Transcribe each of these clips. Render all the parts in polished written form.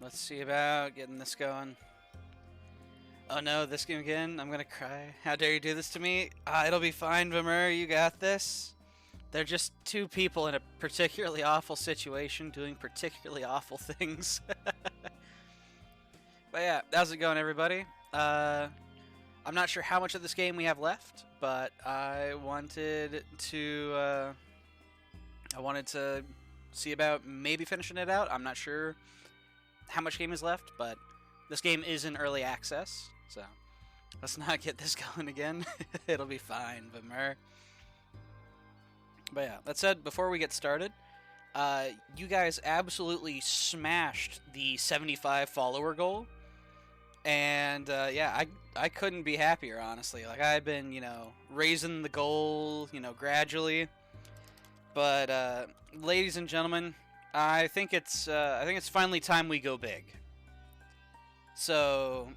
Let's see about getting this going. Oh no, this game again? I'm gonna cry. How dare you do this to me? It'll be fine, Vimmer. You got this. They're just two people in a particularly awful situation doing particularly awful things. But yeah, how's it going, everybody? I'm not sure how much of this game we have left, but I wanted to see about maybe finishing it out. I'm not sure how much game is left, but this game is in early access, so let's not get this going again. It'll be fine, Vimmer. But yeah, that said, before we get started, you guys absolutely smashed the 75 follower goal. And yeah, I couldn't be happier, honestly. Like, I've been, raising the goal, gradually. But ladies and gentlemen, I think it's finally time we go big. So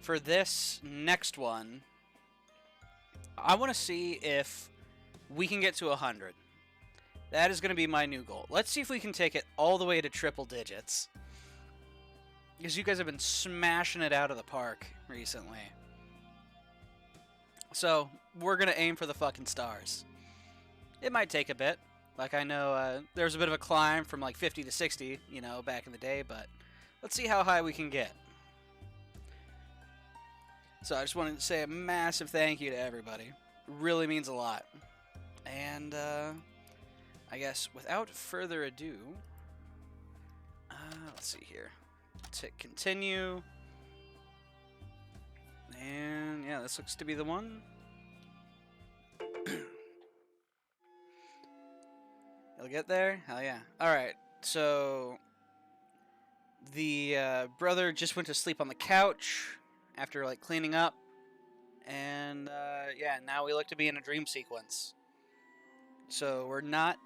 for this next one, I want to see if we can get to 100. That is going to be my new goal. Let's see if we can take it all the way to triple digits. Because you guys have been smashing it out of the park recently. So, we're going to aim for the fucking stars. It might take a bit. Like, I know there was a bit of a climb from like 50 to 60, back in the day, but let's see how high we can get. So I just wanted to say a massive thank you to everybody. It really means a lot. And I guess without further ado, let's see here. Tick continue. And yeah, this looks to be the one. You'll get there? Hell yeah. Alright, so the brother just went to sleep on the couch after like cleaning up. And yeah, now we look to be in a dream sequence. So we're not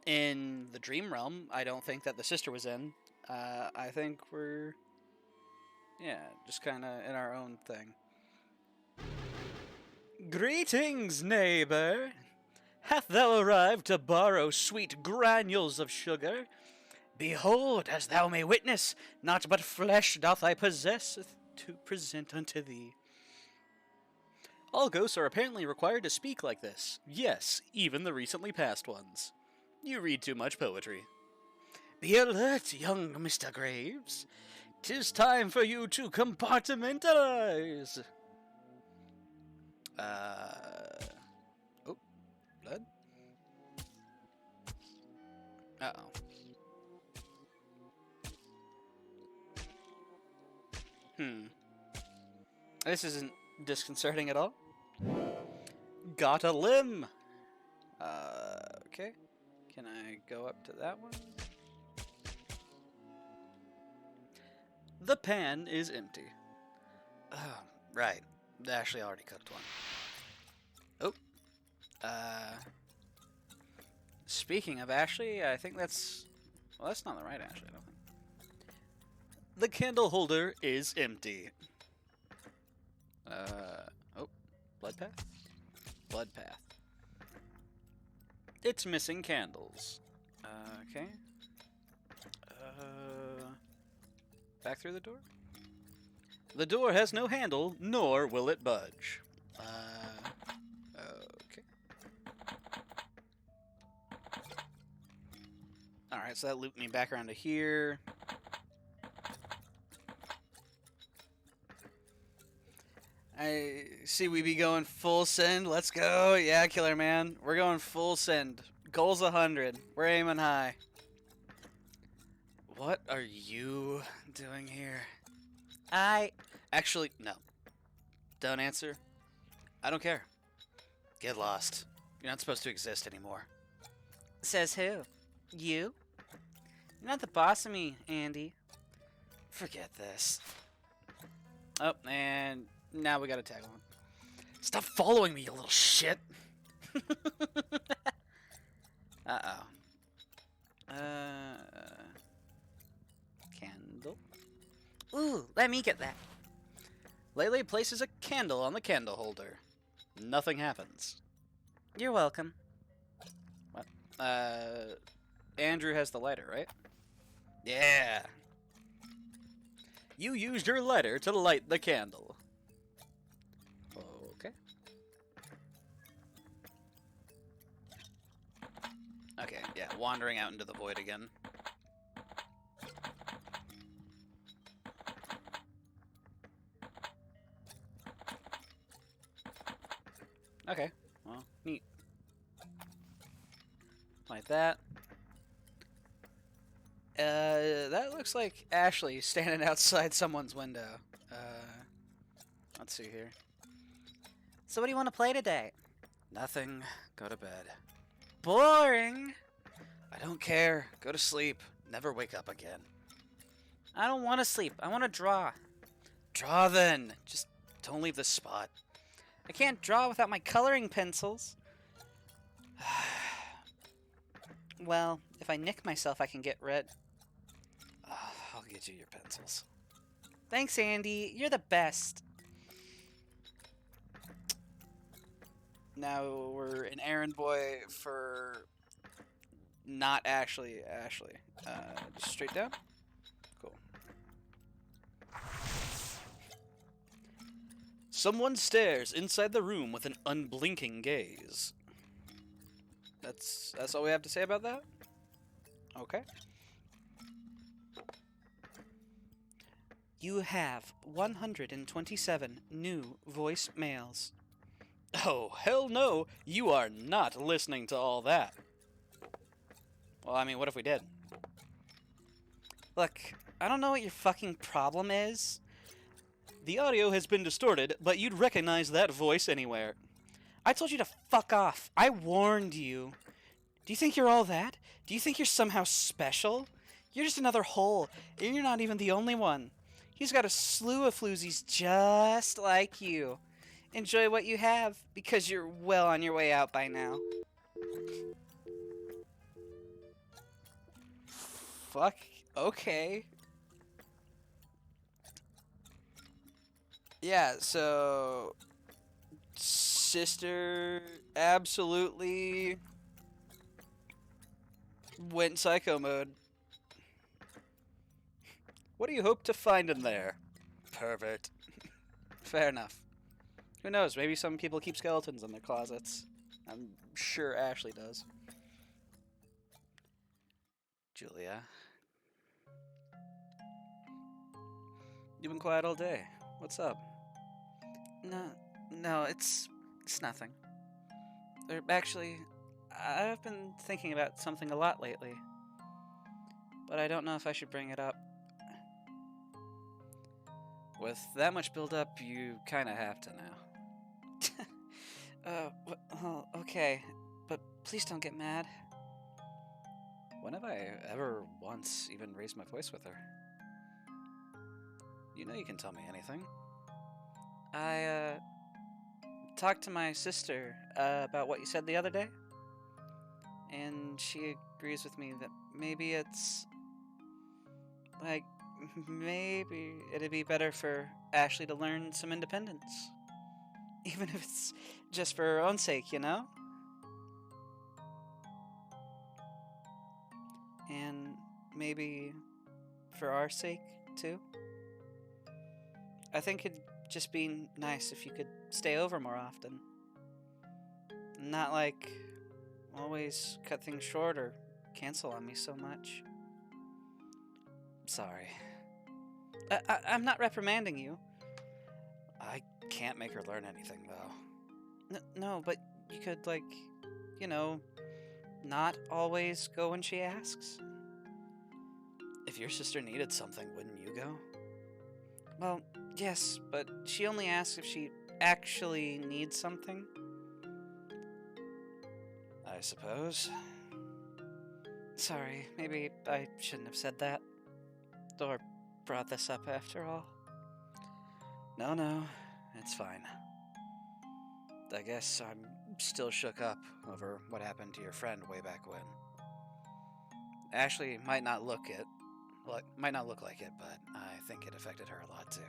in the dream realm, I don't think, that the sister was in. I think we're, yeah, just kind of in our own thing. Greetings, neighbor. Hath thou arrived to borrow sweet granules of sugar? Behold, as thou may witness, not but flesh doth I possess to present unto thee. All ghosts are apparently required to speak like this. Yes, even the recently passed ones. You read too much poetry. Be alert, young Mr. Graves. 'Tis time for you to compartmentalize. Oh, blood? Uh-oh. This isn't disconcerting at all. Got a limb! Okay. Can I go up to that one? The pan is empty. Oh, right. Ashley already cooked one. Oh. Speaking of Ashley, I think that's... Well, that's not the right Ashley, I don't think. The candle holder is empty. Oh. Blood path? Blood path. It's missing candles. Okay. Back through the door? The door has no handle, nor will it budge. Okay. Alright, so that looped me back around to here. I see we be going full send. Let's go. Yeah, Killer Man. We're going full send. Goal's 100. We're aiming high. What are you doing here? Actually, no. Don't answer. I don't care. Get lost. You're not supposed to exist anymore. Says who? You? You're not the boss of me, Andy. Forget this. Oh, and now we gotta tag along. Stop following me, you little shit! Uh-oh. Candle? Ooh, let me get that. Leyley places a candle on the candle holder. Nothing happens. You're welcome. What? Andrew has the lighter, right? Yeah. You used your lighter to light the candle. Okay. Okay, yeah, wandering out into the void again. Okay, well, neat. Like that. That looks like Ashley standing outside someone's window. Let's see here. So what do you want to play today? Nothing. Go to bed. Boring! I don't care. Go to sleep. Never wake up again. I don't want to sleep. I want to draw. Draw then. Just don't leave the spot. I can't draw without my coloring pencils. Well, if I nick myself, I can get red. I'll get you your pencils. Thanks, Andy. You're the best. Now we're an errand boy for not actually Ashley. Just straight down? Cool. Someone stares inside the room with an unblinking gaze. That's all we have to say about that? Okay. You have 127 new voicemails. Oh, hell no! You are not listening to all that. Well, I mean, what if we did? Look, I don't know what your fucking problem is. The audio has been distorted, but you'd recognize that voice anywhere. I told you to fuck off. I warned you. Do you think you're all that? Do you think you're somehow special? You're just another hole, and you're not even the only one. He's got a slew of floozies just like you. Enjoy what you have, because you're well on your way out by now. Fuck. Okay. Yeah, so... Sister absolutely went psycho mode. What do you hope to find in there? Pervert. Fair enough. Who knows, maybe some people keep skeletons in their closets. I'm sure Ashley does. Julia. You've been quiet all day. What's up? No, it's nothing. Actually, I've been thinking about something a lot lately. But I don't know if I should bring it up. With that much build-up, you kinda have to now. Well, okay. But please don't get mad. When have I ever once even raised my voice with her? You know you can tell me anything. I, talked to my sister, about what you said the other day. And she agrees with me that maybe it's... like, maybe it'd be better for Ashley to learn some independence. Even if it's just for her own sake, you know? And maybe for our sake, too? I think it'd just be nice if you could stay over more often. Not like always cut things short or cancel on me so much. Sorry. I'm not reprimanding you. I can't make her learn anything, though. No, but you could, like, you know, not always go when she asks. If your sister needed something, wouldn't you go? Well, yes, but she only asks if she actually needs something. I suppose. Sorry, maybe I shouldn't have said that. Or brought this up after all. No, it's fine. I guess I'm still shook up over what happened to your friend way back when. Ashley might not look like it, but I think it affected her a lot too.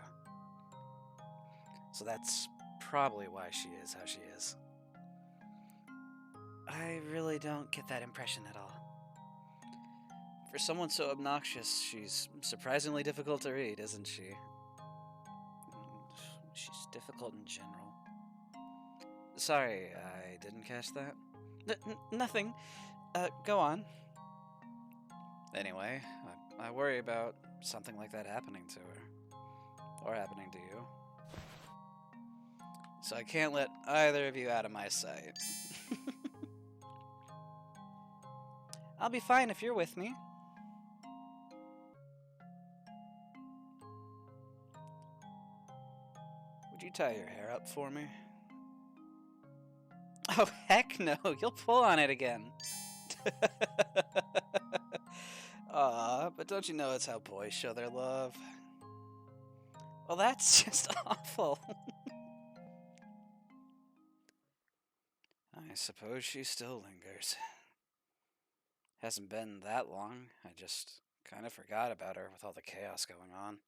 So that's probably why she is how she is. I really don't get that impression at all. For someone so obnoxious, she's surprisingly difficult to read, isn't she? She's difficult in general. Sorry, I didn't catch that. Nothing. Go on. Anyway, I worry about something like that happening to her. Or happening to you. So I can't let either of you out of my sight. I'll be fine if you're with me. Would you tie your hair up for me? Oh, heck no. You'll pull on it again. Aw, but don't you know it's how boys show their love? Well, that's just awful. I suppose she still lingers. Hasn't been that long. I just kind of forgot about her with all the chaos going on.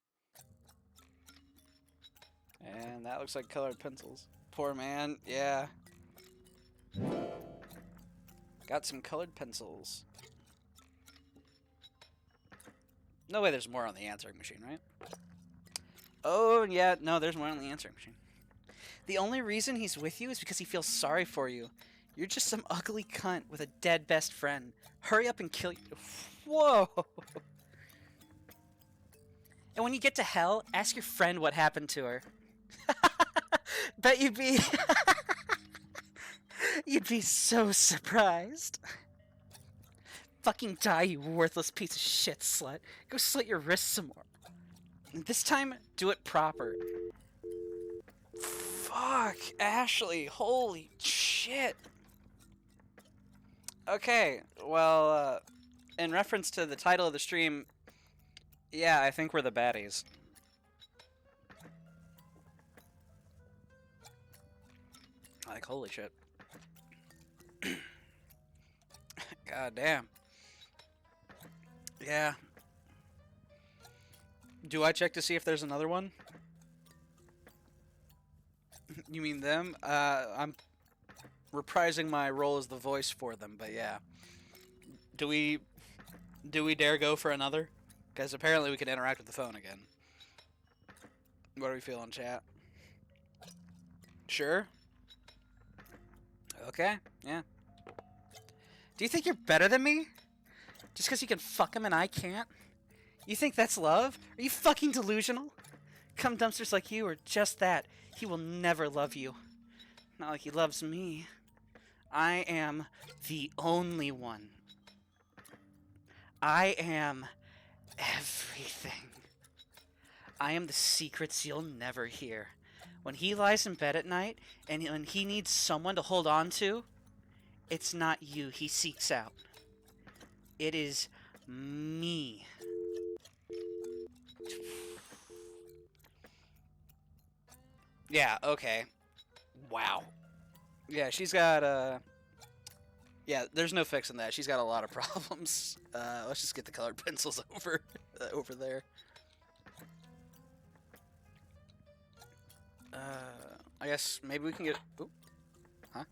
And that looks like colored pencils. Poor man, yeah. Got some colored pencils. No way there's more on the answering machine, right? Oh, yeah, no, there's more on the answering machine. The only reason he's with you is because he feels sorry for you. You're just some ugly cunt with a dead best friend. Hurry up and kill you. Whoa! And when you get to hell, ask your friend what happened to her. Bet you'd be... You'd be so surprised. Fucking die, you worthless piece of shit, slut. Go slit your wrists some more. And this time, do it proper. Fuck, Ashley. Holy shit. Okay, well, in reference to the title of the stream, yeah, I think we're the baddies. Like, holy shit. God damn. Yeah. Do I check to see if there's another one? You mean them? I'm reprising my role as the voice for them, but yeah. Do we dare go for another? Because apparently we can interact with the phone again. What do we feel in chat? Sure? Okay, yeah. Do you think you're better than me? Just because you can fuck him and I can't? You think that's love? Are you fucking delusional? Cum dumpsters like you are just that. He will never love you. Not like he loves me. I am the only one. I am everything. I am the secrets you'll never hear. When he lies in bed at night and when he needs someone to hold on to, it's not you he seeks out. It is me. Yeah, okay. Wow. Yeah, she's got, yeah, there's no fixing that. She's got a lot of problems. Let's just get the colored pencils over there. I guess maybe we can get... Oop. Huh?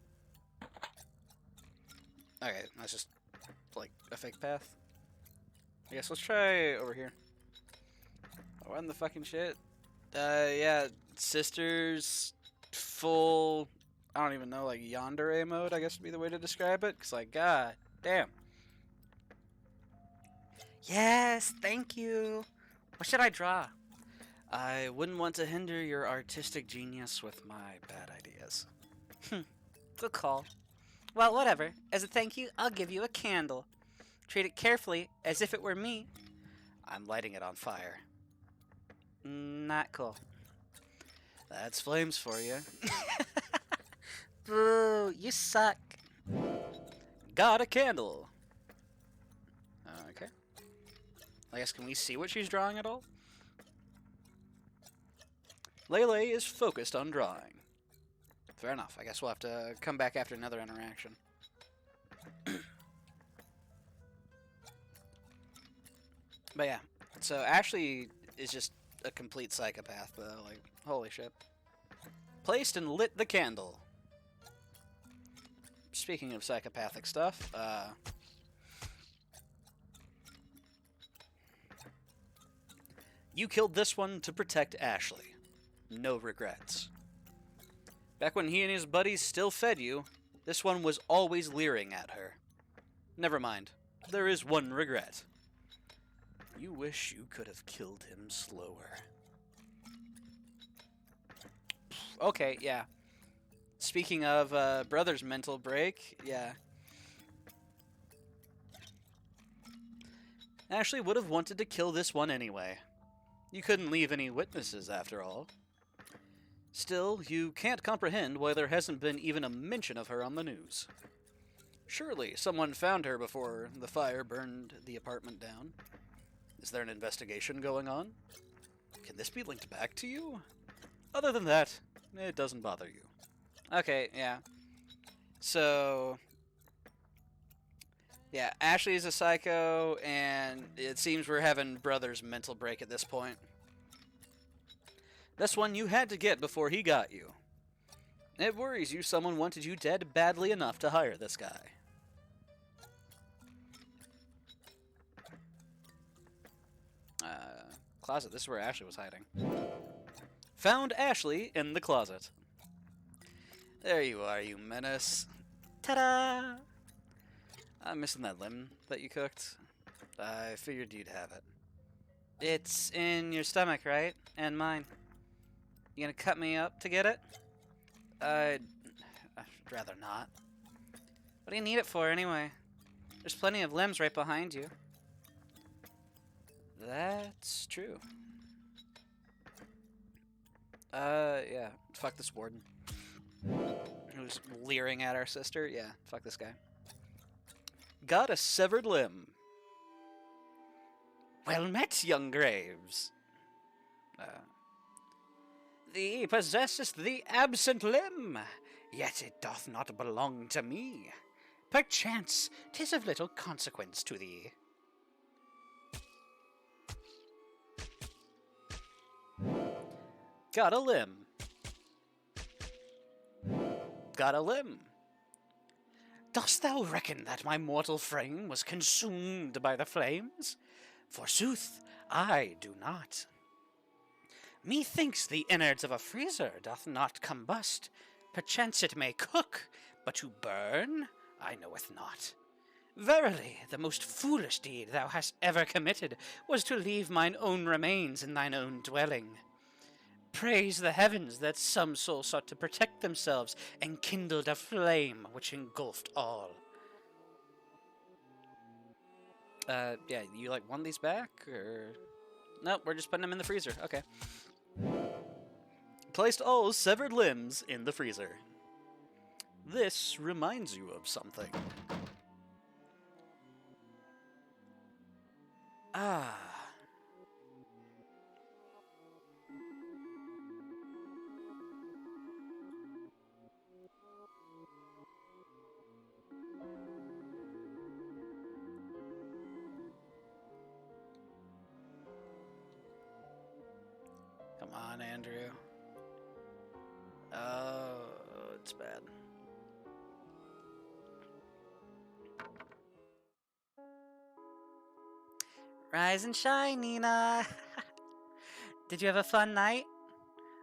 Okay, that's just, like, a fake path. I guess let's try over here. Oh, what in the fucking shit? Yeah, sisters, full... I don't even know, like, yandere mode, I guess would be the way to describe it. Because, like, god damn. Yes, thank you. What should I draw? I wouldn't want to hinder your artistic genius with my bad ideas. Good call. Well, whatever. As a thank you, I'll give you a candle. Treat it carefully, as if it were me. I'm lighting it on fire. Not cool. That's flames for you. Boo, you suck. Got a candle. Okay. I guess, can we see what she's drawing at all? Leyley is focused on drawing. Fair enough. I guess we'll have to come back after another interaction. But yeah. So Ashley is just a complete psychopath, though. Like, holy shit. Placed and lit the candle. Speaking of psychopathic stuff, You killed this one to protect Ashley. No regrets. Back when he and his buddies still fed you, this one was always leering at her. Never mind. There is one regret. You wish you could have killed him slower. Okay, yeah. Speaking of brother's mental break, yeah. Ashley would have wanted to kill this one anyway. You couldn't leave any witnesses, after all. Still, you can't comprehend why there hasn't been even a mention of her on the news. Surely someone found her before the fire burned the apartment down. Is there an investigation going on? Can this be linked back to you? Other than that, it doesn't bother you. Okay, yeah. So, yeah, Ashley's a psycho, and it seems we're having brother's mental break at this point. This one you had to get before he got you. It worries you someone wanted you dead badly enough to hire this guy. Closet. This is where Ashley was hiding. Found Ashley in the closet. There you are, you menace. Ta-da! I'm missing that limb that you cooked. I figured you'd have it. It's in your stomach, right? And mine. You gonna cut me up to get it? I'd rather not. What do you need it for, anyway? There's plenty of limbs right behind you. That's true. Yeah. Fuck this warden. Who's leering at our sister? Yeah, fuck this guy. Got a severed limb. Well met, young Graves. Thee possessest the absent limb, yet it doth not belong to me. Perchance 'tis of little consequence to thee. Got a limb. Got a limb. Dost thou reckon that my mortal frame was consumed by the flames? Forsooth, I do not. Methinks the innards of a freezer doth not combust. Perchance it may cook, but to burn I knoweth not. Verily, the most foolish deed thou hast ever committed was to leave mine own remains in thine own dwelling. Praise the heavens that some soul sought to protect themselves and kindled a flame which engulfed all. Yeah, you want these back, or... Nope, we're just putting them in the freezer. Okay. Placed all severed limbs in the freezer. This reminds you of something. Ah. Come on, Andrew. Oh, it's bad. Rise and shine, Nina. Did you have a fun night?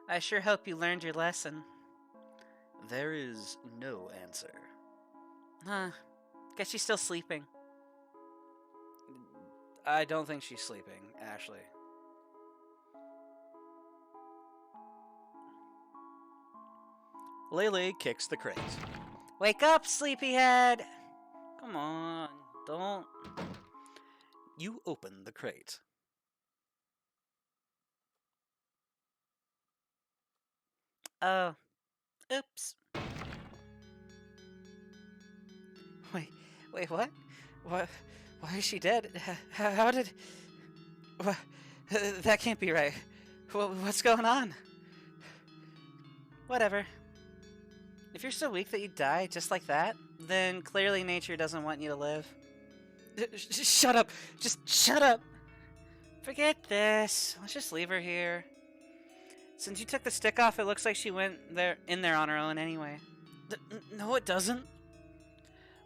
I sure hope you learned your lesson. There is no answer. Huh. Guess she's still sleeping. I don't think she's sleeping, Ashley. Leyley kicks the crate. Wake up, sleepyhead! Come on, don't... You open the crate. Oh. Oops. Wait, what? What? Why is she dead? How did... What? That can't be right. What's going on? Whatever. If you're so weak that you die just like that, then clearly nature doesn't want you to live. Shut up! Just shut up! Forget this. Let's just leave her here. Since you took the stick off, it looks like she went in there on her own anyway. No, it doesn't.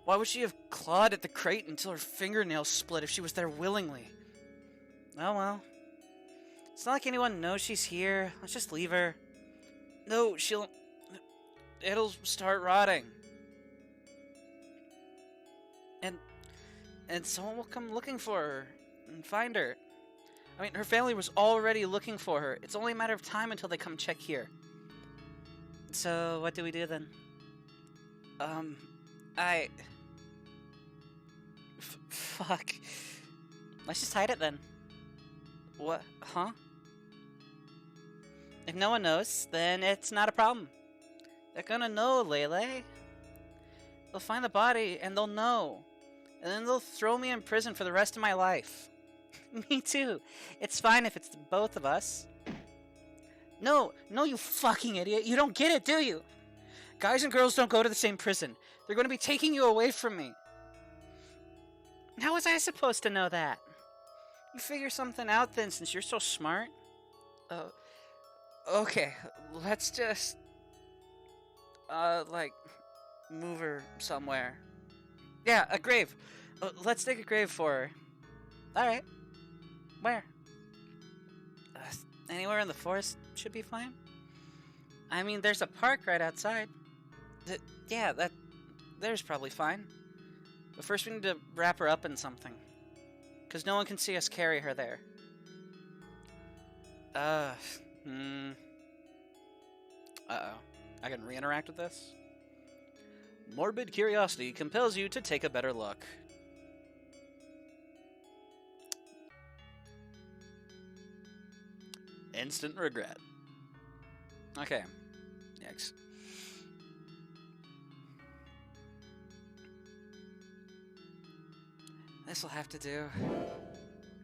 Why would she have clawed at the crate until her fingernails split if she was there willingly? Oh well. It's not like anyone knows she's here. Let's just leave her. No, it'll start rotting. And someone will come looking for her and find her. I mean, her family was already looking for her. It's only a matter of time until they come check here. So, what do we do then? Fuck. Let's just hide it then. What? Huh? If no one knows, then it's not a problem. They're gonna know, Leyley. They'll find the body, and they'll know. And then they'll throw me in prison for the rest of my life. Me too. It's fine if it's both of us. No, you fucking idiot. You don't get it, do you? Guys and girls don't go to the same prison. They're going to be taking you away from me. How was I supposed to know that? You figure something out then, since you're so smart. Okay. Let's just... move her somewhere. Yeah, a grave. Let's dig a grave for her. Alright. Where? Anywhere in the forest should be fine. I mean, there's a park right outside. There's probably fine. But first we need to wrap her up in something. Because no one can see us carry her there. Uh-oh. I can re-interact with this? Morbid curiosity compels you to take a better look. Instant regret. Okay. Yikes. This'll have to do.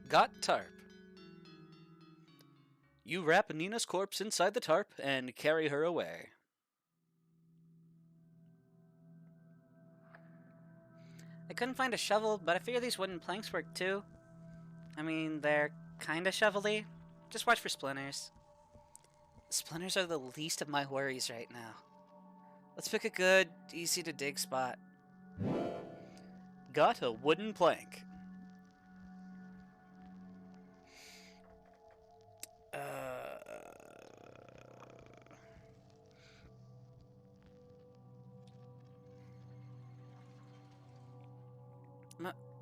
Got tarp. You wrap Nina's corpse inside the tarp and carry her away. I couldn't find a shovel, but I figure these wooden planks work too. I mean, they're kinda shovelly. Just watch for splinters. Splinters are the least of my worries right now. Let's pick a good, easy-to-dig spot. Got a wooden plank.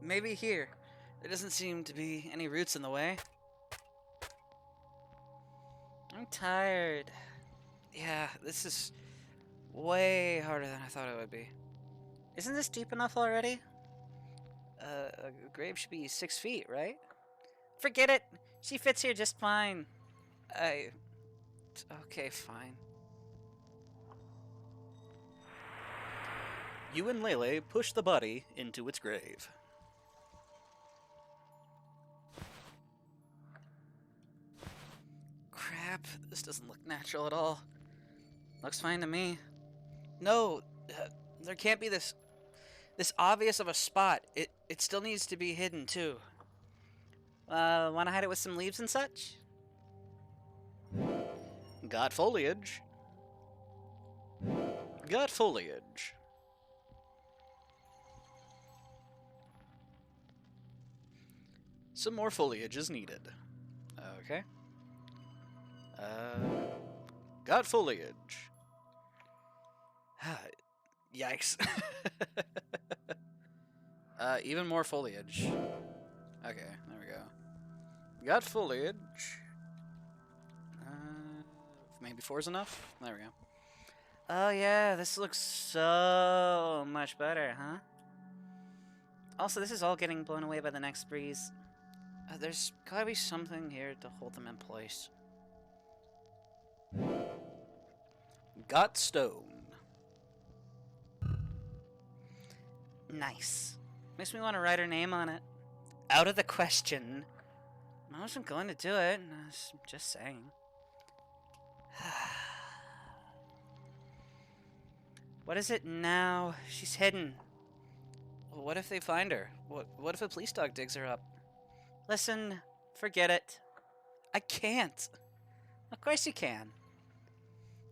Maybe here. There doesn't seem to be any roots in the way. I'm tired. Yeah, this is way harder than I thought it would be. Isn't this deep enough already? A grave should be 6 feet, right? Forget it. She fits here just fine. Okay, fine. You and Leyley push the body into its grave. Crap, this doesn't look natural at all. Looks fine to me. No, there can't be this obvious of a spot. It still needs to be hidden too. Want to hide it with some leaves and such? Got foliage. Got foliage. Some more foliage is needed. Okay. Got foliage. Yikes. Even more foliage. Okay, there we go. Got foliage. Maybe 4's enough? There we go. Oh yeah, this looks so much better, huh? Also, this is all getting blown away by the next breeze. There's gotta be something here to hold them in place. Got stone. Nice. Makes me want to write her name on it. Out of the question. I wasn't going to do it. I was just saying. What is it now? She's hidden. What if they find her? What if a police dog digs her up? Listen, forget it. I can't. Of course you can.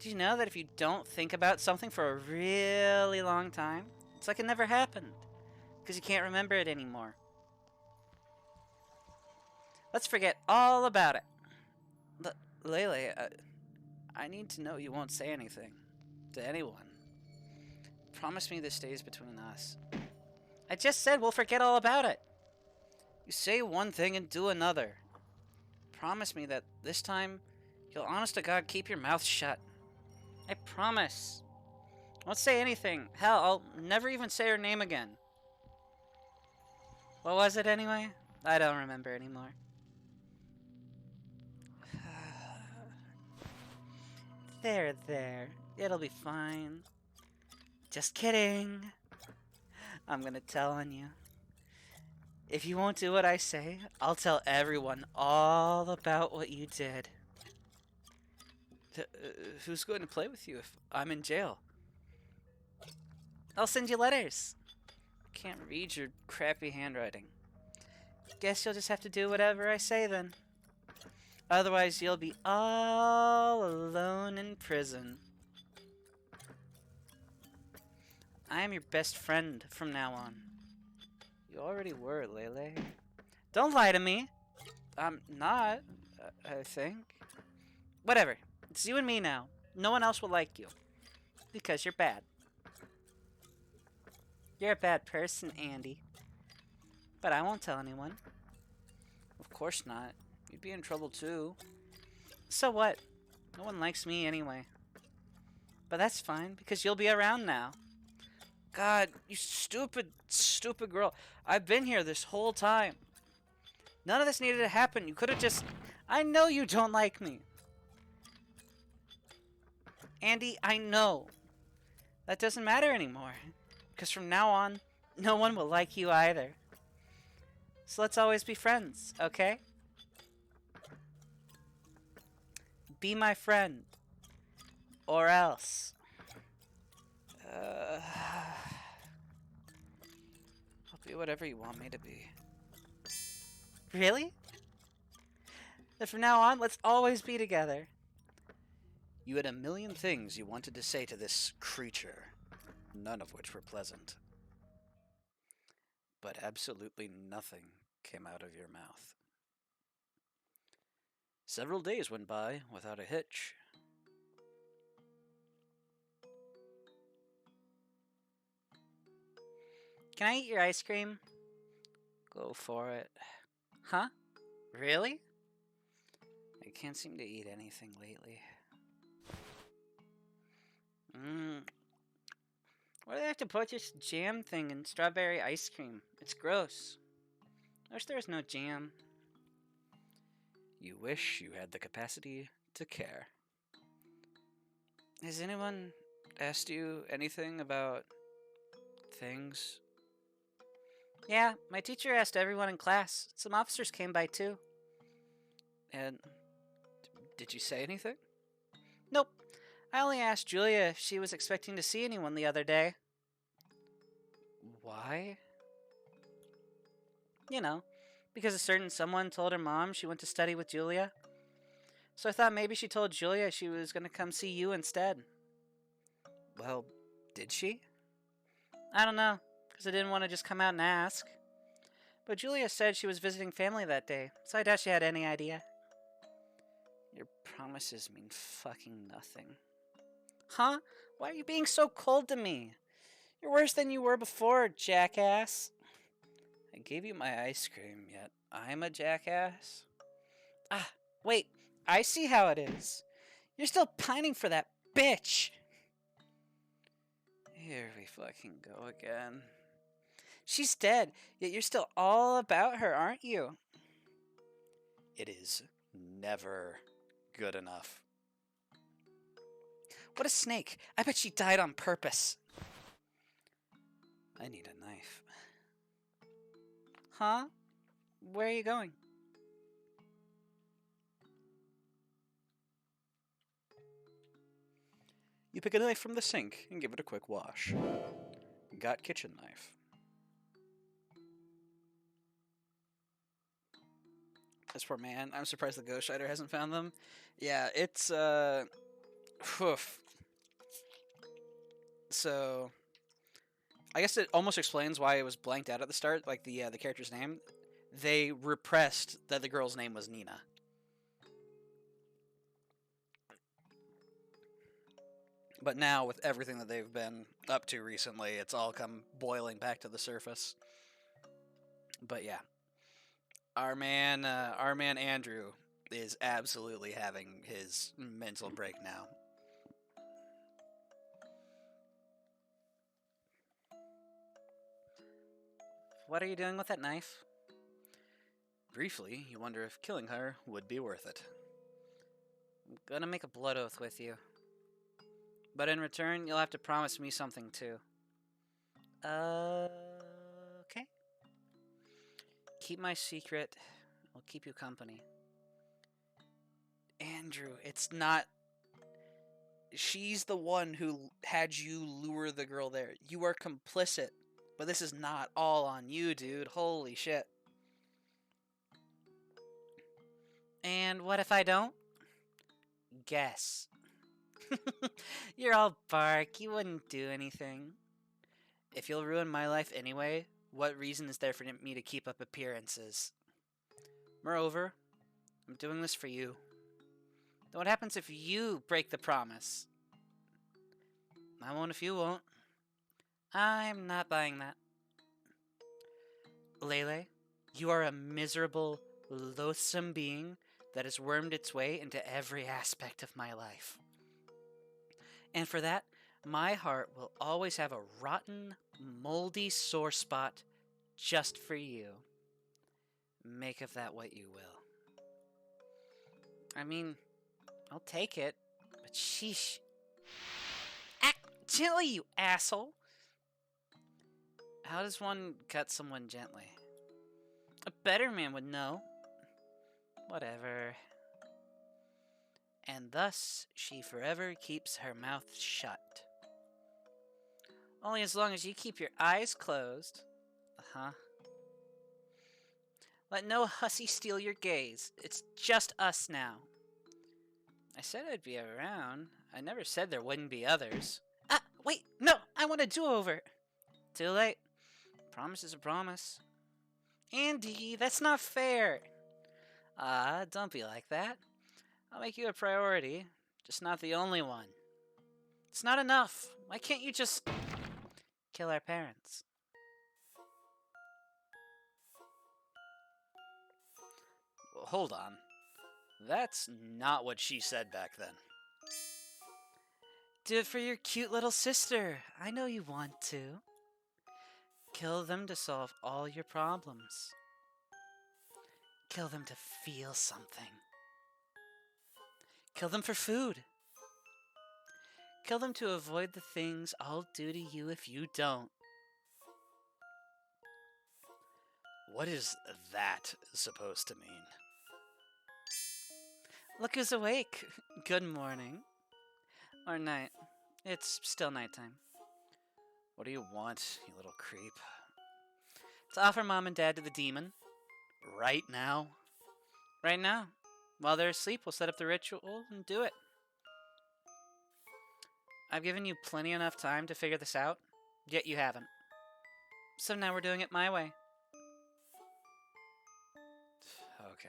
Do you know that if you don't think about something for a really long time, it's like it never happened? Because you can't remember it anymore. Let's forget all about it. Leyley, I need to know you won't say anything. To anyone. Promise me this stays between us. I just said we'll forget all about it. You say one thing and do another. Promise me that this time, you'll honest to God keep your mouth shut. I promise. I won't say anything. Hell, I'll never even say her name again. What was it anyway? I don't remember anymore. There. It'll be fine. Just kidding. I'm gonna tell on you. If you won't do what I say, I'll tell everyone all about what you did. Who's going to play with you if I'm in jail? I'll send you letters. Can't read your crappy handwriting. Guess you'll just have to do whatever I say then. Otherwise, you'll be all alone in prison. I am your best friend from now on. You already were, Leyley. Don't lie to me. I'm not, I think. Whatever. It's you and me now. No one else will like you. Because you're bad. You're a bad person, Andy. But I won't tell anyone. Of course not. You'd be in trouble too. So what? No one likes me anyway. But that's fine, because you'll be around now. God, you stupid girl. I've been here this whole time. None of this needed to happen. You could have just... I know you don't like me. Andy, I know. That doesn't matter anymore. Because from now on, no one will like you either. So let's always be friends, okay? Be my friend. Or else. I'll be whatever you want me to be. Really? Then from now on, let's always be together. You had a million things you wanted to say to this creature, none of which were pleasant. But absolutely nothing came out of your mouth. Several days went by without a hitch. Can I eat your ice cream? Go for it. Huh? Really? I can't seem to eat anything lately. Why do they have to put this jam thing in strawberry ice cream? It's gross. I wish there was no jam. You wish you had the capacity to care. Has anyone asked you anything about things? Yeah, my teacher asked everyone in class. Some officers came by too. And did you say anything? Nope. I only asked Julia if she was expecting to see anyone the other day. Why? You know, because a certain someone told her mom she went to study with Julia. So I thought maybe she told Julia she was going to come see you instead. Well, did she? I don't know, because I didn't want to just come out and ask. But Julia said she was visiting family that day, so I doubt she had any idea. Your promises mean fucking nothing. Huh? Why are you being so cold to me? You're worse than you were before, jackass. I gave you my ice cream, yet I'm a jackass? Ah, wait, I see how it is. You're still pining for that bitch. Here we fucking go again. She's dead, yet you're still all about her, aren't you? It is never good enough. What a snake. I bet she died on purpose. I need a knife. Huh? Where are you going? You pick a knife from the sink and give it a quick wash. Got kitchen knife. This poor man. I'm surprised the ghostwriter hasn't found them. Yeah, it's, whew. So, I guess it almost explains why it was blanked out at the start, like the character's name. They repressed that the girl's name was Nina. But now, with everything that they've been up to recently, it's all come boiling back to the surface. But yeah, our man Andrew is absolutely having his mental break now. What are you doing with that knife? Briefly, you wonder if killing her would be worth it. I'm gonna make a blood oath with you. But in return, you'll have to promise me something too. Okay. Keep my secret. I'll keep you company. Andrew, it's not... She's the one who had you lure the girl there. You are complicit. But this is not all on you, dude. Holy shit. And what if I don't? Guess. You're all bark. You wouldn't do anything. If you'll ruin my life anyway, what reason is there for me to keep up appearances? Moreover, I'm doing this for you. Then what happens if you break the promise? I won't if you won't. I'm not buying that. Leyley, you are a miserable, loathsome being that has wormed its way into every aspect of my life. And for that, my heart will always have a rotten, moldy sore spot just for you. Make of that what you will. I mean, I'll take it, but sheesh. Act gently, you asshole! How does one cut someone gently? A better man would know. Whatever. And thus she forever keeps her mouth shut. Only as long as you keep your eyes closed. Uh-huh. Let no hussy steal your gaze. It's just us now. I said I'd be around. I never said there wouldn't be others. Ah, wait, no, I want a do-over. Too late. Promise is a promise. Andy, that's not fair. Don't be like that. I'll make you a priority, just not the only one. It's not enough. Why can't you just kill our parents? Well, hold on. That's not what she said back then. Do it for your cute little sister. I know you want to. Kill them to solve all your problems. Kill them to feel something. Kill them for food. Kill them to avoid the things I'll do to you if you don't. What is that supposed to mean? Look who's awake. Good morning. Or night. It's still nighttime. What do you want, you little creep? To offer Mom and Dad to the demon. Right now? Right now. While they're asleep, we'll set up the ritual and do it. I've given you plenty enough time to figure this out, yet you haven't. So now we're doing it my way. Okay.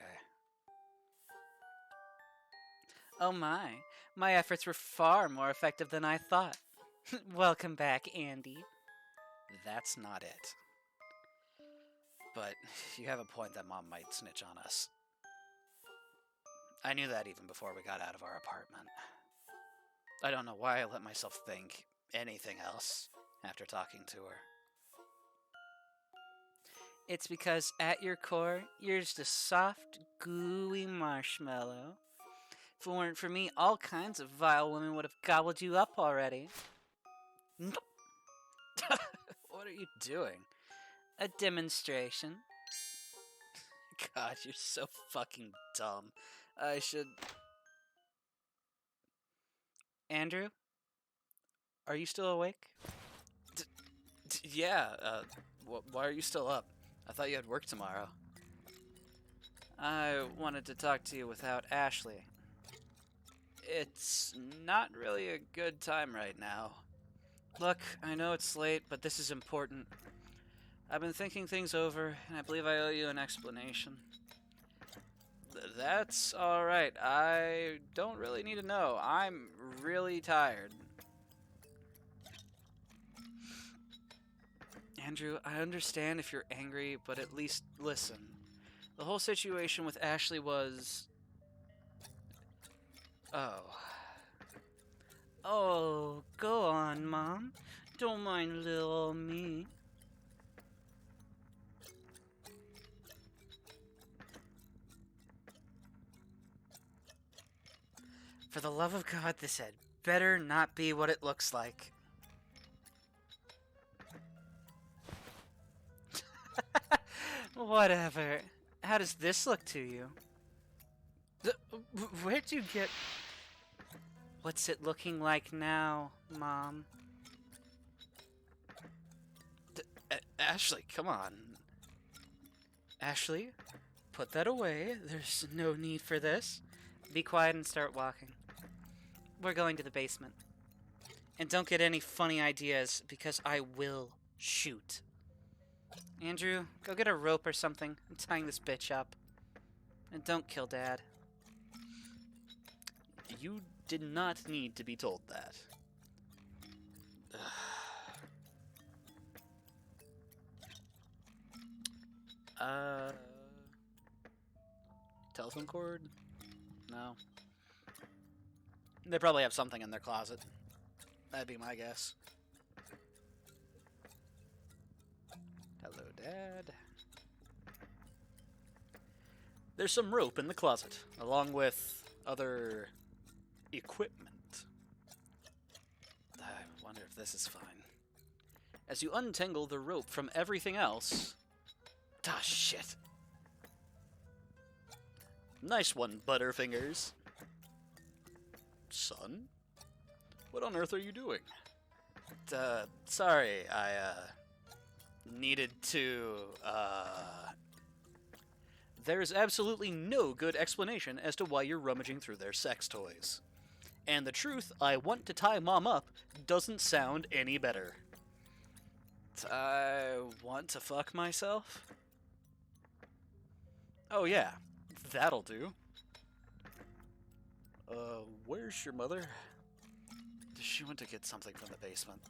Oh my efforts were far more effective than I thought. Welcome back, Andy. That's not it. But you have a point that Mom might snitch on us. I knew that even before we got out of our apartment. I don't know why I let myself think anything else after talking to her. It's because at your core, you're just a soft, gooey marshmallow. If it weren't for me, all kinds of vile women would have gobbled you up already. What are you doing? A demonstration. God, you're so fucking dumb. I should... Andrew? Are you still awake? Yeah, why are you still up? I thought you had work tomorrow. I wanted to talk to you without Ashley. It's not really a good time right now. Look, I know it's late, but this is important. I've been thinking things over, and I believe I owe you an explanation. That's alright. I don't really need to know. I'm really tired. Andrew, I understand if you're angry, but at least listen. The whole situation with Ashley was... Oh. Oh, go on, Mom. Don't mind little old me. For the love of God, this had better not be what it looks like. Whatever. How does this look to you? Where'd you get... What's it looking like now, Mom? Ashley, come on. Ashley, put that away. There's no need for this. Be quiet and start walking. We're going to the basement. And don't get any funny ideas, because I will shoot. Andrew, go get a rope or something. I'm tying this bitch up. And don't kill Dad. You did not need to be told that. Telephone cord? No. They probably have something in their closet. That'd be my guess. Hello, Dad. There's some rope in the closet, along with other equipment. I wonder if this is fine. As you untangle the rope from everything else... Ah, shit. Nice one, Butterfingers. Son? What on earth are you doing? Sorry, I, needed to, There's absolutely no good explanation as to why you're rummaging through their sex toys. And the truth, I want to tie Mom up, doesn't sound any better. I want to fuck myself? Oh yeah, that'll do. Where's your mother? She went to get something from the basement.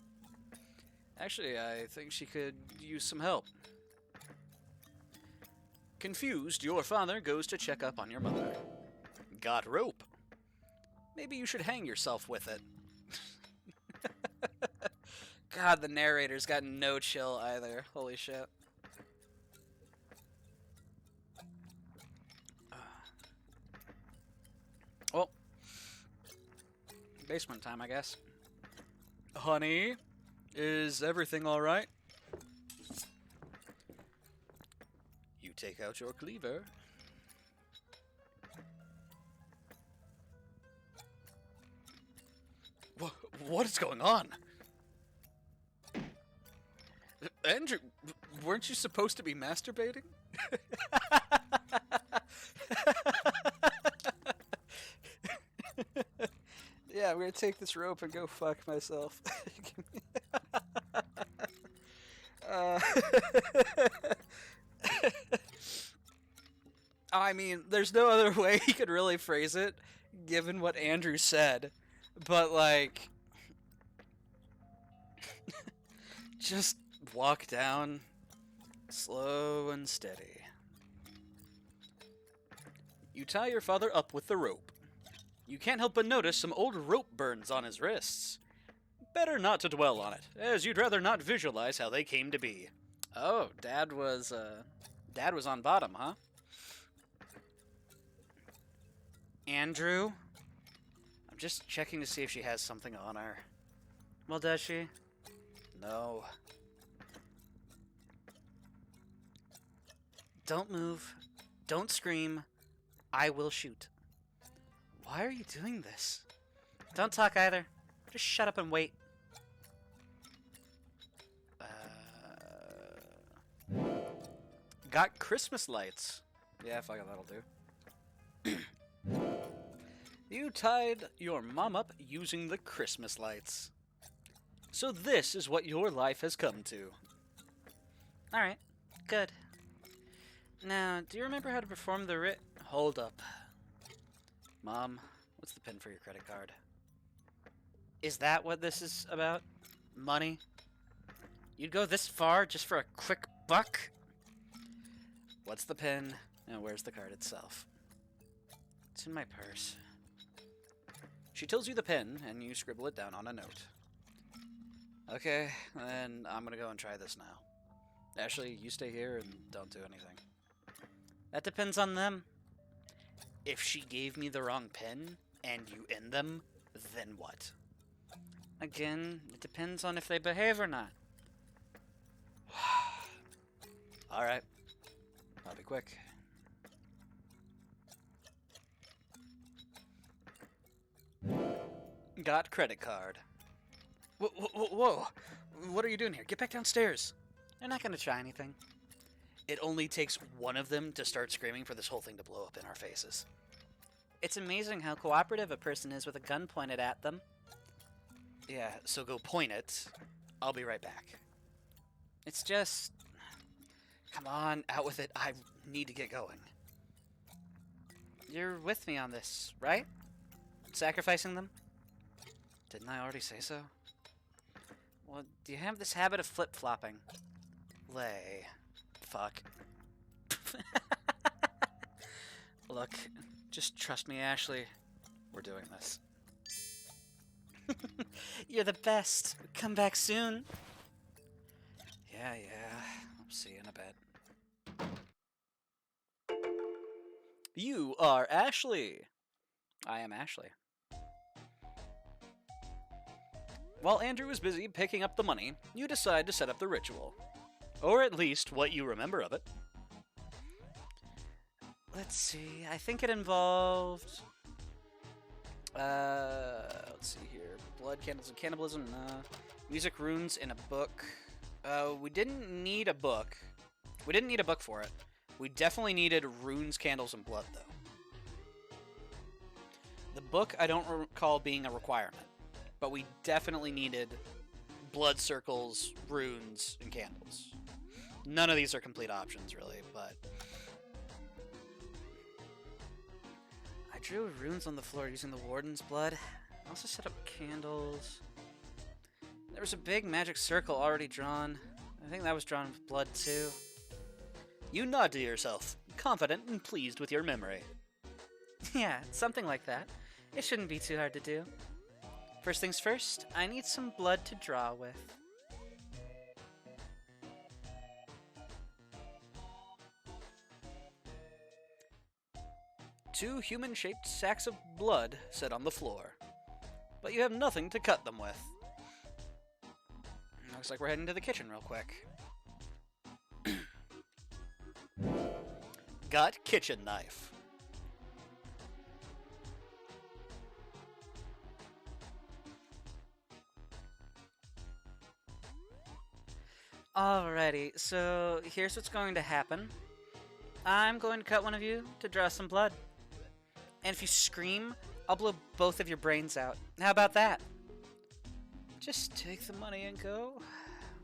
Actually, I think she could use some help. Confused, your father goes to check up on your mother. Got rope. Maybe you should hang yourself with it. God, the narrator's got no chill either. Holy shit. Well, basement time, I guess. Honey, is everything all right? You take out your cleaver. What is going on? Andrew, weren't you supposed to be masturbating? Yeah, I'm gonna take this rope and go fuck myself. I mean, there's no other way he could really phrase it, given what Andrew said. But, like... just walk down, slow and steady. You tie your father up with the rope. You can't help but notice some old rope burns on his wrists. Better not to dwell on it, as you'd rather not visualize how they came to be. Oh, Dad was on bottom, huh? Andrew? I'm just checking to see if she has something on her. Well, does she? No. Don't move. Don't scream. I will shoot. Why are you doing this? Don't talk either. Just shut up and wait. Got Christmas lights. Yeah, fuck it, that'll do. You tied your mom up using the Christmas lights. So this is what your life has come to. Alright, good. Now, do you remember how to perform the Hold up. Mom, what's the pin for your credit card? Is that what this is about? Money? You'd go this far just for a quick buck? What's the pin, and where's the card itself? It's in my purse. She tells you the pin, and you scribble it down on a note. Okay, then I'm gonna go and try this now. Ashley, you stay here and don't do anything. That depends on them. If she gave me the wrong pin, and you end them, then what? Again, it depends on if they behave or not. Alright. I'll be quick. Got credit card. Whoa. What are you doing here? Get back downstairs. They're not going to try anything. It only takes one of them to start screaming for this whole thing to blow up in our faces. It's amazing how cooperative a person is with a gun pointed at them. Yeah, so go point it. I'll be right back. It's just... Come on, out with it. I need to get going. You're with me on this, right? Sacrificing them? Didn't I already say so? Well, do you have this habit of flip-flopping? Lay. Fuck. Look, just trust me, Ashley. We're doing this. You're the best. Come back soon. Yeah. I'll see you in a bit. You are Ashley. I am Ashley. While Andrew is busy picking up the money, you decide to set up the ritual. Or at least what you remember of it. Let's see, I think it involved... let's see here. Blood, candles, and cannibalism, music, runes, and a book. We didn't need a book. We didn't need a book for it. We definitely needed runes, candles, and blood, though. The book I don't recall being a requirement. But we definitely needed blood circles, runes, and candles. None of these are complete options, really, but... I drew runes on the floor using the warden's blood. I also set up candles. There was a big magic circle already drawn. I think that was drawn with blood, too. You nod to yourself, confident and pleased with your memory. Yeah, something like that. It shouldn't be too hard to do. First things first, I need some blood to draw with. Two human-shaped sacks of blood sit on the floor. But you have nothing to cut them with. Looks like we're heading to the kitchen real quick. Got kitchen knife. Alrighty, so here's what's going to happen. I'm going to cut one of you to draw some blood. And if you scream, I'll blow both of your brains out. How about that? Just take the money and go.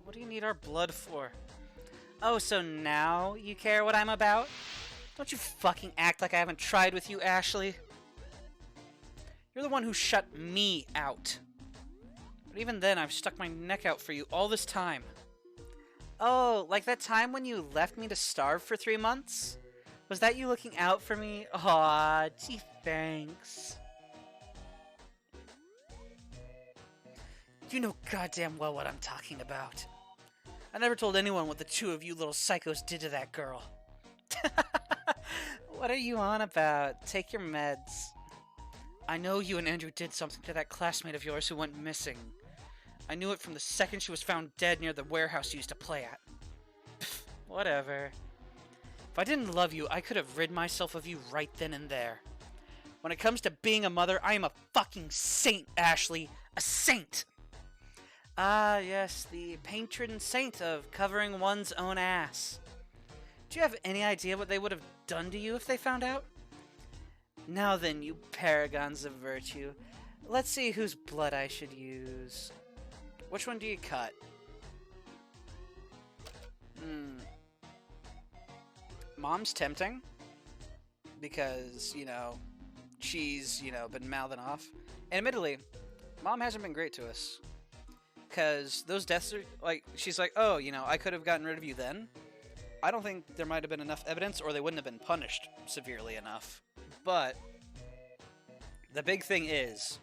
What do you need our blood for? Oh, so now you care what I'm about? Don't you fucking act like I haven't tried with you, Ashley. You're the one who shut me out. But even then, I've stuck my neck out for you all this time. Oh, like that time when you left me to starve for 3 months? Was that you looking out for me? Aw, gee, thanks. You know goddamn well what I'm talking about. I never told anyone what the two of you little psychos did to that girl. What are you on about? Take your meds. I know you and Andrew did something to that classmate of yours who went missing. I knew it from the second she was found dead near the warehouse you used to play at. Pfft, whatever. If I didn't love you, I could have rid myself of you right then and there. When it comes to being a mother, I am a fucking saint, Ashley. A saint! Ah, yes, the patron saint of covering one's own ass. Do you have any idea what they would have done to you if they found out? Now then, you paragons of virtue. Let's see whose blood I should use. Which one do you cut? Mom's tempting. Because, she's, been mouthing off. And admittedly, Mom hasn't been great to us. Because those deaths are, like, she's like, oh, you know, I could have gotten rid of you then. I don't think there might have been enough evidence, or they wouldn't have been punished severely enough. But the big thing is,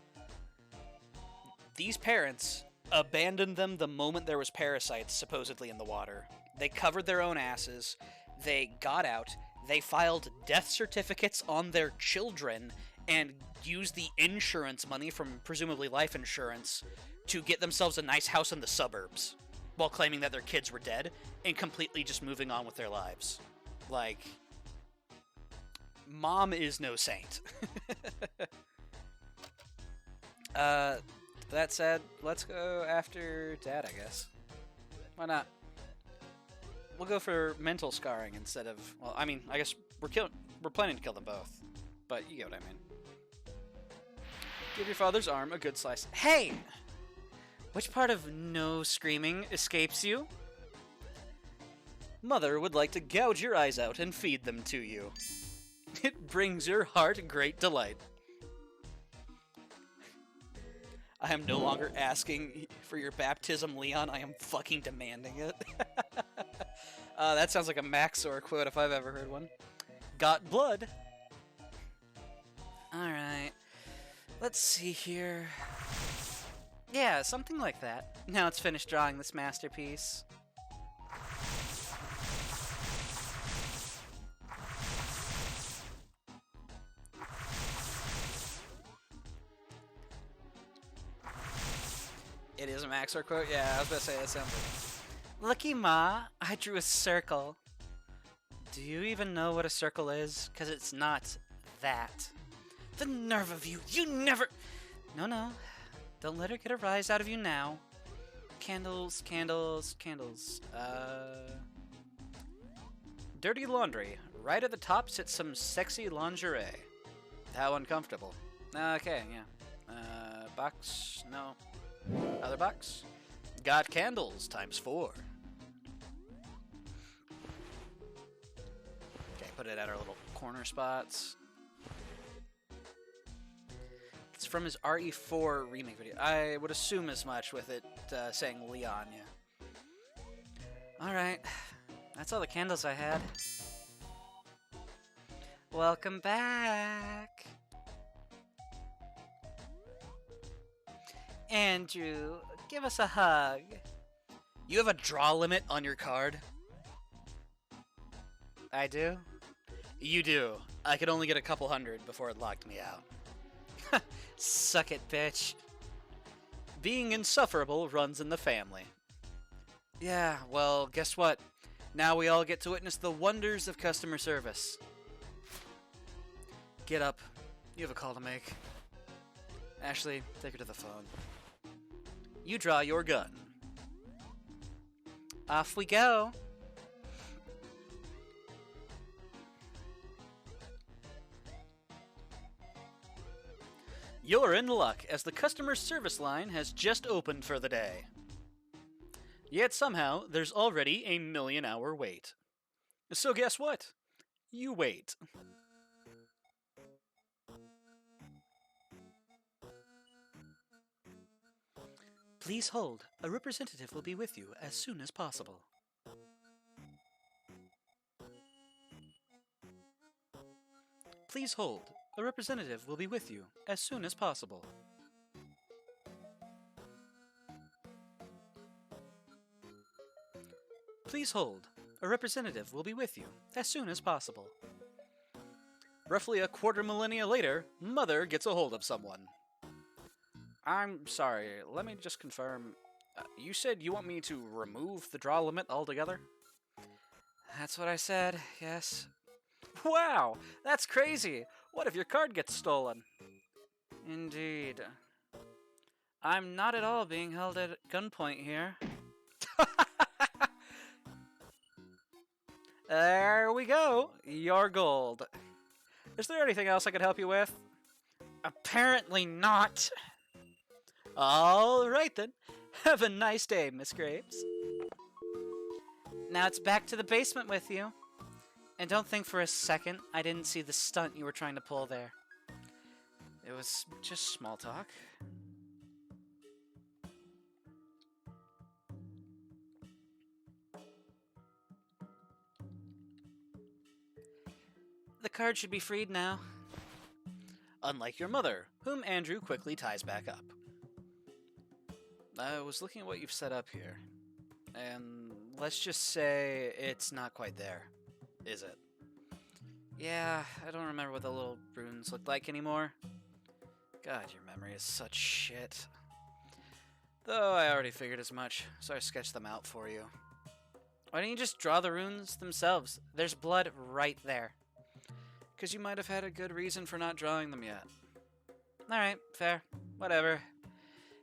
these parents abandoned them the moment there was parasites supposedly in the water. They covered their own asses. They got out. They filed death certificates on their children and used the insurance money from presumably life insurance to get themselves a nice house in the suburbs while claiming that their kids were dead and completely just moving on with their lives. Like, mom is no saint. That said, let's go after dad, I guess. Why not? We'll go for mental scarring instead of... Well, I mean, I guess we're planning to kill them both. But you get what I mean. Give your father's arm a good slice. Hey! Which part of no screaming escapes you? Mother would like to gouge your eyes out and feed them to you. It brings your heart great delight. I am no longer asking for your baptism, Leon. I am fucking demanding it. That sounds like a Maxor quote if I've ever heard one. Got blood. Alright. Let's see here. Yeah, something like that. Now it's finished drawing this masterpiece. It is a Maxor quote? Yeah, I was about to say that sounds like... Looky, Ma, I drew a circle. Do you even know what a circle is? Because it's not that. The nerve of you! You never... No. Don't let her get a rise out of you now. Candles, candles, candles. Dirty laundry. Right at the top sits some sexy lingerie. How uncomfortable. Okay, yeah. Box? No. Other box? Got candles, ×4. Okay, put it at our little corner spots. It's from his RE4 remake video. I would assume as much with it saying Leon, yeah. Alright, that's all the candles I had. Welcome back! Andrew, give us a hug. You have a draw limit on your card? I do? You do. I could only get a couple hundred before it locked me out. Suck it, bitch. Being insufferable runs in the family. Yeah, well, guess what? Now we all get to witness the wonders of customer service. Get up. You have a call to make. Ashley, take her to the phone. You draw your gun. Off we go. You're in luck, as the customer service line has just opened for the day. Yet somehow, there's already a 1,000,000-hour wait. So guess what? You wait. Please hold. A representative will be with you as soon as possible. Please hold. A representative will be with you as soon as possible. Please hold. A representative will be with you as soon as possible. Roughly a quarter millennia later, Mother gets a hold of someone. I'm sorry, let me just confirm. You said you want me to remove the draw limit altogether? That's what I said, yes. Wow, that's crazy! What if your card gets stolen? Indeed. I'm not at all being held at gunpoint here. There we go! Your gold. Is there anything else I could help you with? Apparently not. All right then. Have a nice day, Miss Graves. Now it's back to the basement with you. And don't think for a second I didn't see the stunt you were trying to pull there. It was just small talk. The card should be freed now. Unlike your mother, whom Andrew quickly ties back up. I was looking at what you've set up here, and let's just say it's not quite there, is it? Yeah, I don't remember what the little runes looked like anymore. God, your memory is such shit. Though I already figured as much, so I sketched them out for you. Why don't you just draw the runes themselves? There's blood right there. Because you might have had a good reason for not drawing them yet. Alright, fair. Whatever.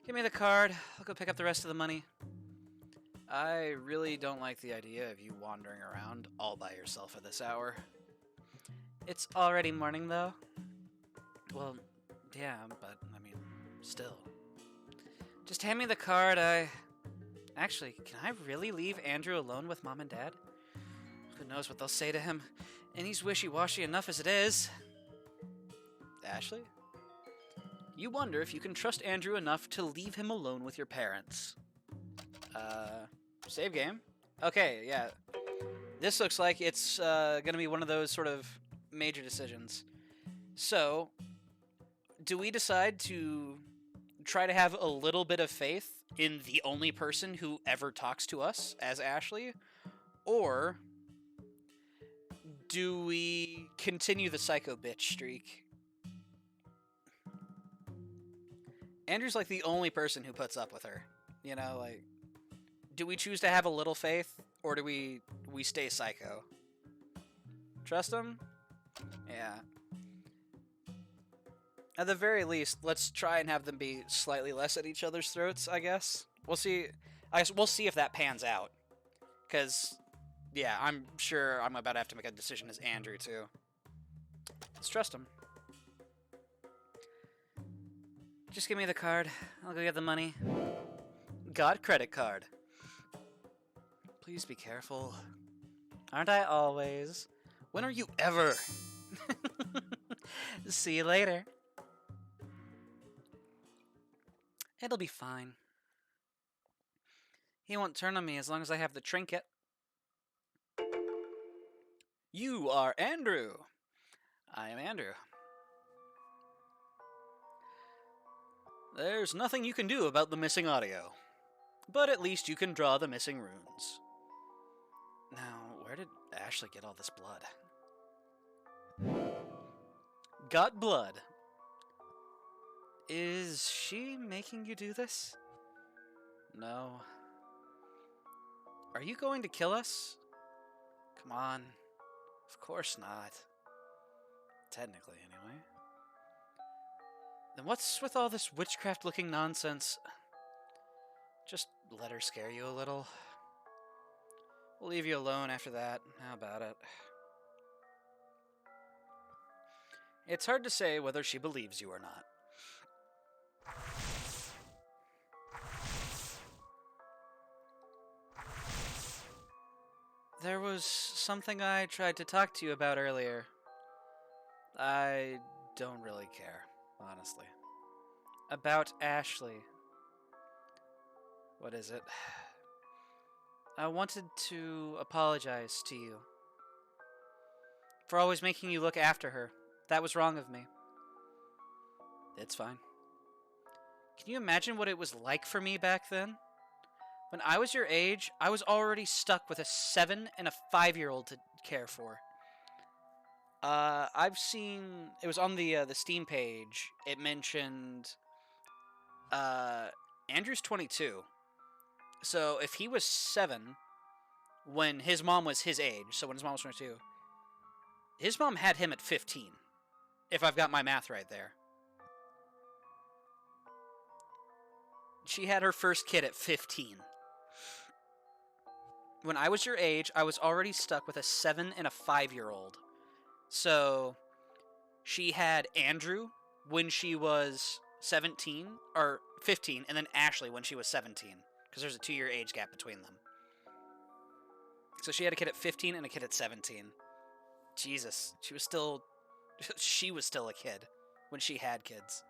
Give me the card. I'll go pick up the rest of the money. I really don't like the idea of you wandering around all by yourself at this hour. It's already morning, though. Well, yeah, but, I mean, still. Just hand me the card, Actually, can I really leave Andrew alone with Mom and Dad? Who knows what they'll say to him, and he's wishy-washy enough as it is. Ashley? You wonder if you can trust Andrew enough to leave him alone with your parents. Save game? Okay, yeah. This looks like it's gonna be one of those sort of major decisions. So, do we decide to try to have a little bit of faith in the only person who ever talks to us as Ashley? Or do we continue the psycho bitch streak? Andrew's like the only person who puts up with her. You know, like, do we choose to have a little faith, or do we stay psycho? Trust him? Yeah. At the very least, let's try and have them be slightly less at each other's throats, I guess. We'll see. I guess we'll see if that pans out. Because, yeah, I'm sure I'm about to have to make a decision as Andrew, too. Let's trust him. Just give me the card. I'll go get the money. Got credit card. Please be careful. Aren't I always? When are you ever? See you later. It'll be fine. He won't turn on me as long as I have the trinket. You are Andrew. I am Andrew. There's nothing you can do about the missing audio, but at least you can draw the missing runes. Now, where did Ashley get all this blood? Got blood. Is she making you do this? No. Are you going to kill us? Come on. Of course not. Technically, anyway. Then what's with all this witchcraft-looking nonsense? Just let her scare you a little. We'll leave you alone after that. How about it? It's hard to say whether she believes you or not. There was something I tried to talk to you about earlier. I don't really care, honestly. About Ashley. What is it? I wanted to apologize to you for always making you look after her. That was wrong of me. It's fine. Can you imagine what it was like for me back then? When I was your age, I was already stuck with a 7 and a 5-year-old to care for. I've seen, it was on the Steam page, it mentioned Andrew's 22. So if he was 7 when his mom was his age, so when his mom was 22, his mom had him at 15, if I've got my math right there. She had her first kid at 15. When I was your age, I was already stuck with a 7 and a 5-year-old. So she had Andrew when she was 17, or 15, and then Ashley when she was 17, because there's a 2-year age gap between them. So she had a kid at 15 and a kid at 17. Jesus, she was still a kid when she had kids.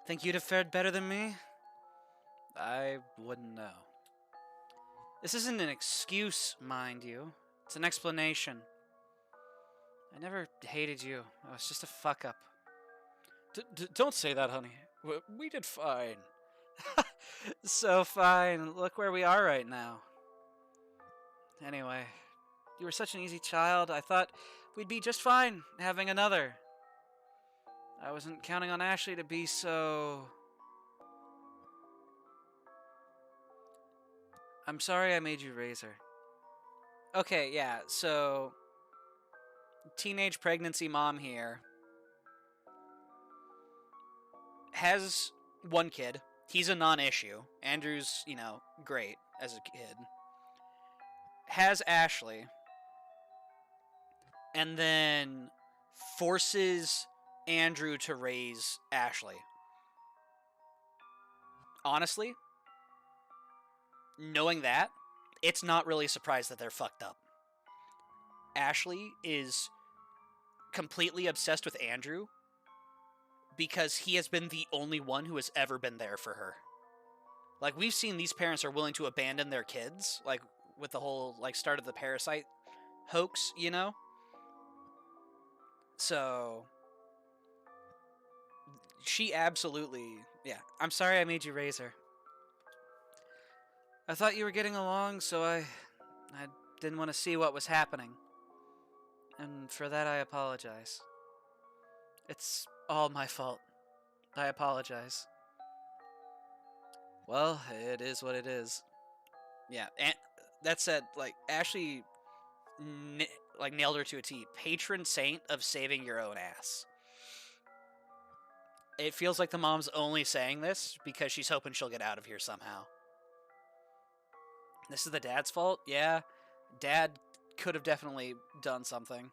Think you'd have fared better than me? I wouldn't know. This isn't an excuse, mind you. It's an explanation. I never hated you. I was just a fuck up. Don't say that, honey. We did fine. So fine. Look where we are right now. Anyway, you were such an easy child. I thought we'd be just fine having another. I wasn't counting on Ashley to be so. I'm sorry I made you raise her. Okay, yeah, so. Teenage pregnancy mom here has one kid. He's a non issue. Andrew's, great as a kid. Has Ashley. And then forces Andrew to raise Ashley. Honestly, knowing that, it's not really a surprise that they're fucked up. Ashley is completely obsessed with Andrew because he has been the only one who has ever been there for her. Like, we've seen these parents are willing to abandon their kids, like, with the whole, start of the parasite hoax, So, she absolutely, yeah. I'm sorry I made you raise her. I thought you were getting along, so I didn't want to see what was happening. And for that, I apologize. It's all my fault. I apologize. Well, it is what it is. Yeah, and that said, Ashley, nailed her to a T. Patron saint of saving your own ass. It feels like the mom's only saying this because she's hoping she'll get out of here somehow. This is the dad's fault? Yeah, dad could have definitely done something.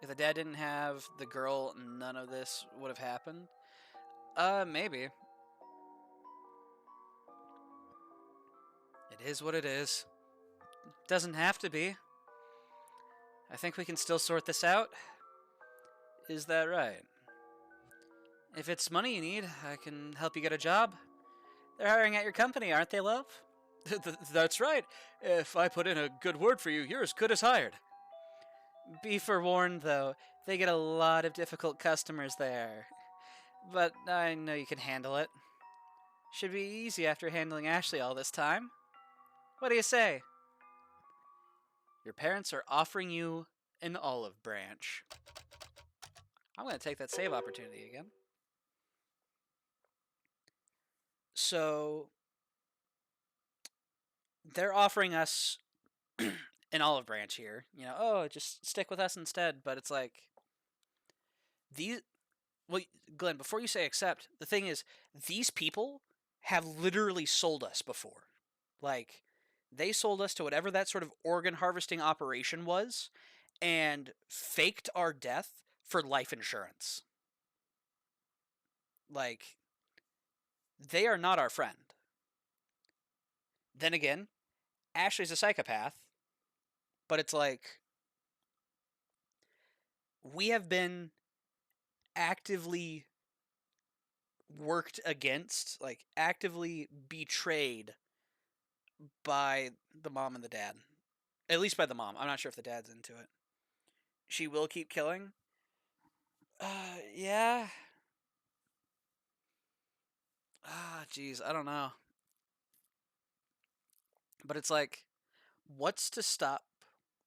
If the dad didn't have the girl, none of this would have happened. Maybe. It is what it is. Doesn't have to be. I think we can still sort this out. Is that right? If it's money you need, I can help you get a job. They're hiring at your company, aren't they, love? That's right. If I put in a good word for you, you're as good as hired. Be forewarned, though, they get a lot of difficult customers there. But I know you can handle it. Should be easy after handling Ashley all this time. What do you say? Your parents are offering you an olive branch. I'm going to take that save opportunity again. So, they're offering us an olive branch here. Just stick with us instead. But it's like, these. Well, Glenn, before you say accept, the thing is, these people have literally sold us before. Like, they sold us to whatever that sort of organ harvesting operation was and faked our death for life insurance. Like, they are not our friend. Then again, Ashley's a psychopath, but it's like, we have been actively worked against, actively betrayed by the mom and the dad. At least by the mom. I'm not sure if the dad's into it. She will keep killing? Yeah. Jeez, I don't know. But it's like, what's to stop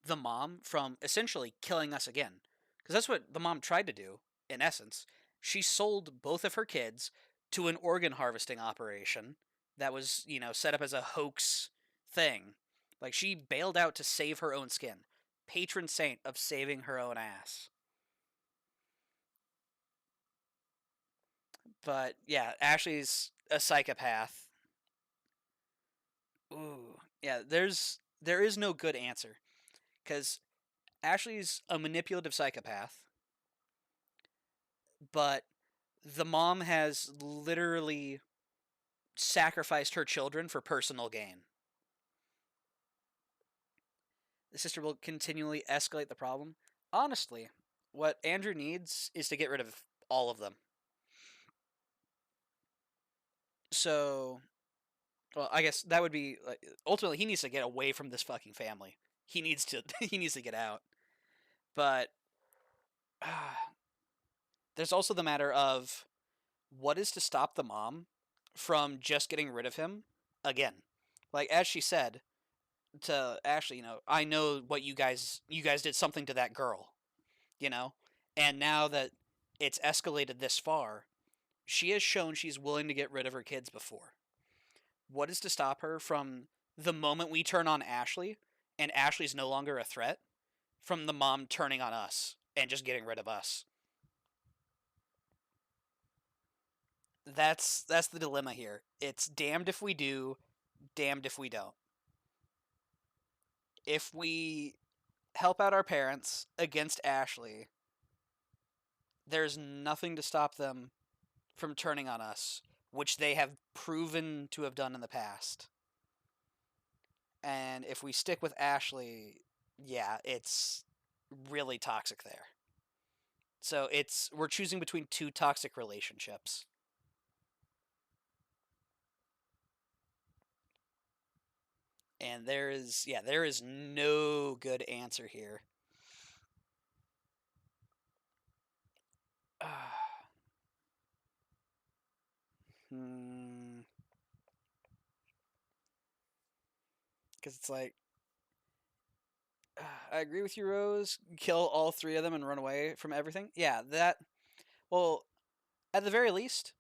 the mom from essentially killing us again? Because that's what the mom tried to do, in essence. She sold both of her kids to an organ harvesting operation that was, set up as a hoax thing. Like, she bailed out to save her own skin. Patron saint of saving her own ass. But, yeah, Ashley's a psychopath. Ooh. Yeah, there is no good answer. Because Ashley's a manipulative psychopath. But the mom has literally sacrificed her children for personal gain. The sister will continually escalate the problem. Honestly, what Andrew needs is to get rid of all of them. So, well, I guess that would be ultimately he needs to get away from this fucking family. He needs to he needs to get out. But there's also the matter of what is to stop the mom from just getting rid of him again. Like as she said to Ashley, I know what you guys did something to that girl, you know? And now that it's escalated this far, she has shown she's willing to get rid of her kids before. What is to stop her from the moment we turn on Ashley and Ashley's no longer a threat from the mom turning on us and just getting rid of us? That's the dilemma here. It's damned if we do, damned if we don't. If we help out our parents against Ashley, there's nothing to stop them from turning on us, which they have proven to have done in the past. And if we stick with Ashley, yeah, it's really toxic there. So we're choosing between two toxic relationships. And there is no good answer here. Hmm. Because it's like, I agree with you, Rose. Kill all three of them and run away from everything. Yeah, that. Well, at the very least,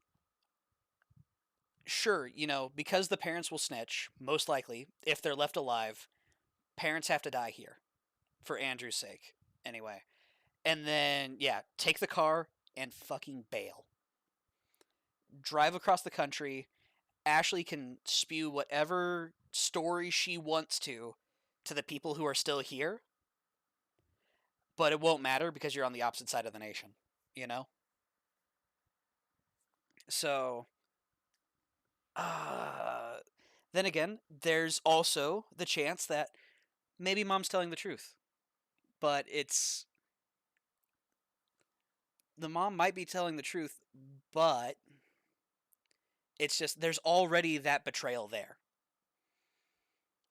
sure, because the parents will snitch, most likely, if they're left alive, parents have to die here for Andrew's sake. Anyway. And then, yeah, take the car and fucking bail. Drive across the country. Ashley can spew whatever story she wants to the people who are still here, but it won't matter because you're on the opposite side of the nation, you know? So, uh, then again, there's also the chance that maybe mom's telling the truth, but the mom might be telling the truth, but it's just there's already that betrayal there.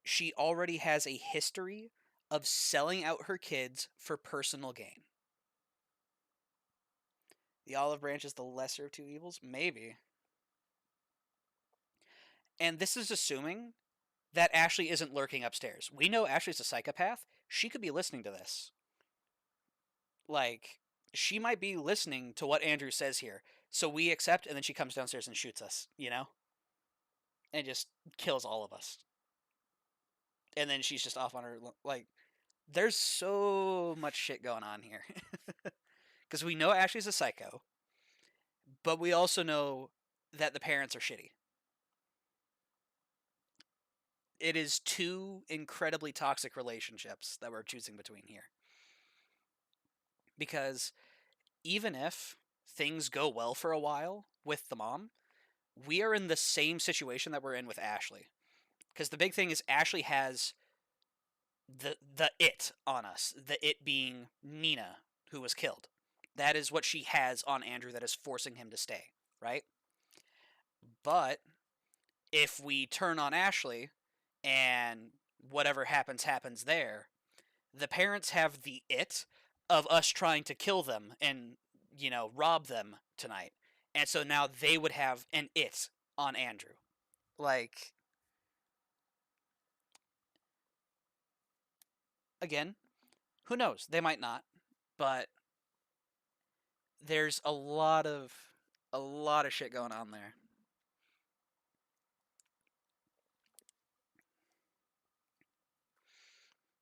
She already has a history of selling out her kids for personal gain. The olive branch is the lesser of two evils? Maybe. And this is assuming that Ashley isn't lurking upstairs. We know Ashley's a psychopath. She could be listening to this. Like, she might be listening to what Andrew says here. So we accept, and then she comes downstairs and shoots us, And just kills all of us. And then she's just off on her. Like, there's so much shit going on here. Because we know Ashley's a psycho, but we also know that the parents are shitty. It is two incredibly toxic relationships that we're choosing between here. Because even if things go well for a while with the mom, we are in the same situation that we're in with Ashley. Because the big thing is Ashley has the it on us, the it being Nina, who was killed. That is what she has on Andrew that is forcing him to stay, right? But if we turn on Ashley and whatever happens there, the parents have the it of us trying to kill them and, rob them tonight. And so now they would have an it on Andrew. Like, again, who knows? They might not, but there's a lot of shit going on there.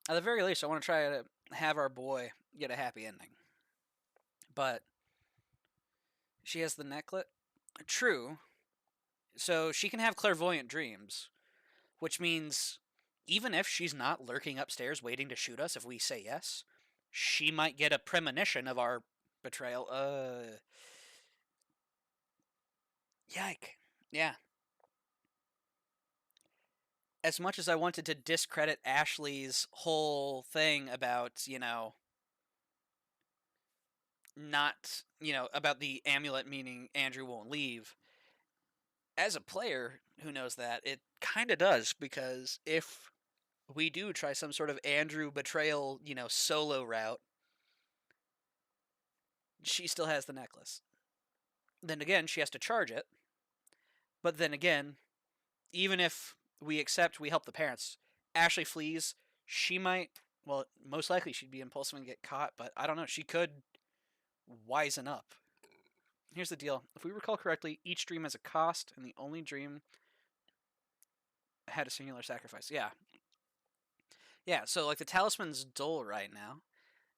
At the very least, I want to try to have our boy get a happy ending. But she has the necklet. True. So she can have clairvoyant dreams, which means even if she's not lurking upstairs waiting to shoot us if we say yes, she might get a premonition of our betrayal. Yike. Yeah. As much as I wanted to discredit Ashley's whole thing about, not, about the amulet meaning Andrew won't leave, as a player who knows that, it kind of does, because if we do try some sort of Andrew betrayal, solo route, she still has the necklace. Then again, she has to charge it. But then again, even if we accept we help the parents, Ashley flees. She might, well, most likely she'd be impulsive and get caught, but I don't know. She could wisen up. Here's the deal. If we recall correctly, each dream has a cost, and the only dream had a singular sacrifice. Yeah. Yeah, so like the talisman's dull right now.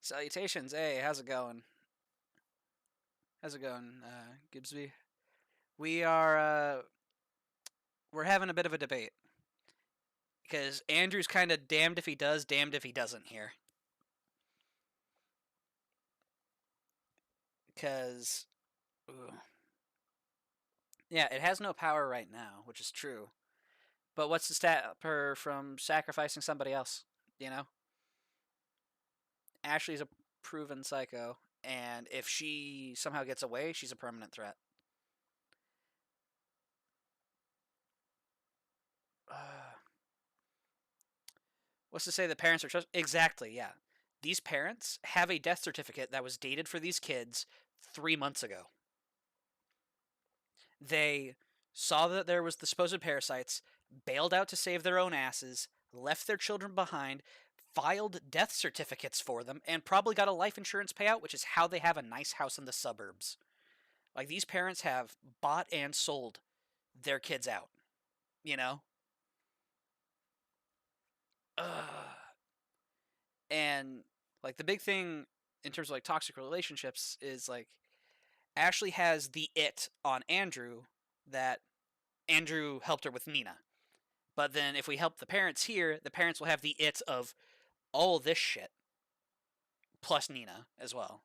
Salutations. Hey, how's it going? How's it going, Gibbsby? We are we're having a bit of a debate because Andrew's kind of damned if he does, damned if he doesn't here. Because yeah, it has no power right now, which is true. But what's to stop her from sacrificing somebody else? You know, Ashley's a proven psycho, and if she somehow gets away, she's a permanent threat. What's to say the parents are trust? Exactly, yeah. These parents have a death certificate that was dated for these kids 3 months ago. They saw that there was the supposed parasites, bailed out to save their own asses, left their children behind, filed death certificates for them, and probably got a life insurance payout, which is how they have a nice house in the suburbs. Like, these parents have bought and sold their kids out, you know? Ugh. And, like, the big thing in terms of, like, toxic relationships is, like, Ashley has the it on Andrew that Andrew helped her with Nina. But then if we help the parents here, the parents will have the it of all this shit, plus Nina as well.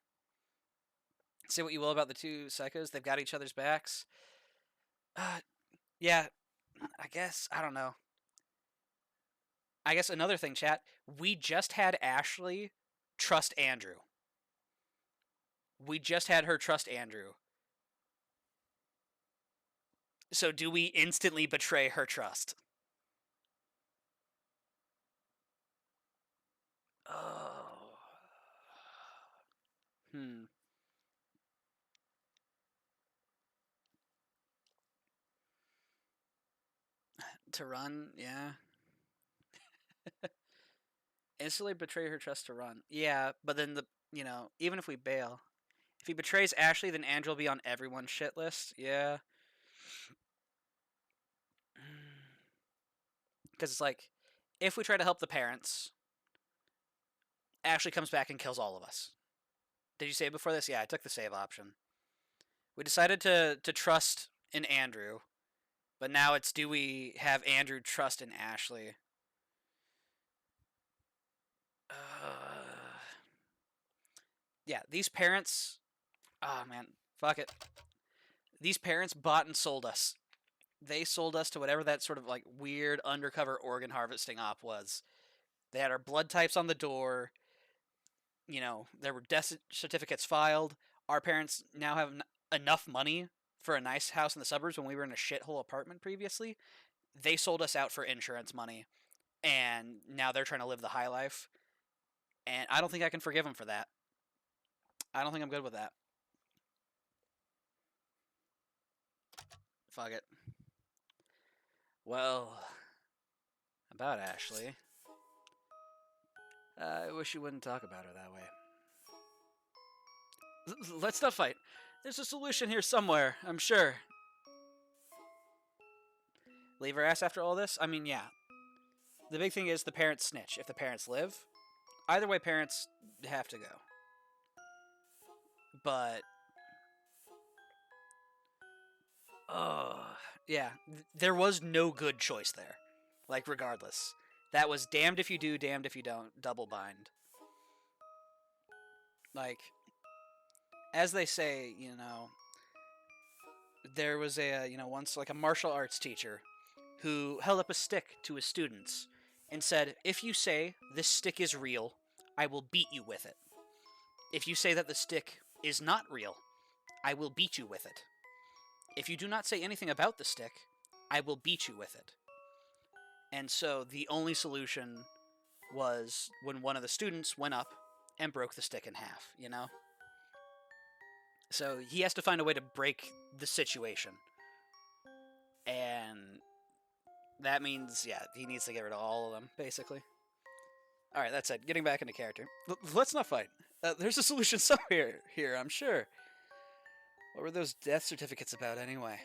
Say what you will about the two psychos, they've got each other's backs. Yeah, I guess, I don't know. I guess another thing, chat, we just had Ashley trust Andrew. We just had her trust Andrew. So do we instantly betray her trust? Oh. Hmm. To run, yeah. Instantly betray her trust to run. Yeah, but then even if we bail, if he betrays Ashley, then Andrew will be on everyone's shit list. Yeah. Because it's like, if we try to help the parents, Ashley comes back and kills all of us. Did you save before this? Yeah, I took the save option. We decided to trust in Andrew, but now it's do we have Andrew trust in Ashley? Yeah, these parents. Oh man, fuck it. These parents bought and sold us. They sold us to whatever that sort of like weird undercover organ harvesting op was. They had our blood types on the door. There were death certificates filed. Our parents now have enough money for a nice house in the suburbs when we were in a shithole apartment previously. They sold us out for insurance money, and now they're trying to live the high life. And I don't think I can forgive them for that. I don't think I'm good with that. Fuck it. Well, about Ashley. I wish you wouldn't talk about her that way. Let's not fight. There's a solution here somewhere, I'm sure. Leave her ass after all this? I mean, yeah. The big thing is the parents snitch. If the parents live, either way, parents have to go. But, yeah, there was no good choice there. Like, regardless. That was damned if you do, damned if you don't, double bind. Like, as they say, there was once like a martial arts teacher who held up a stick to his students and said, if you say this stick is real, I will beat you with it. If you say that the stick is not real, I will beat you with it. If you do not say anything about the stick, I will beat you with it. And so the only solution was when one of the students went up and broke the stick in half, So he has to find a way to break the situation. And that means, yeah, he needs to get rid of all of them, basically. Alright, that's it. Getting back into character. Let's not fight. There's a solution somewhere here, I'm sure. What were those death certificates about, anyway?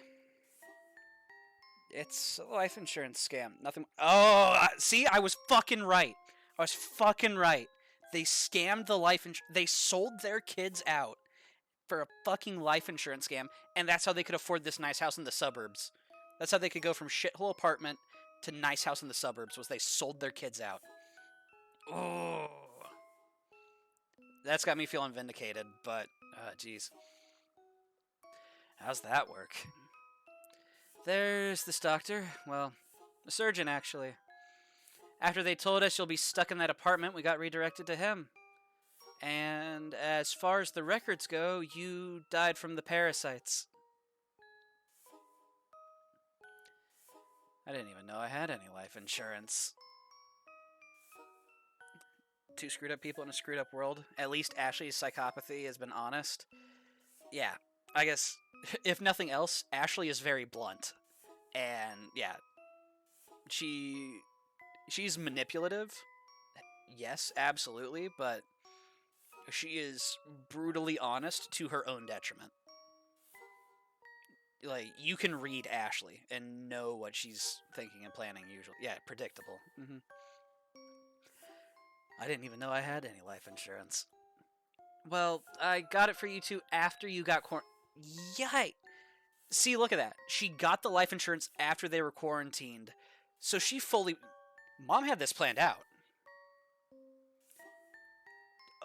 It's a life insurance scam. Nothing. Oh, see, I was fucking right. I was fucking right. They scammed the life insurance. They sold their kids out for a fucking life insurance scam, and that's how they could afford this nice house in the suburbs. That's how they could go from shithole apartment to nice house in the suburbs, was they sold their kids out. Oh. That's got me feeling vindicated, but, jeez. How's that work? There's this doctor. Well, a surgeon, actually. After they told us you'll be stuck in that apartment, we got redirected to him. And as far as the records go, you died from the parasites. I didn't even know I had any life insurance. Two screwed up people in a screwed up world. At least Ashley's psychopathy has been honest. Yeah, I guess, if nothing else, Ashley is very blunt. And, yeah, she's manipulative. Yes, absolutely, but she is brutally honest to her own detriment. Like, you can read Ashley and know what she's thinking and planning usually. Yeah, predictable. Mm-hmm. I didn't even know I had any life insurance. Well, I got it for you two after you got Yikes! See, look at that. She got the life insurance after they were quarantined. So she fully... Mom had this planned out.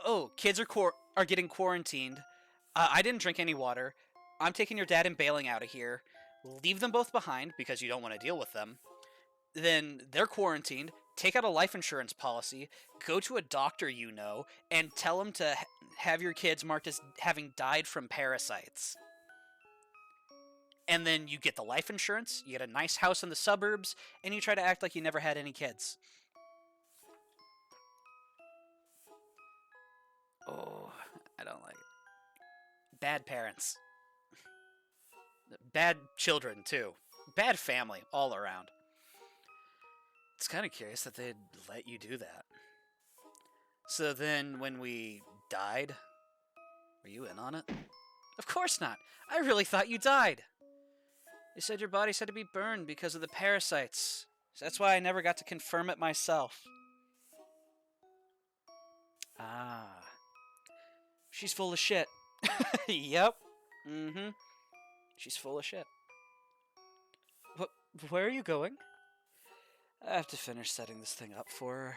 Oh, kids are getting quarantined. I didn't drink any water. I'm taking your dad and bailing out of here. Leave them both behind because you don't want to deal with them. Then they're quarantined. Take out a life insurance policy. Go to a doctor you know and tell them to have your kids marked as having died from parasites. And then you get the life insurance, you get a nice house in the suburbs, and you try to act like you never had any kids. Oh, I don't like it. Bad parents. Bad children, too. Bad family, all around. It's kind of curious that they'd let you do that. So then, when we died, were you in on it? Of course not. I really thought you died. They said your body had to be burned because of the parasites. So that's why I never got to confirm it myself. Ah. She's full of shit. Yep. Mm-hmm. She's full of shit. Where are you going? I have to finish setting this thing up for her.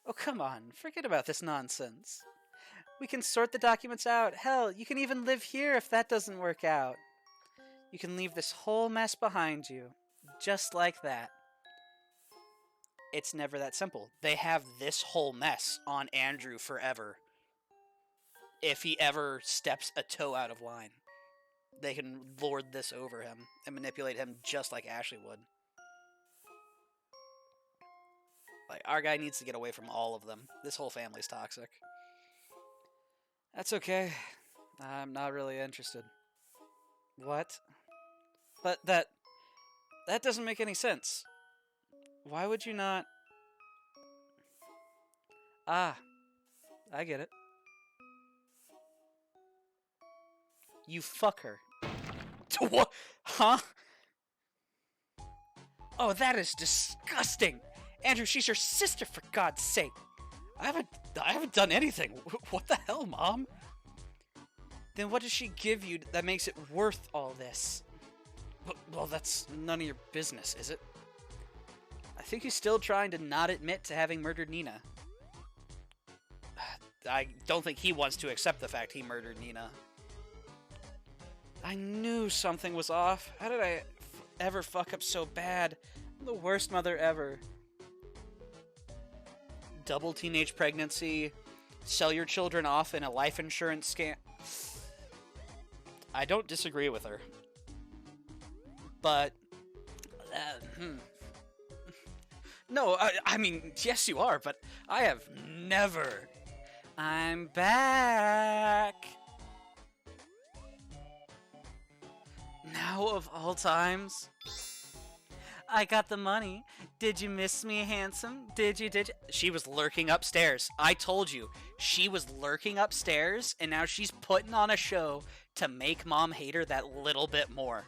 Oh, come on. Forget about this nonsense. We can sort the documents out. Hell, you can even live here if that doesn't work out. You can leave this whole mess behind you. Just like that. It's never that simple. They have this whole mess on Andrew forever. If he ever steps a toe out of line, they can lord this over him and manipulate him just like Ashley would. Like, our guy needs to get away from all of them. This whole family's toxic. That's okay. I'm not really interested. What? But that doesn't make any sense. Why would you not... Ah, I get it. You fuck her. What? Huh? Oh, that is disgusting. Andrew, she's your sister, for God's sake. I haven't done anything. What the hell, Mom? Then what does she give you that makes it worth all this? Well, that's none of your business, is it? I think he's still trying to not admit to having murdered Nina. I don't think he wants to accept the fact he murdered Nina. I knew something was off. How did I ever fuck up so bad? I'm the worst mother ever. Double teenage pregnancy, sell your children off in a life insurance scam. I don't disagree with her. But, No, I mean, yes you are, but I have never. I'm back. Now of all times. I got the money. Did you miss me, handsome? Did you? She was lurking upstairs. I told you. She was lurking upstairs, and now she's putting on a show to make Mom hate her that little bit more.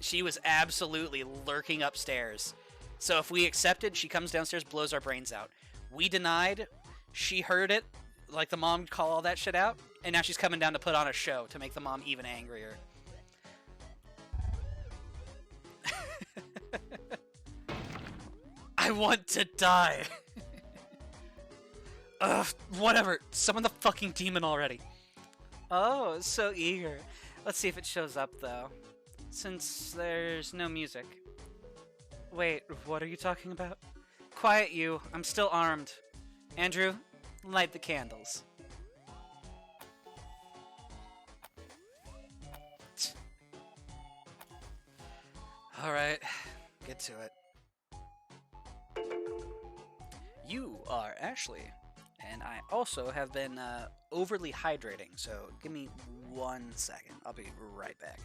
She was absolutely lurking upstairs. So if we accepted, she comes downstairs, blows our brains out. We denied. She heard it, like the mom call all that shit out, and now she's coming down to put on a show to make the mom even angrier. I want to die. Ugh, whatever. Summon the fucking demon already. Oh, so eager. Let's see if it shows up, though. Since there's no music. Wait, what are you talking about? Quiet you. I'm still armed. Andrew, light the candles. Alright, get to it. You are Ashley, and I also have been overly hydrating, so give me 1 second. I'll be right back.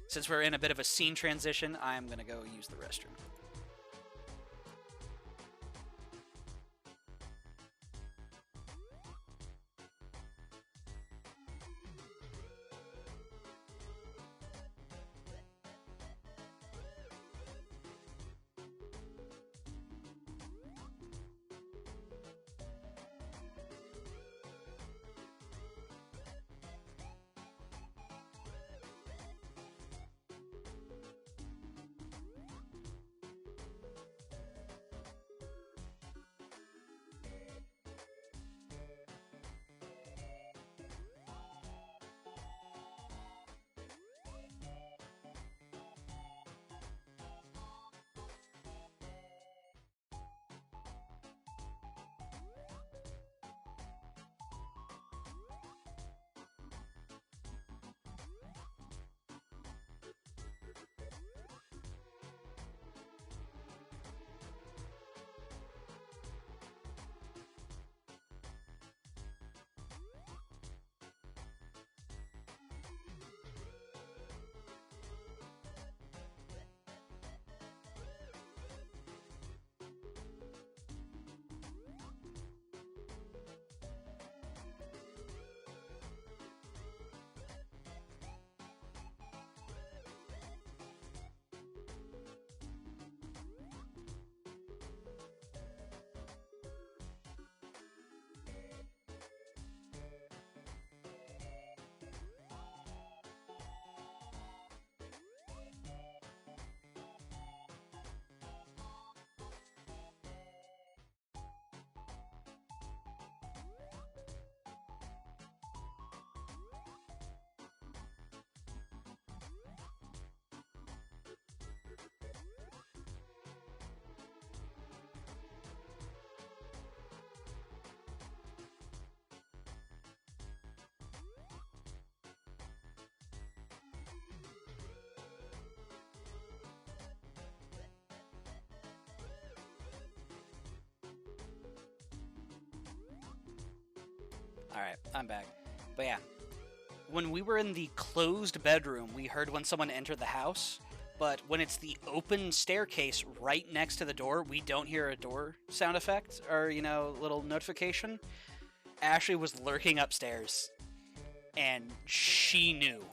Since we're in a bit of a scene transition, I'm gonna go use the restroom. Alright, I'm back. But yeah, when we were in the closed bedroom, we heard when someone entered the house, but when it's the open staircase right next to the door, we don't hear a door sound effect or, you know, little notification. Ashley was lurking upstairs, and she knew.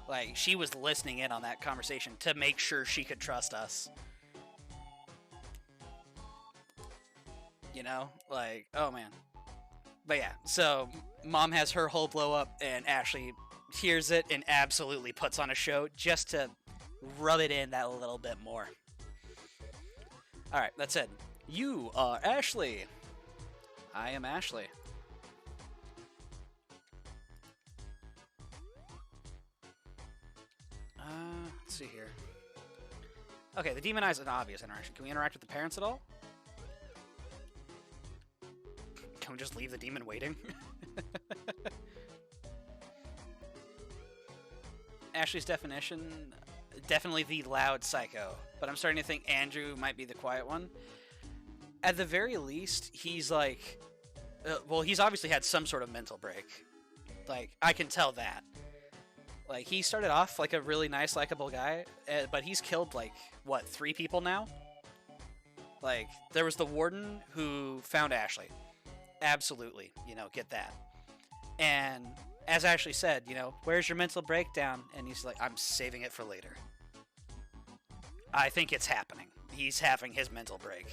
Like, she was listening in on that conversation to make sure she could trust us. You know? Like, oh man. But yeah, so Mom has her whole blow up, and Ashley hears it and absolutely puts on a show just to rub it in that little bit more. Alright, that's it. You are Ashley. I am Ashley. Let's see here. Okay, the demon eye is an obvious interaction. Can we interact with the parents at all? Can we just leave the demon waiting? Ashley's definition, definitely the loud psycho, but I'm starting to think Andrew might be the quiet one. At the very least, he's like, well, he's obviously had some sort of mental break. Like, I can tell that. Like, he started off like a really nice, likable guy, but he's killed, like, what, 3 people now? Like, there was the warden who found Ashley. Absolutely, get that. And as Ashley said, where's your mental breakdown? And he's like, I'm saving it for later. I think it's happening. He's having his mental break,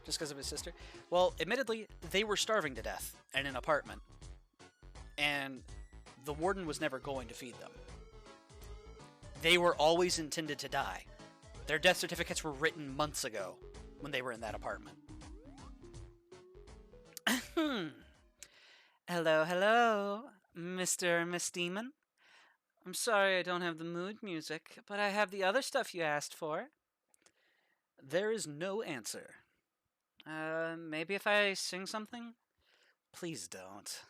Just because of his sister? Well, admittedly, they were starving to death in an apartment. And the warden was never going to feed them. They were always intended to die. Their death certificates were written months ago when they were in that apartment. Hello, hello, Mr. Miss Demon. I'm sorry I don't have the mood music, but I have the other stuff you asked for. There is no answer. Maybe if I sing something? Please don't.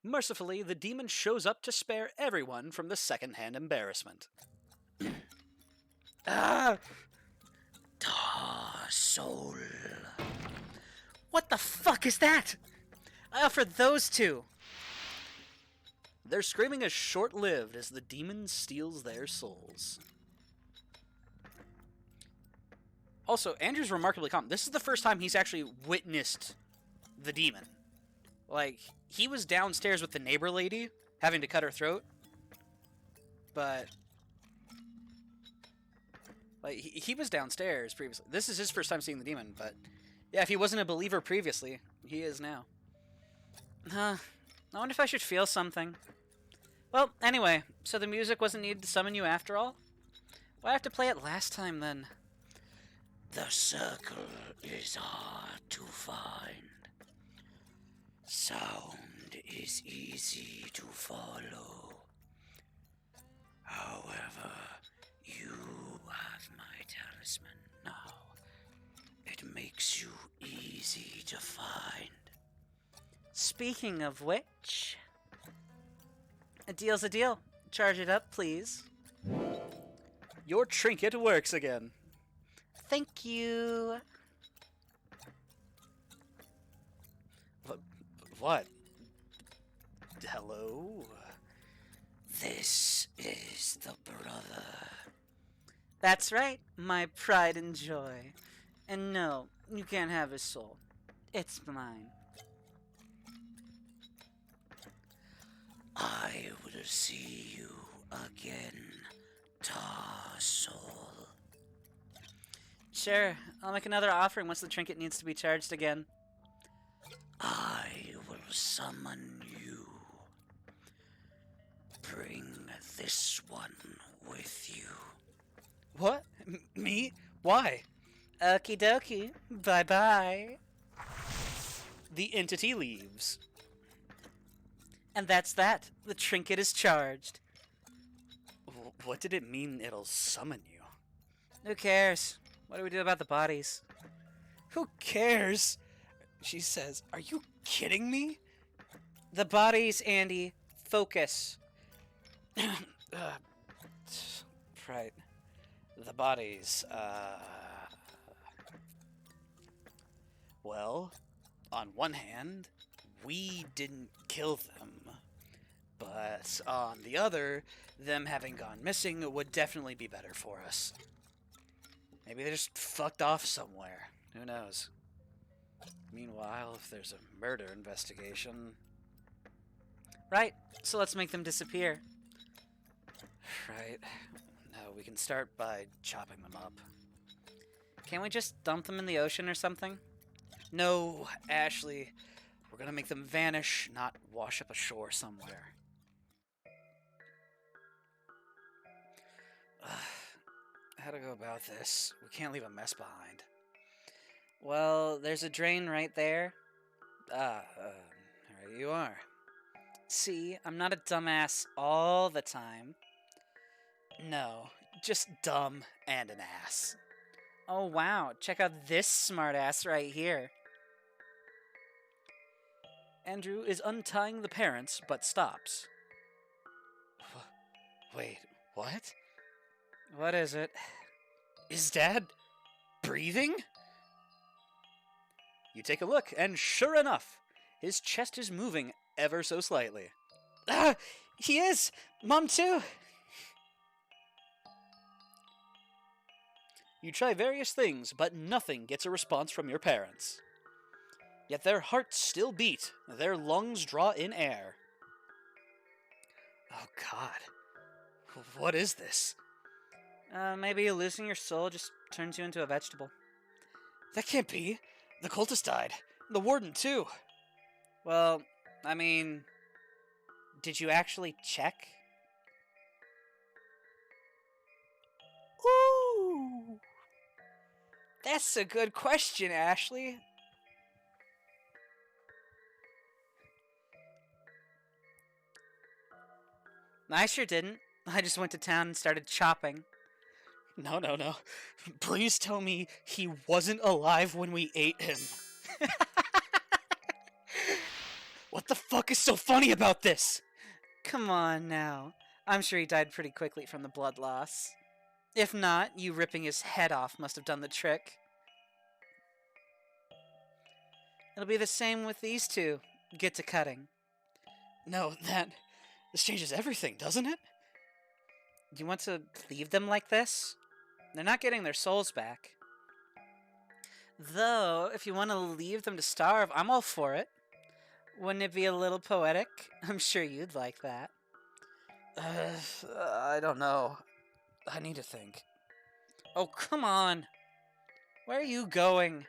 Mercifully, the demon shows up to spare everyone from the second-hand embarrassment. Ah! Soul. What the fuck is that? For those two. Their screaming is short-lived as the demon steals their souls. Also, Andrew's remarkably calm. This is the first time he's actually witnessed the demon. Like, he was downstairs with the neighbor lady, having to cut her throat. But, like, he was downstairs previously. This is his first time seeing the demon, but, yeah, if he wasn't a believer previously, he is now. I wonder if I should feel something. Well, anyway, so the music wasn't needed to summon you after all? Why'd I have to play it last time, then? The circle is hard to find. Sound is easy to follow. However, you have my talisman now. It makes you easy to find. Speaking of which, a deal's a deal. Charge it up, please. Your trinket works again. Thank you. What? Hello? This is the brother. That's right, my pride and joy. And no, you can't have his soul. It's mine. I will see you again, Soul. Sure, I'll make another offering once the trinket needs to be charged again. I will summon you. Bring this one with you. What? Me? Why? Okie dokie. Bye-bye. The entity leaves. And that's that. The trinket is charged. What did it mean it'll summon you? Who cares? What do we do about the bodies? Who cares? She says, are you kidding me? The bodies, Andy. Focus. Right. The bodies, Well, on one hand, we didn't kill them. But on the other, them having gone missing would definitely be better for us. Maybe they just fucked off somewhere. Who knows? Meanwhile, if there's a murder investigation... Right, so let's make them disappear. Right. No, we can start by chopping them up. Can't we just dump them in the ocean or something? No, Ashley. We're gonna make them vanish, not wash up ashore somewhere. How to go about this? We can't leave a mess behind. Well, there's a drain right there. There you are. See, I'm not a dumbass all the time. No, just dumb and an ass. Oh wow, check out this smartass right here. Andrew is untying the parents, but stops. Wait, what? What is it? Is Dad breathing? You take a look, and sure enough, his chest is moving ever so slightly. Ah, he is! Mom, too! You try various things, but nothing gets a response from your parents. Yet their hearts still beat, their lungs draw in air. Oh, God. What is this? Maybe losing your soul just turns you into a vegetable. That can't be. The cultist died. The warden, too. Well, I mean, did you actually check? Ooh! That's a good question, Ashley. I sure didn't. I just went to town and started chopping. No. Please tell me he wasn't alive when we ate him. What the fuck is so funny about this? Come on now. I'm sure he died pretty quickly from the blood loss. If not, you ripping his head off must have done the trick. It'll be the same with these two. Get to cutting. No, this changes everything, doesn't it? You want to leave them like this? They're not getting their souls back. Though, if you want to leave them to starve, I'm all for it. Wouldn't it be a little poetic? I'm sure you'd like that. I don't know. I need to think. Oh, come on. Where are you going?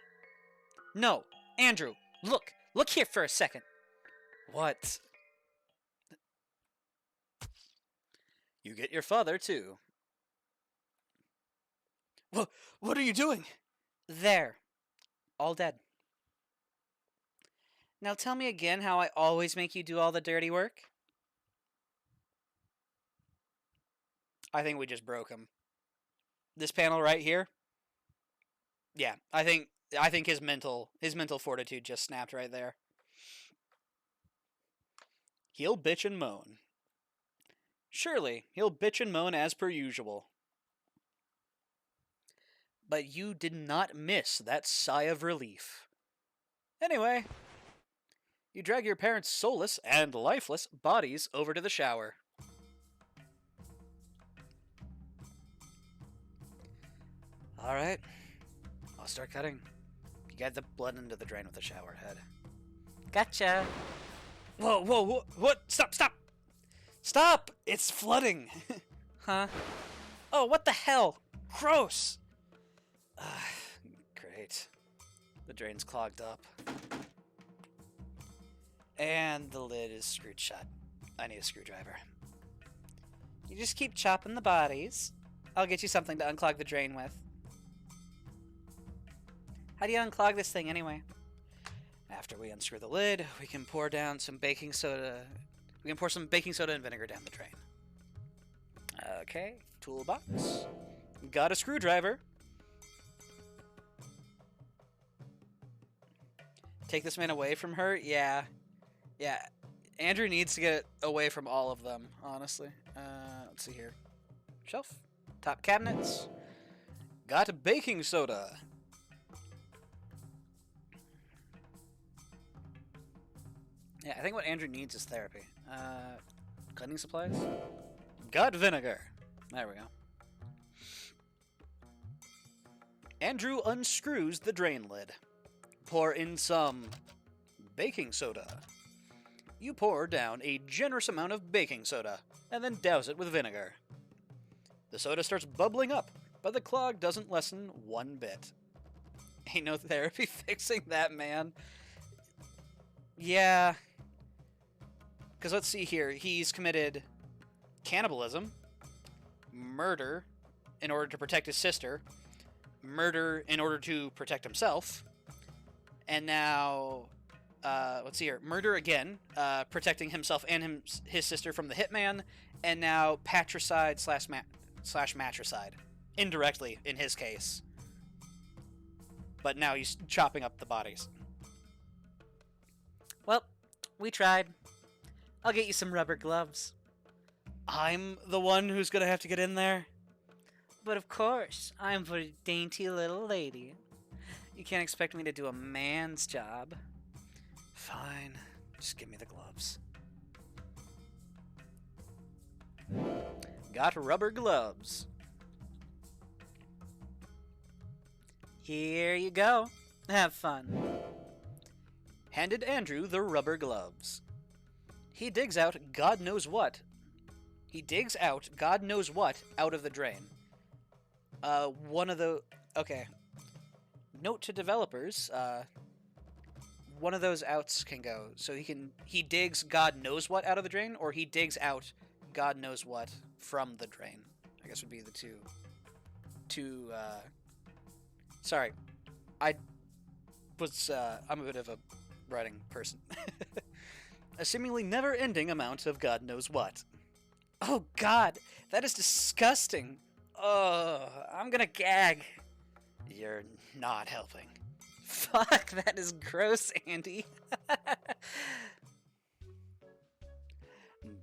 No, Andrew, look here for a second. What? You get your father, too. What are you doing? There. All dead. Now tell me again how I always make you do all the dirty work. I think we just broke him. This panel right here. Yeah, I think his mental fortitude just snapped right there. He'll bitch and moan. Surely, he'll bitch and moan as per usual. But you did not miss that sigh of relief. Anyway, you drag your parents' soulless and lifeless bodies over to the shower. Alright, I'll start cutting. You get the blood into the drain with the shower head. Gotcha! Whoa, what? Stop! Stop! It's flooding! Huh? Oh, what the hell? Gross! Great. The drain's clogged up. And the lid is screwed shut. I need a screwdriver. You just keep chopping the bodies. I'll get you something to unclog the drain with. How do you unclog this thing anyway? After we unscrew the lid, we can pour down some baking soda. We can pour some baking soda and vinegar down the drain. Okay, toolbox. Got a screwdriver. Take this man away from her? Yeah. Andrew needs to get away from all of them, honestly. Let's see here. Shelf. Top cabinets. Got baking soda. Yeah, I think what Andrew needs is therapy. Cleaning supplies? Got vinegar. There we go. Andrew unscrews the drain lid. Pour in some baking soda. You pour down a generous amount of baking soda, and then douse it with vinegar. The soda starts bubbling up, but the clog doesn't lessen one bit. Ain't no therapy fixing that, man. Yeah. Because let's see here. He's committed cannibalism, murder in order to protect his sister, murder in order to protect himself, and now, let's see here, murder again, protecting himself and his sister from the hitman, and now patricide slash matricide, indirectly in his case. But now he's chopping up the bodies. Well, we tried. I'll get you some rubber gloves. I'm the one who's gonna have to get in there? But of course, I'm for a dainty little lady. You can't expect me to do a man's job. Fine. Just give me the gloves. Got rubber gloves. Here you go. Have fun. Handed Andrew the rubber gloves. He digs out God knows what. He digs out God knows what out of the drain. One of the... Okay. Note to developers, one of those outs can go. So he digs God knows what out of the drain, or he digs out God knows what from the drain. I guess would be the two, sorry. I'm a bit of a writing person. A seemingly never-ending amount of God knows what. Oh God, that is disgusting. Oh, I'm gonna gag. You're not helping. Fuck, that is gross, Andy.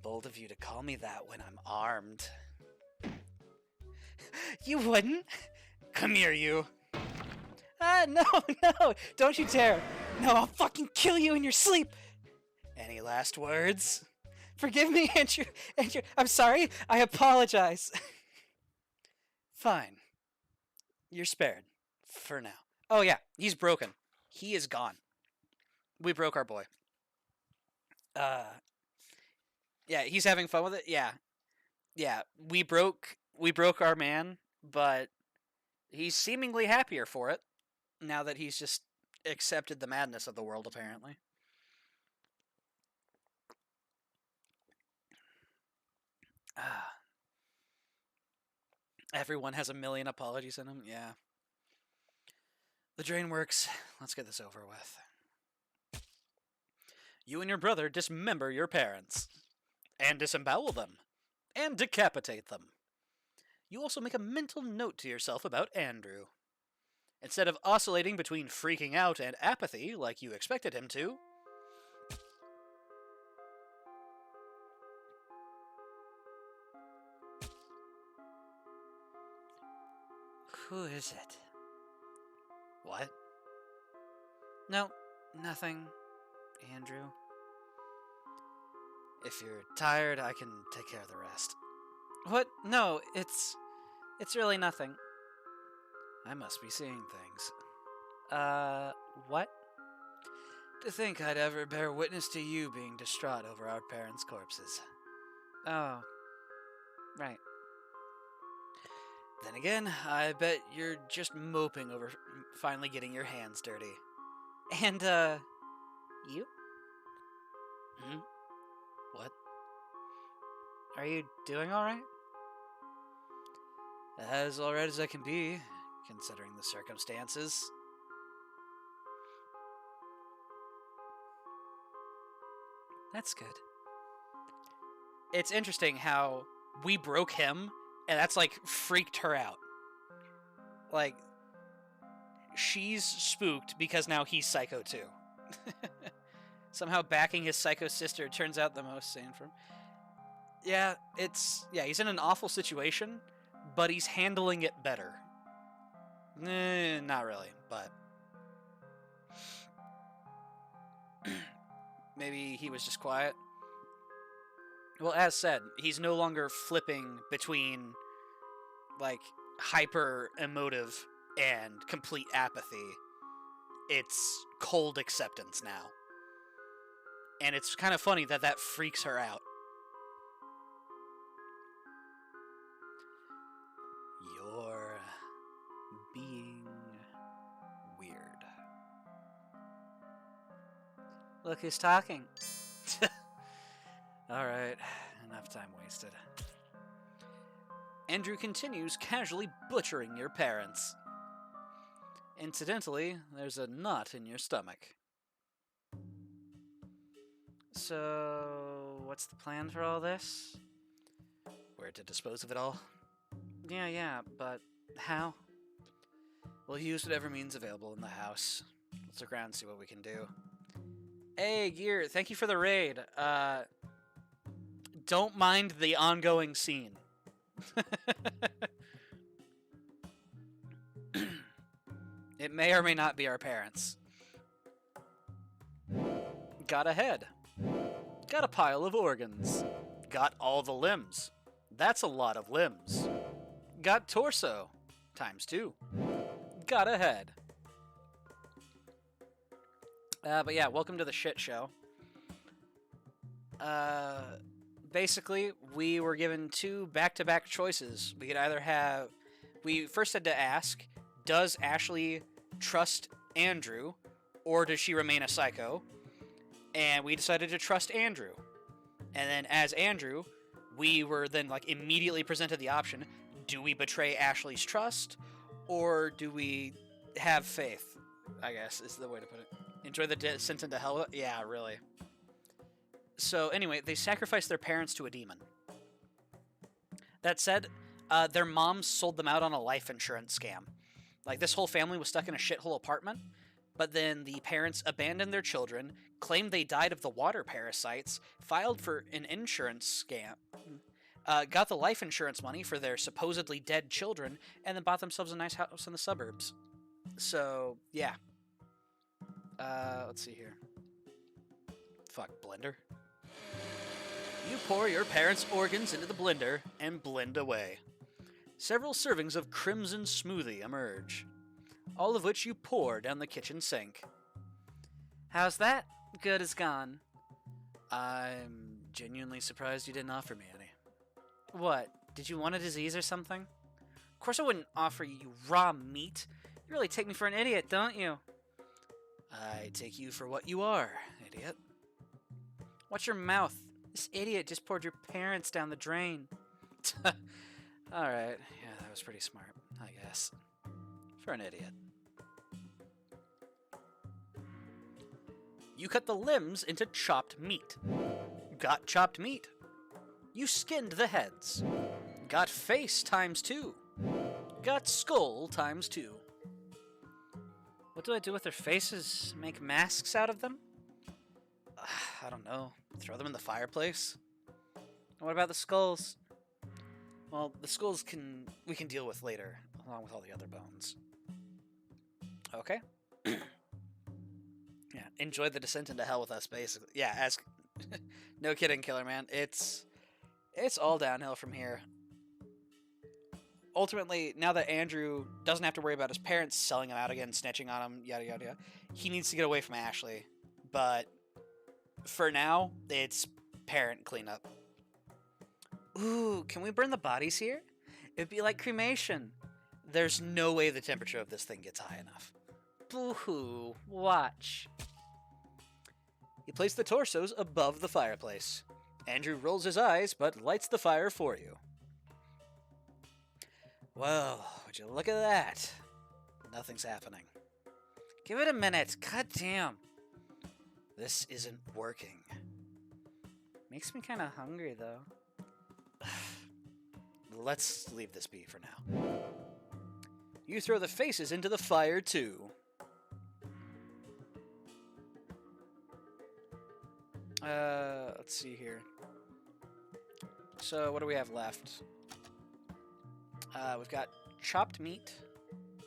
Bold of you to call me that when I'm armed. You wouldn't? Come here, you. No, don't you dare. No, I'll fucking kill you in your sleep. Any last words? Forgive me, Andrew. I'm sorry. I apologize. Fine. You're spared. For now. Oh, yeah. He's broken. He is gone. We broke our boy. Yeah, he's having fun with it. Yeah. Yeah, we broke our man, but he's seemingly happier for it now that he's just accepted the madness of the world, apparently. Everyone has a million apologies in him. Yeah. The drain works. Let's get this over with. You and your brother dismember your parents. And disembowel them. And decapitate them. You also make a mental note to yourself about Andrew. Instead of oscillating between freaking out and apathy like you expected him to, who is it? What? No, nothing, Andrew. If you're tired, I can take care of the rest. What? No, it's really nothing. I must be seeing things. What? To think I'd ever bear witness to you being distraught over our parents' corpses. Oh, right. Then again, I bet you're just moping over finally getting your hands dirty. And, you? Hmm? What? Are you doing alright? As alright as I can be, considering the circumstances. That's good. It's interesting how we broke him, and that's, like, freaked her out. Like, she's spooked because now he's psycho, too. Somehow backing his psycho sister turns out the most sane for him. Yeah, he's in an awful situation, but he's handling it better. Not really, but... Maybe he was just quiet. Well, as said, he's no longer flipping between, like, hyper emotive and complete apathy. It's cold acceptance now. And it's kind of funny that freaks her out. You're being weird. Look who's talking. Alright, enough time wasted. Andrew continues casually butchering your parents. Incidentally, there's a knot in your stomach. So, what's the plan for all this? Where to dispose of it all? Yeah, but how? We'll use whatever means available in the house. Let's look around and see what we can do. Hey, Gear, thank you for the raid. Don't mind the ongoing scene. It may or may not be our parents. Got a head. Got a pile of organs. Got all the limbs. That's a lot of limbs. Got torso. Times 2. Got a head. But yeah, welcome to the shit show. Basically, we were given 2 back-to-back choices. We could either have... We first had to ask, does Ashley trust Andrew, or does she remain a psycho? And we decided to trust Andrew. And then as Andrew, we were then like immediately presented the option, do we betray Ashley's trust, or do we have faith? I guess is the way to put it. Enjoy the descent into hell? Yeah, really. So anyway, they sacrificed their parents to a demon. That said, their moms sold them out on a life insurance scam. Like, this whole family was stuck in a shithole apartment, but then the parents abandoned their children, claimed they died of the water parasites, filed for an insurance scam, got the life insurance money for their supposedly dead children, and then bought themselves a nice house in the suburbs. So, yeah. Let's see here. Fuck, blender. You pour your parents' organs into the blender and blend away. Several servings of crimson smoothie emerge, all of which you pour down the kitchen sink. How's that? Good as gone. I'm genuinely surprised you didn't offer me any. What? Did you want a disease or something? Of course I wouldn't offer you raw meat. You really take me for an idiot, don't you? I take you for what you are, idiot. Watch your mouth. This idiot just poured your parents down the drain. Alright, yeah, that was pretty smart, I guess. For an idiot. You cut the limbs into chopped meat. Got chopped meat. You skinned the heads. Got face times 2. Got skull times 2. What do I do with their faces? Make masks out of them? I don't know. Throw them in the fireplace? What about the skulls? Well, the skulls we can deal with later, along with all the other bones. Okay. Yeah, enjoy the descent into hell with us, basically. Yeah, as no kidding, Killer Man. It's all downhill from here. Ultimately, now that Andrew doesn't have to worry about his parents selling him out again, snitching on him, yada yada yada, he needs to get away from Ashley. But for now, it's parent cleanup. Ooh, can we burn the bodies here? It'd be like cremation. There's no way the temperature of this thing gets high enough. Boo-hoo. Watch. You place the torsos above the fireplace. Andrew rolls his eyes, but lights the fire for you. Well, would you look at that? Nothing's happening. Give it a minute. God damn. This isn't working. Makes me kind of hungry, though. Let's leave this be for now. You throw the faces into the fire, too. Let's see here. So, what do we have left? We've got chopped meat,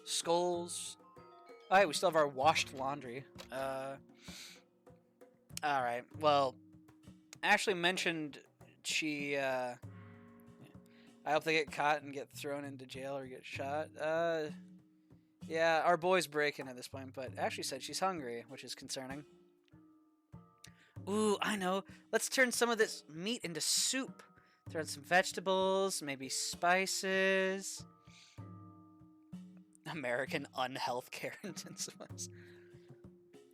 skulls. Oh, hey, we still have our washed laundry. Alright, well, Ashley mentioned she, I hope they get caught and get thrown into jail or get shot. Yeah, our boy's breaking at this point, but Ashley said she's hungry, which is concerning. Ooh, I know. Let's turn some of this meat into soup. Throw in some vegetables, maybe spices. American unhealthcare intensifies.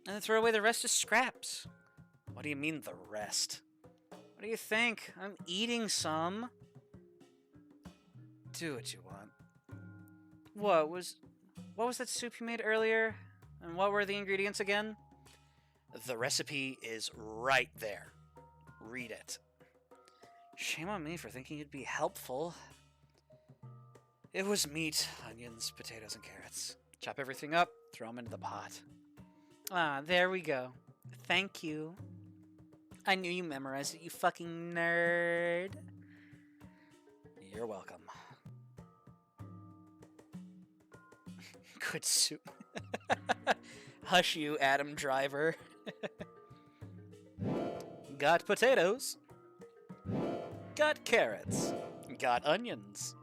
And then throw away the rest as scraps. What do you mean, the rest? What do you think? I'm eating some. Do what you want. What was that soup you made earlier? And what were the ingredients again? The recipe is right there. Read it. Shame on me for thinking it'd be helpful. It was meat, onions, potatoes, and carrots. Chop everything up, throw them into the pot. Ah, there we go. Thank you. I knew you memorized it, you fucking nerd. You're welcome. Good soup. Hush you, Adam Driver. Got potatoes. Got carrots. Got onions.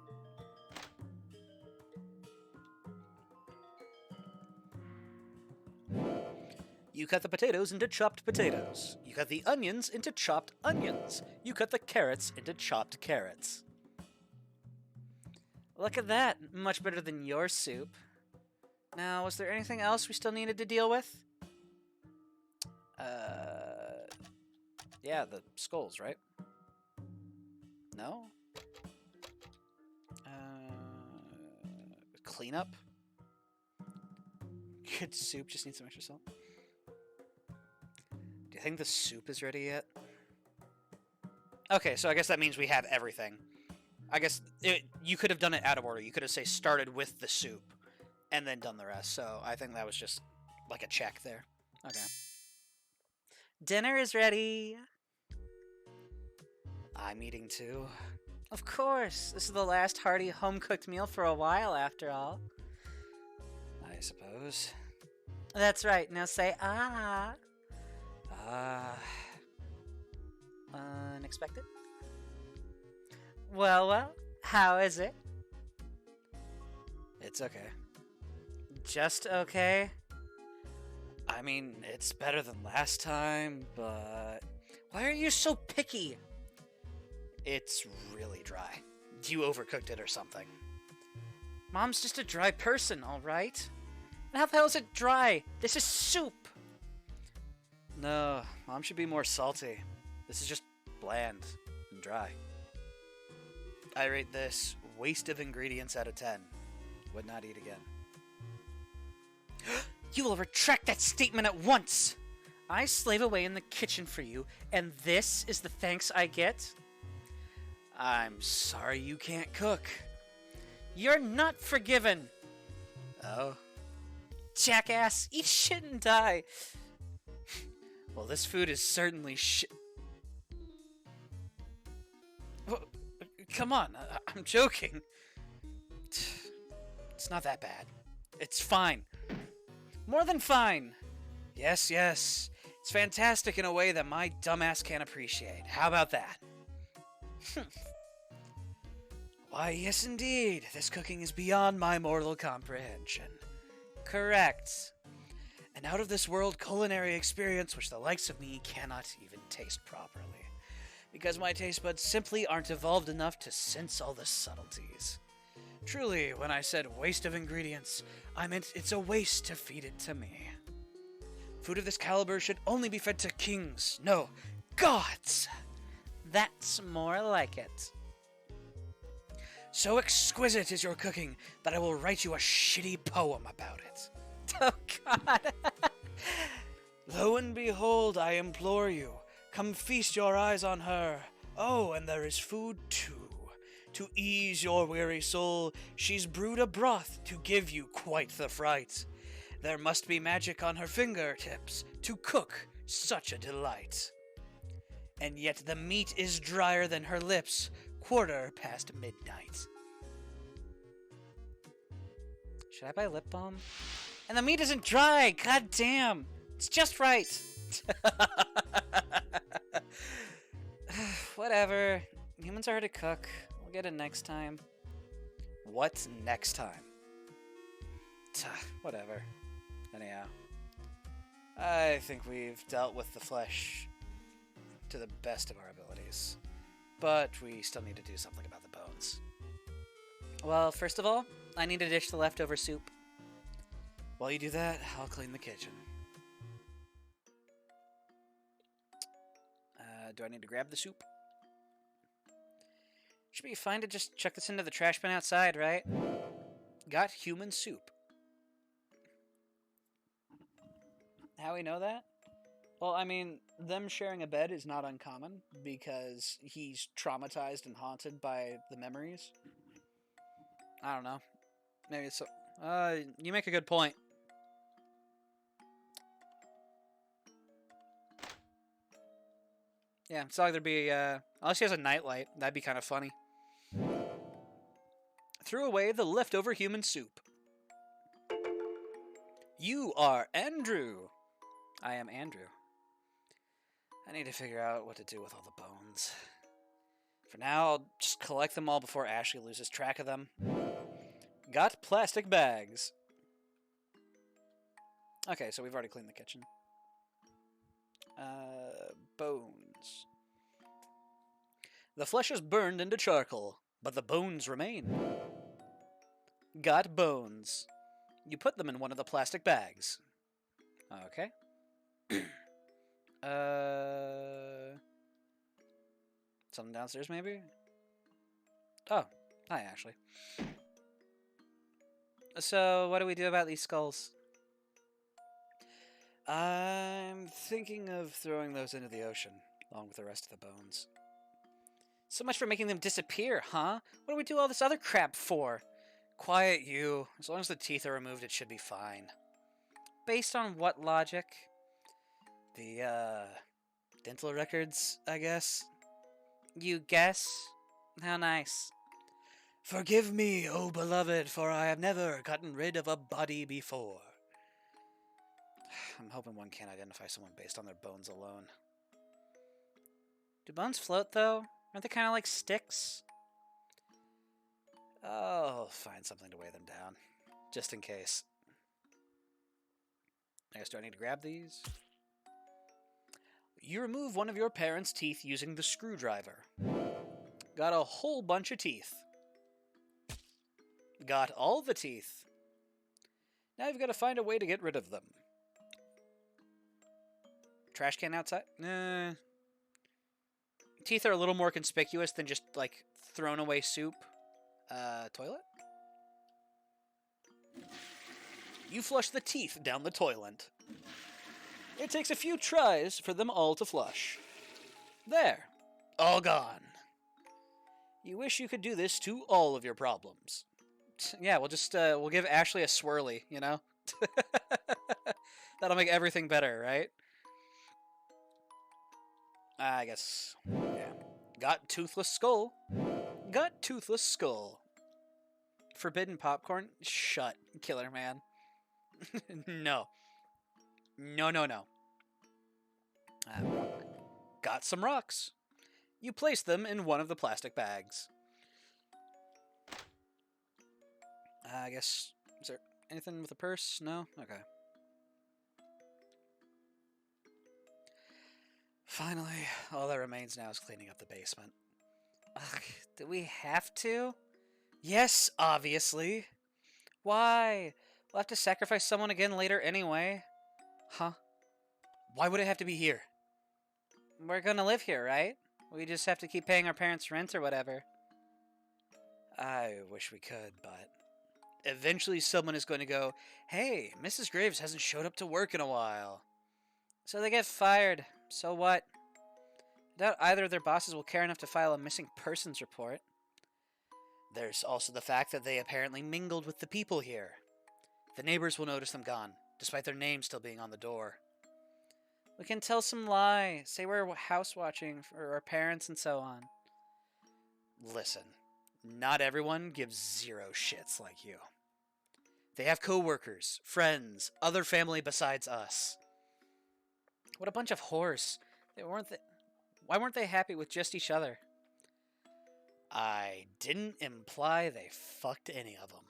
You cut the potatoes into chopped potatoes. You cut the onions into chopped onions. You cut the carrots into chopped carrots. Look at that. Much better than your soup. Now, was there anything else we still needed to deal with? Yeah, the skulls, right? No? Cleanup? Good soup, just needs some extra salt. Do you think the soup is ready yet? Okay, so I guess that means we have everything. I guess you could have done it out of order. You could have, say, started with the soup and then done the rest. So I think that was just like a check there. Okay. Dinner is ready. I'm eating too. Of course. This is the last hearty home-cooked meal for a while, after all. I suppose. That's right. Now say, ah. Ah. Unexpected? Well, how is it? It's okay. Just okay? I mean, it's better than last time, but... Why are you so picky? It's really dry. You overcooked it or something. Mom's just a dry person, alright? And how the hell is it dry? This is soup! No, Mom should be more salty. This is just bland and dry. I rate this waste of ingredients out of 10. Would not eat again. You will retract that statement at once! I slave away in the kitchen for you, and this is the thanks I get? I'm sorry you can't cook. You're not forgiven! Oh? Jackass, eat shit and die! Well, this food is certainly shit. Come on, I'm joking. It's not that bad. It's fine. More than fine. Yes, yes. It's fantastic in a way that my dumbass can't appreciate. How about that? Why, yes indeed. This cooking is beyond my mortal comprehension. Correct. An out-of-this-world culinary experience which the likes of me cannot even taste properly. Because my taste buds simply aren't evolved enough to sense all the subtleties. Truly, when I said waste of ingredients, I meant it's a waste to feed it to me. Food of this caliber should only be fed to kings, no, gods! That's more like it. So exquisite is your cooking that I will write you a shitty poem about it. Oh, God. Lo and behold, I implore you, come feast your eyes on her. Oh, and there is food too. To ease your weary soul, she's brewed a broth to give you quite the fright. There must be magic on her fingertips to cook such a delight. And yet the meat is drier than her lips, 1:15 midnight. Should I buy lip balm? And the meat isn't dry! God damn! It's just right! Whatever. Humans are hard to cook. We'll get it next time. What's next time? Whatever. Anyhow. I think we've dealt with the flesh to the best of our abilities. But we still need to do something about the bones. Well, first of all, I need to dish the leftover soup. While you do that, I'll clean the kitchen. Do I need to grab the soup? Should be fine to just chuck this into the trash bin outside, right? Got human soup. How we know that? Well, I mean, them sharing a bed is not uncommon because he's traumatized and haunted by the memories. I don't know. Maybe it's... you make a good point. Yeah, it's not like there'd be, unless he has a nightlight. That'd be kind of funny. Threw away the leftover human soup. You are Andrew. I am Andrew. I need to figure out what to do with all the bones. For now, I'll just collect them all before Ashley loses track of them. Got plastic bags. Okay, so we've already cleaned the kitchen. Bones. The flesh is burned into charcoal, but the bones remain. Got bones. You put them in one of the plastic bags. Okay. Something downstairs, maybe? Oh, hi, Ashley. So, what do we do about these skulls? I'm thinking of throwing those into the ocean, along with the rest of the bones. So much for making them disappear, huh? What do we do all this other crap for? Quiet, you. As long as the teeth are removed, it should be fine. Based on what logic? The, dental records, I guess? You guess? How nice. Forgive me, O beloved, for I have never gotten rid of a body before. I'm hoping one can't identify someone based on their bones alone. Do bones float, though? Aren't they kind of like sticks? I'll find something to weigh them down, just in case. I guess, do I need to grab these? You remove one of your parents' teeth using the screwdriver. Got a whole bunch of teeth. Got all the teeth. Now you've got to find a way to get rid of them. Trash can outside? Nah. Teeth are a little more conspicuous than just, like, thrown away soup. Toilet? You flush the teeth down the toilet. It takes a few tries for them all to flush. There. All gone. You wish you could do this to all of your problems. Yeah, we'll just, we'll give Ashley a swirly, you know? That'll make everything better, right? I guess, yeah. Got toothless skull. Got toothless skull. Forbidden popcorn? Shut, Killer Man. No. No. Got some rocks. You place them in one of the plastic bags. I guess, is there anything with a purse? No? Okay. Finally, all that remains now is cleaning up the basement. Ugh, do we have to? Yes, obviously. Why? We'll have to sacrifice someone again later anyway. Huh? Why would it have to be here? We're gonna live here, right? We just have to keep paying our parents' rent or whatever. I wish we could, but eventually someone is going to go, hey, Mrs. Graves hasn't showed up to work in a while. So they get fired. So what? I doubt either of their bosses will care enough to file a missing persons report. There's also the fact that they apparently mingled with the people here. The neighbors will notice them gone, despite their names still being on the door. We can tell some lie, say we're house watching for our parents and so on. Listen, not everyone gives zero shits like you. They have co-workers, friends, other family besides us. What a bunch of whores. Why weren't they happy with just each other? I didn't imply they fucked any of them.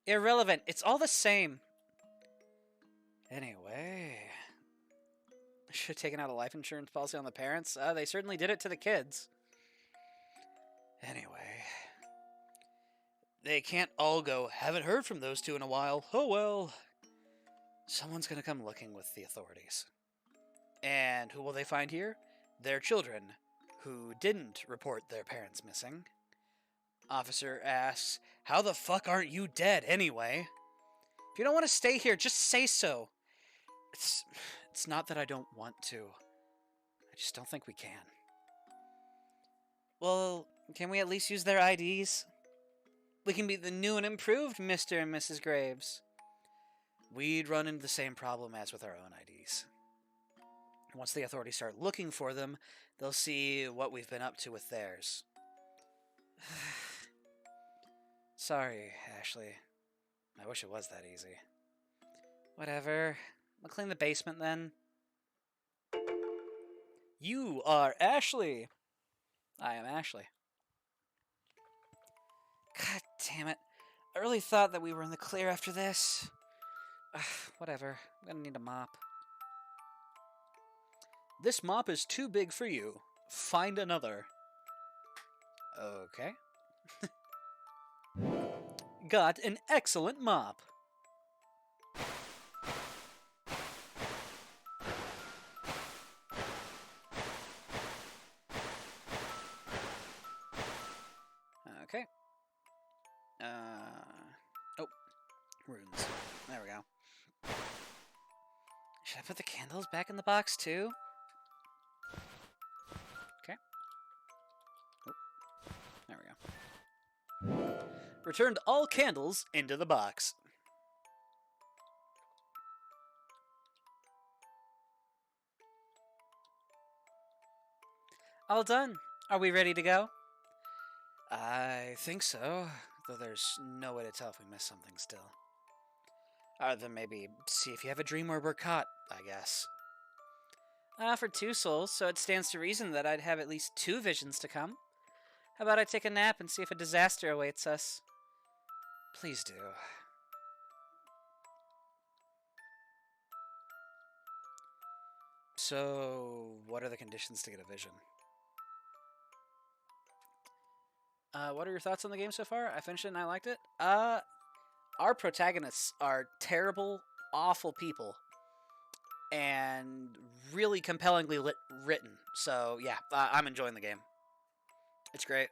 Irrelevant. It's all the same. Anyway, I should have taken out a life insurance policy on the parents. They certainly did it to the kids. Anyway, they can't all go, haven't heard from those two in a while. Oh well. Someone's gonna come looking with the authorities. And who will they find here? Their children, who didn't report their parents missing. Officer asks, how the fuck aren't you dead anyway? If you don't want to stay here, just say so. It's not that I don't want to. I just don't think we can. Well, can we at least use their IDs? We can be the new and improved Mr. and Mrs. Graves. We'd run into the same problem as with our own IDs. Once the authorities start looking for them, they'll see what we've been up to with theirs. Sorry, Ashley. I wish it was that easy. Whatever. I'll clean the basement then. You are Ashley. I am Ashley. God damn it. I really thought that we were in the clear after this. Ugh, whatever. I'm gonna need a mop. This mop is too big for you. Find another. Okay. Got an excellent mop. Okay. Oh, runes. There we go. Should I put the candles back in the box too? Okay. Oh, there we go. Returned all candles into the box. All done. Are we ready to go? I think so, though there's no way to tell if we missed something still. Other than maybe see if you have a dream where we're caught, I guess. I offered 2 souls, so it stands to reason that I'd have at least 2 visions to come. How about I take a nap and see if a disaster awaits us? Please do. So, what are the conditions to get a vision? What are your thoughts on the game so far? I finished it and I liked it. Our protagonists are terrible, awful people, and really compellingly written. So yeah, I'm enjoying the game. It's great.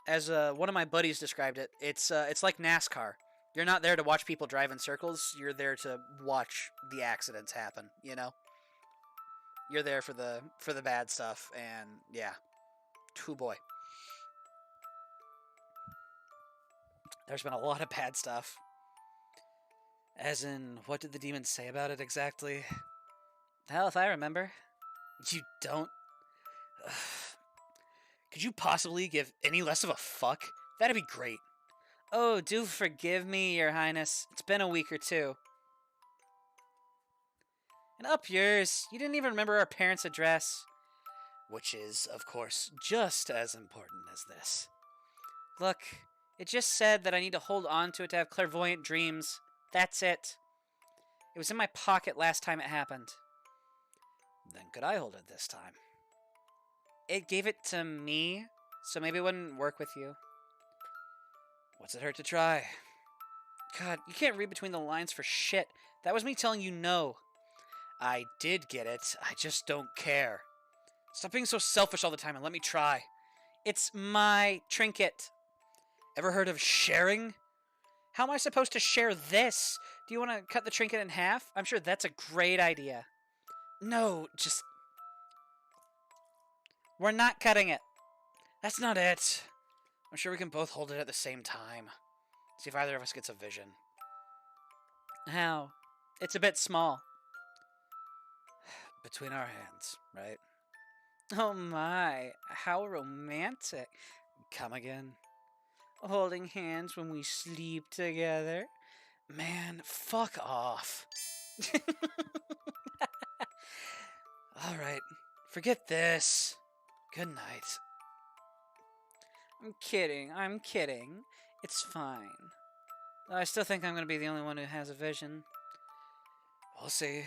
As one of my buddies described it, it's like NASCAR. You're not there to watch people drive in circles. You're there to watch the accidents happen. You know, you're there for the bad stuff, and yeah. Oh boy. There's been a lot of bad stuff. As in, what did the demons say about it exactly? Hell, if I remember. You don't? Ugh. Could you possibly give any less of a fuck? That'd be great. Oh, do forgive me, Your Highness. It's been a week or 2. And up yours. You didn't even remember our parents' address. Which is, of course, just as important as this. Look, it just said that I need to hold on to it to have clairvoyant dreams. That's it. It was in my pocket last time it happened. Then could I hold it this time? It gave it to me, so maybe it wouldn't work with you. What's it hurt to try? God, you can't read between the lines for shit. That was me telling you no. I did get it, I just don't care. Stop being so selfish all the time and let me try. It's my trinket. Ever heard of sharing? How am I supposed to share this? Do you want to cut the trinket in half? I'm sure that's a great idea. No, just... We're not cutting it. That's not it. I'm sure we can both hold it at the same time. See if either of us gets a vision. How? It's a bit small. Between our hands, right? Oh my, how romantic. Come again. Holding hands when we sleep together. Man, fuck off. Alright, forget this. Good night. I'm kidding. It's fine. Though I still think I'm going to be the only one who has a vision. We'll see.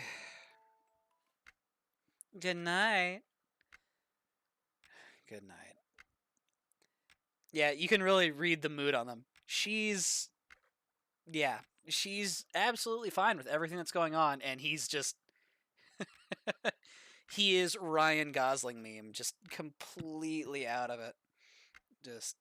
Good night. Good night. Yeah, you can really read the mood on them. She's absolutely fine with everything that's going on, and he's just... he is Ryan Gosling meme, just completely out of it. Just,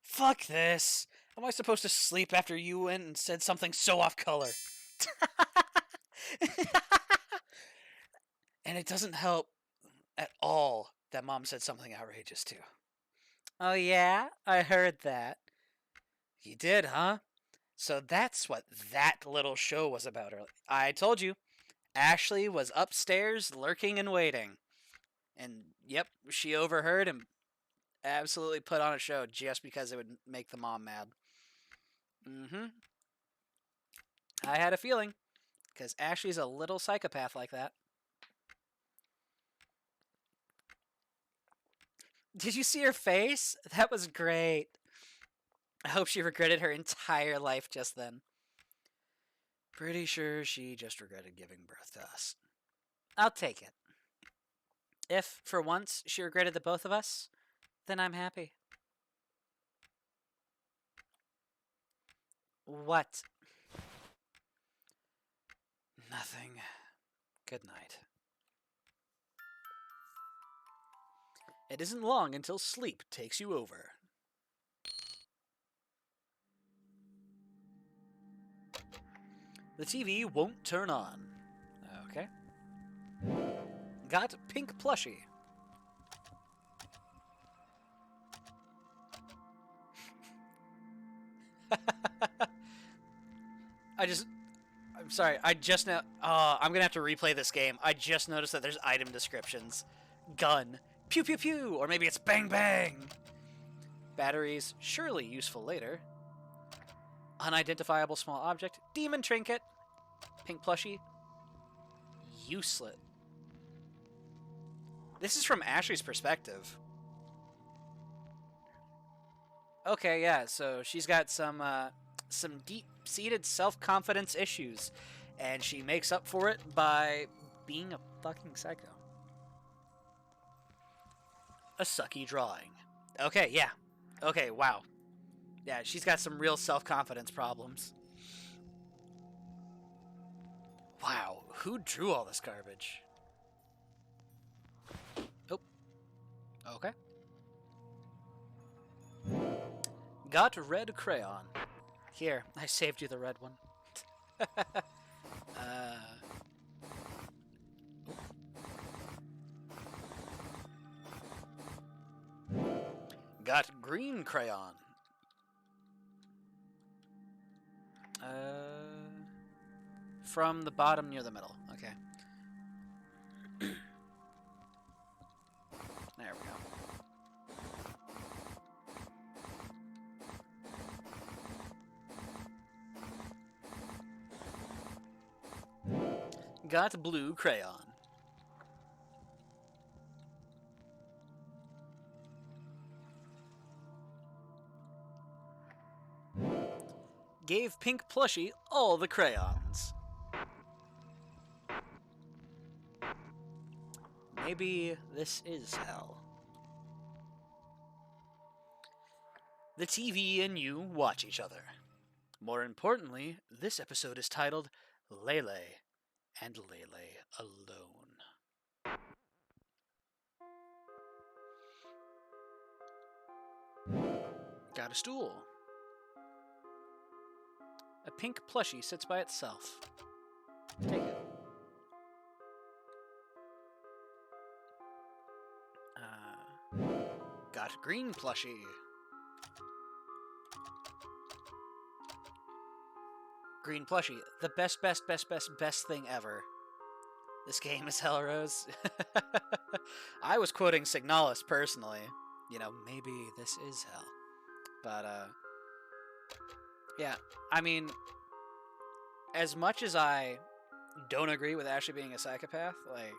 Fuck this. How am I supposed to sleep after you went and said something so off color? And it doesn't help at all that Mom said something outrageous too. Oh yeah? I heard that. You did, huh? So that's what that little show was about earlier. I told you. Ashley was upstairs lurking and waiting. And yep, she overheard and absolutely put on a show just because it would make the mom mad. Mm-hmm. I had a feeling, because Ashley's a little psychopath like that. Did you see her face? That was great. I hope she regretted her entire life just then. Pretty sure she just regretted giving birth to us. I'll take it. If, for once, she regretted the both of us, then I'm happy. What? Nothing. Good night. It isn't long until sleep takes you over. The TV won't turn on. Okay. Got pink plushie. I'm sorry, I'm gonna have to replay this game. I just noticed that there's item descriptions. Gun. Pew pew pew, or maybe it's bang bang. Batteries, surely useful later. Unidentifiable small object. Demon trinket. Pink plushie. Useless. This is from Ashley's perspective. Okay, yeah, so she's got some deep-seated self-confidence issues, and she makes up for it by being a fucking psycho. A sucky drawing. Okay, yeah. Okay, wow. Yeah, she's got some real self-confidence problems. Wow, who drew all this garbage? Oh. Okay. Got red crayon. Here, I saved you the red one. Got green crayon. From the bottom near the middle. Okay. There we go. Got blue crayon. Gave pink plushie all the crayons. Maybe this is hell. The TV and you watch each other. More importantly, this episode is titled Leyley and Leyley Alone. Got a stool. A pink plushie sits by itself. Take it. Got green plushie. Green plushie. The best thing ever. This game is Hellrose. I was quoting Signalis personally. You know, maybe this is hell. But, yeah. I mean, as much as I don't agree with Ashley being a psychopath, like,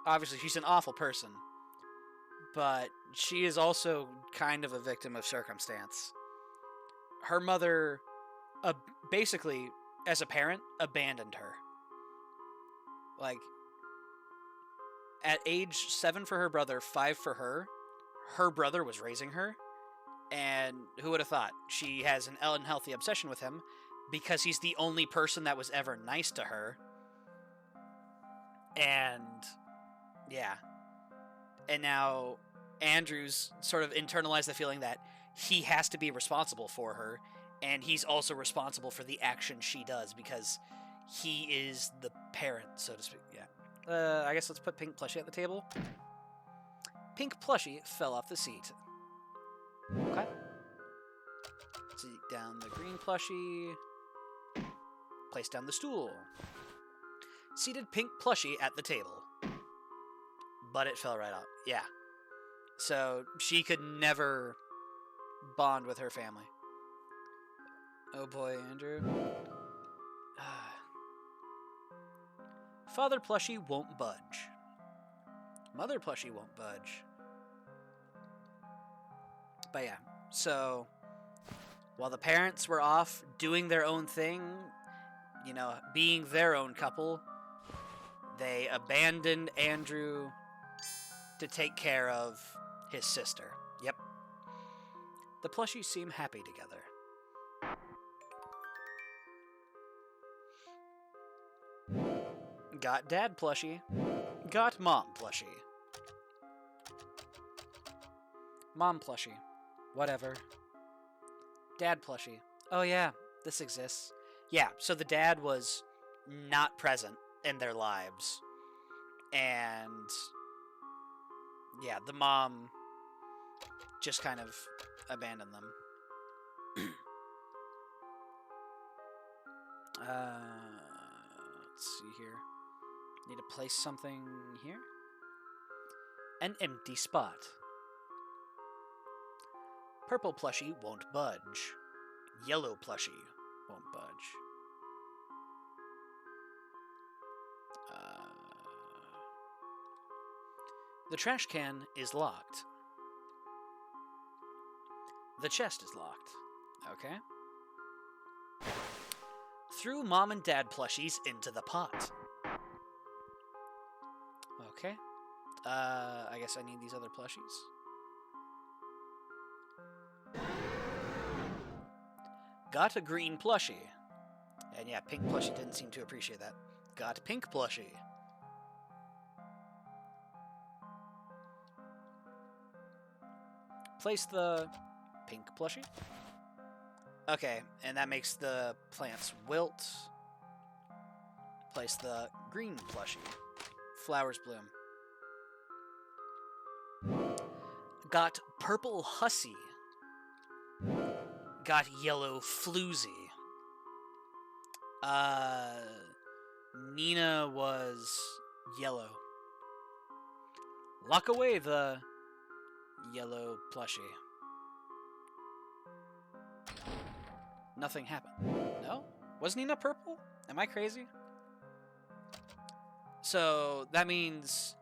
obviously she's an awful person. But she is also kind of a victim of circumstance. Her mother, basically, as a parent, abandoned her. Like, at age 7 for her brother, 5 for her brother was raising her. And who would have thought? She has an unhealthy obsession with him because he's the only person that was ever nice to her. And, yeah. And now Andrew's sort of internalized the feeling that he has to be responsible for her, and he's also responsible for the action she does because he is the parent, so to speak. Yeah. I guess let's put pink plushie at the table. Pink plushie fell off the seat. Okay. Seat down the green plushie. Place down the stool. seated pink plushie at the table. But it fell right out. Yeah. So she could never bond with her family. Oh boy, Andrew. Father plushie won't budge. Mother plushie won't budge. But yeah, so while the parents were off doing their own thing, you know, being their own couple, they abandoned Andrew to take care of his sister. Yep. The plushies seem happy together. Got dad plushie. Got mom plushie. Mom plushie. Whatever. Dad plushie. Oh yeah, this exists. Yeah, so the dad was not present in their lives. And yeah, the mom just kind of abandoned them. Let's see here. Need to place something here. An empty spot. Purple plushie won't budge. Yellow plushie won't budge. The trash can is locked. The chest is locked. Okay. Threw mom and dad plushies into the pot. Okay. I guess I need these other plushies. Got a green plushie. And yeah, pink plushie didn't seem to appreciate that. Got pink plushie. Place the pink plushie. Okay, and that makes the plants wilt. Place the green plushie. Flowers bloom. Got purple hussy. Got yellow floozy. Nina was yellow. Lock away the yellow plushie. Nothing happened. No? Was Nina purple? Am I crazy? So that means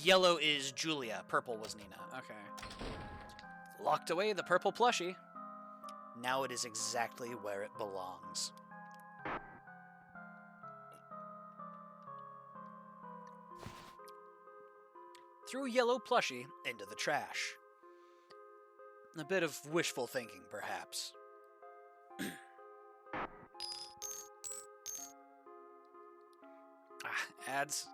yellow is Julia, purple was Nina. Okay. Locked away the purple plushie. Now it is exactly where it belongs. Threw yellow plushie into the trash. A bit of wishful thinking, perhaps. Ads.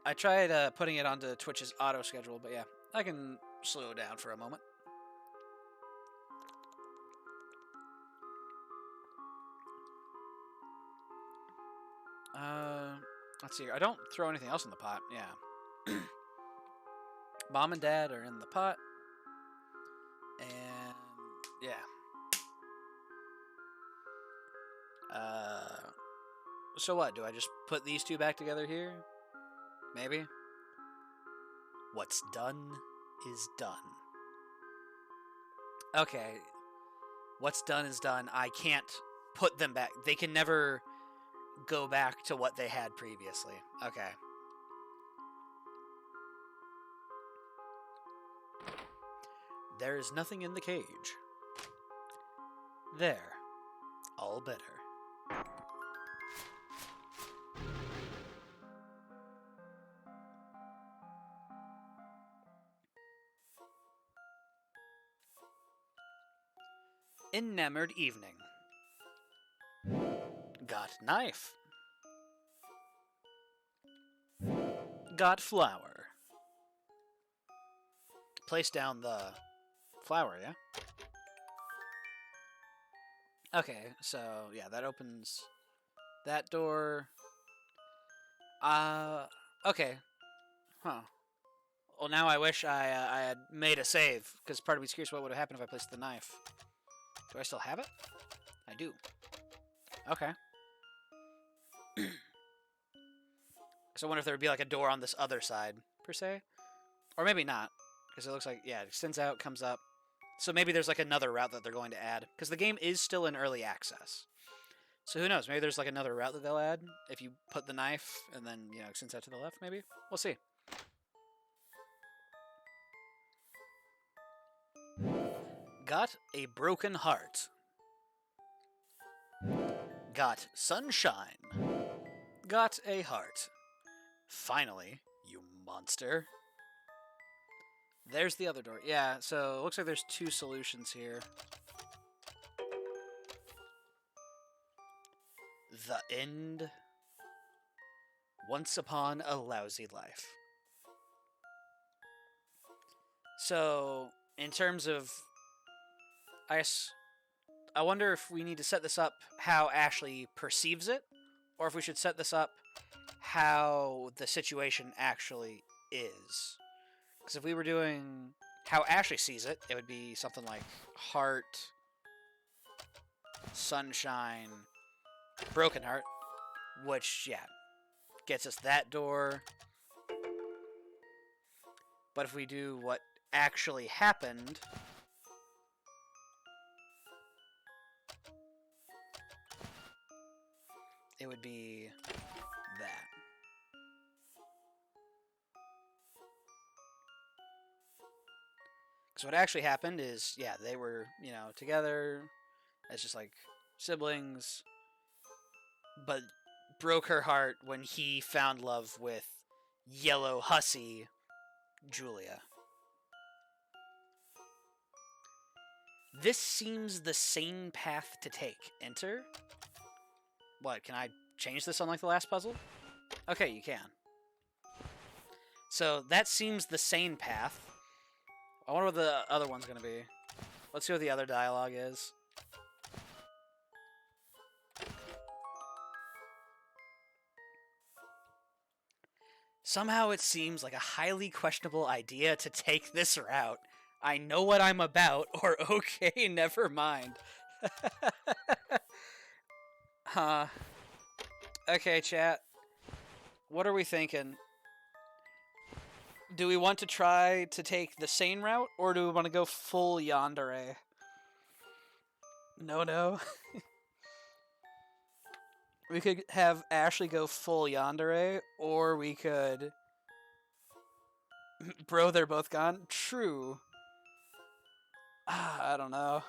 I tried putting it onto Twitch's auto schedule, but yeah, I can slow down for a moment. Let's see here. I don't throw anything else in the pot. Yeah. Mom and dad are in the pot. And yeah. So what? Do I just put these two back together here? Maybe? What's done is done. Okay. What's done is done. I can't put them back. They can never go back to what they had previously. Okay. There is nothing in the cage. There. All better. Enamored evening. Got knife. Got flower. Place down the flower, yeah? Okay, so yeah, that opens that door. Okay. Huh. Well, now I wish I had made a save, because part of me's curious what would have happened if I placed the knife. Do I still have it? I do. Okay. So I wonder if there would be like a door on this other side, per se. Or maybe not. Because it looks like, yeah, it extends out, comes up. So maybe there's like another route that they're going to add. Because the game is still in early access. So who knows? Maybe there's like another route that they'll add. If you put the knife and then, you know, extends out to the left, maybe? We'll see. Got a broken heart. Got sunshine. Got a heart. Finally, you monster. There's the other door. Yeah, so it looks like there's two solutions here. The end. Once upon a lousy life. So, in terms of... I wonder if we need to set this up how Ashley perceives it, or if we should set this up how the situation actually is. Because if we were doing how Ashley sees it, it would be something like heart, sunshine, broken heart, which, yeah, gets us that door. But if we do what actually happened... it would be that. Because what actually happened is, yeah, they were, you know, together as just like siblings, but broke her heart when he found love with yellow hussy Julia. This seems the sane path to take. Enter. What, can I change this unlike the last puzzle? Okay, you can. So that seems the sane path. I wonder what the other one's going to be. Let's see what the other dialogue is. Somehow it seems like a highly questionable idea to take this route. I know what I'm about, or okay, never mind. Huh. Okay, chat. What are we thinking? Do we want to try to take the sane route, or do we want to go full yandere? No. We could have Ashley go full yandere, or we could... Bro, they're both gone? True. I don't know.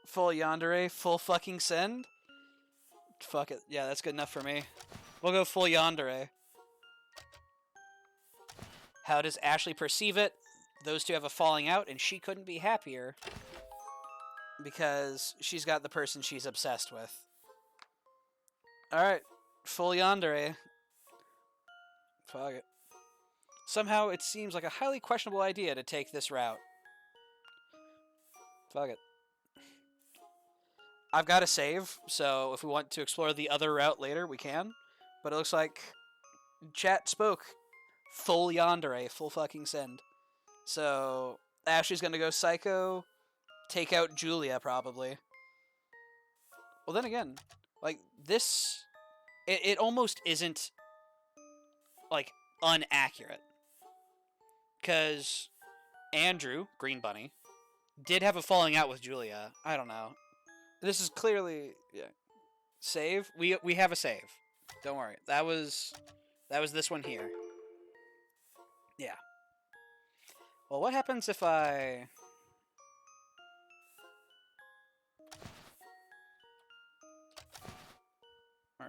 Full yandere, full fucking send? Fuck it. Yeah, that's good enough for me. We'll go full yandere. How does Ashley perceive it? Those two have a falling out, and she couldn't be happier. Because she's got the person she's obsessed with. Alright. Full yandere. Fuck it. Somehow it seems like a highly questionable idea to take this route. Fuck it. I've got a save, so if we want to explore the other route later, we can. But it looks like chat spoke. Full yandere, full fucking send. So Ashley's gonna go psycho, take out Julia probably. Well, then again, like this, it almost isn't like unaccurate, because Andrew, Green Bunny, did have a falling out with Julia. I don't know. This is clearly, yeah. Save. We have a save. Don't worry. That was this one here. Yeah. Well, what happens if I... No.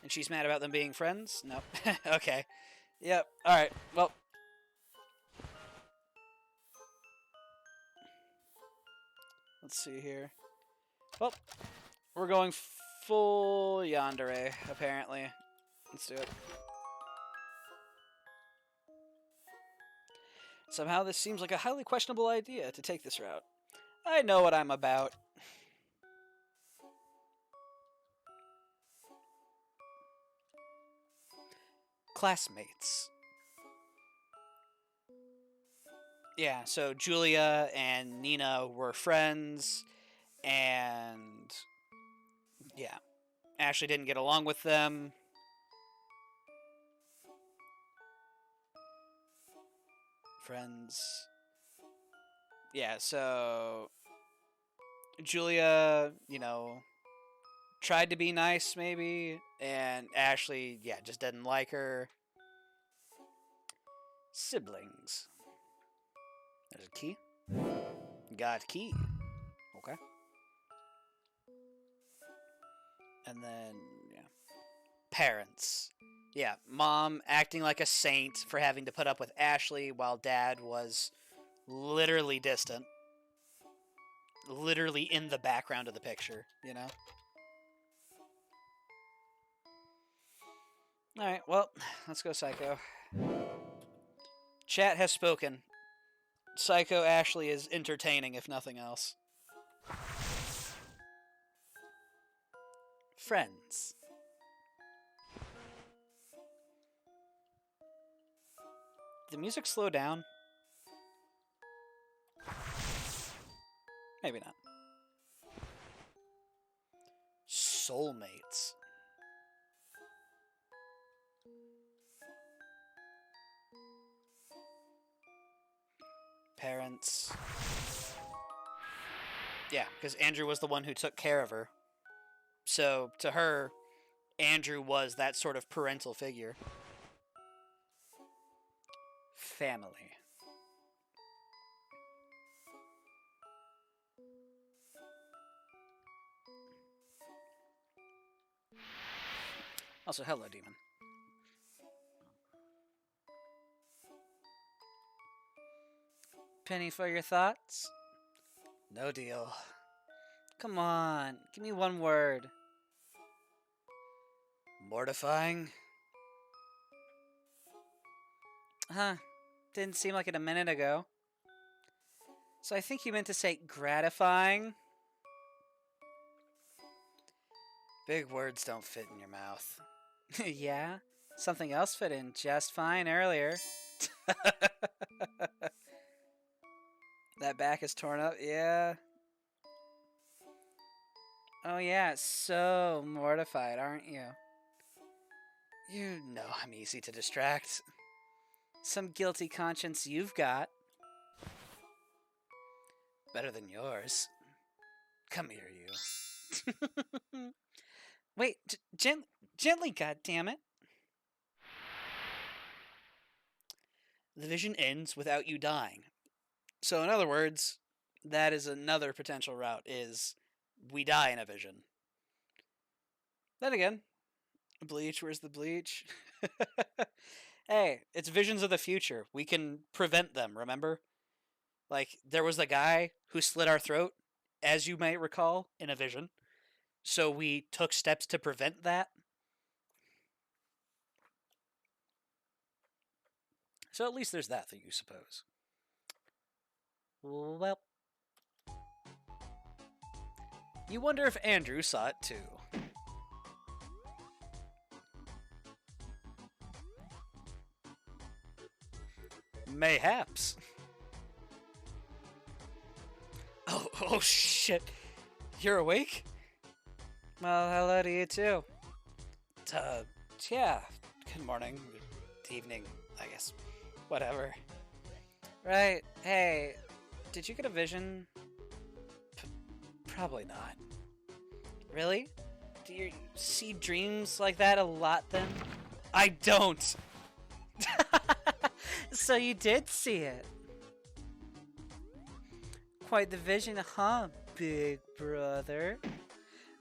And she's mad about them being friends? Nope. Okay. Yep. Alright. Well... Let's see here. Well, we're going full yandere, apparently. Let's do it. Somehow this seems like a highly questionable idea to take this route. I know what I'm about. Classmates. Yeah, so Julia and Nina were friends, and yeah, Ashley didn't get along with them. Friends. Yeah, so Julia, tried to be nice maybe, and Ashley, yeah, just didn't like her. Siblings. There's a key. Got key. Okay. And then, yeah. Parents. Yeah, mom acting like a saint for having to put up with Ashley while dad was literally distant. Literally in the background of the picture, Alright, well, let's go Psycho. Chat has spoken. Psycho Ashley is entertaining, if nothing else. Friends. Did the music slow down? Maybe not. Soulmates. Parents. Yeah, because Andrew was the one who took care of her. So, to her, Andrew was that sort of parental figure. Family. Also, hello, demon. Penny for your thoughts? No deal. Come on, give me one word. Mortifying? Huh, didn't seem like it a minute ago. So I think you meant to say gratifying? Big words don't fit in your mouth. Yeah, something else fit in just fine earlier. That back is torn up, yeah. Oh yeah, so mortified, aren't you? You know I'm easy to distract. Some guilty conscience you've got. Better than yours. Come here, you. Wait, gently, goddammit. The vision ends without you dying. So in other words, that is another potential route, is we die in a vision. Then again, bleach, where's the bleach? Hey, it's visions of the future. We can prevent them, remember? Like, there was the guy who slit our throat, as you might recall, in a vision. So we took steps to prevent that. So at least there's that you suppose. Well, you wonder if Andrew saw it too. Mayhaps. Oh shit. You're awake? Well, hello to you too. Yeah. Good morning. Evening, I guess. Whatever. Right. Hey, did you get a vision? Probably not. Really? Do you see dreams like that a lot then? I don't! So you did see it. Quite the vision, huh, big brother?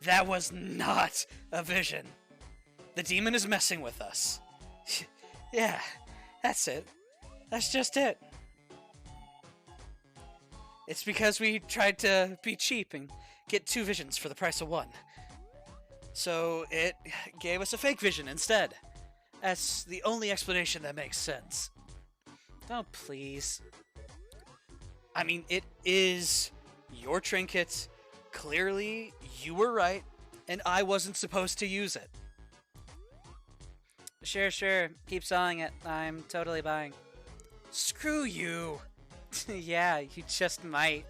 That was not a vision. The demon is messing with us. Yeah, that's it. That's just it. It's because we tried to be cheap and get 2 visions for the price of 1. So it gave us a fake vision instead. That's the only explanation that makes sense. Oh, please. I mean, it is your trinket. Clearly, you were right, and I wasn't supposed to use it. Sure. Keep selling it. I'm totally buying. Screw you. Yeah, you just might.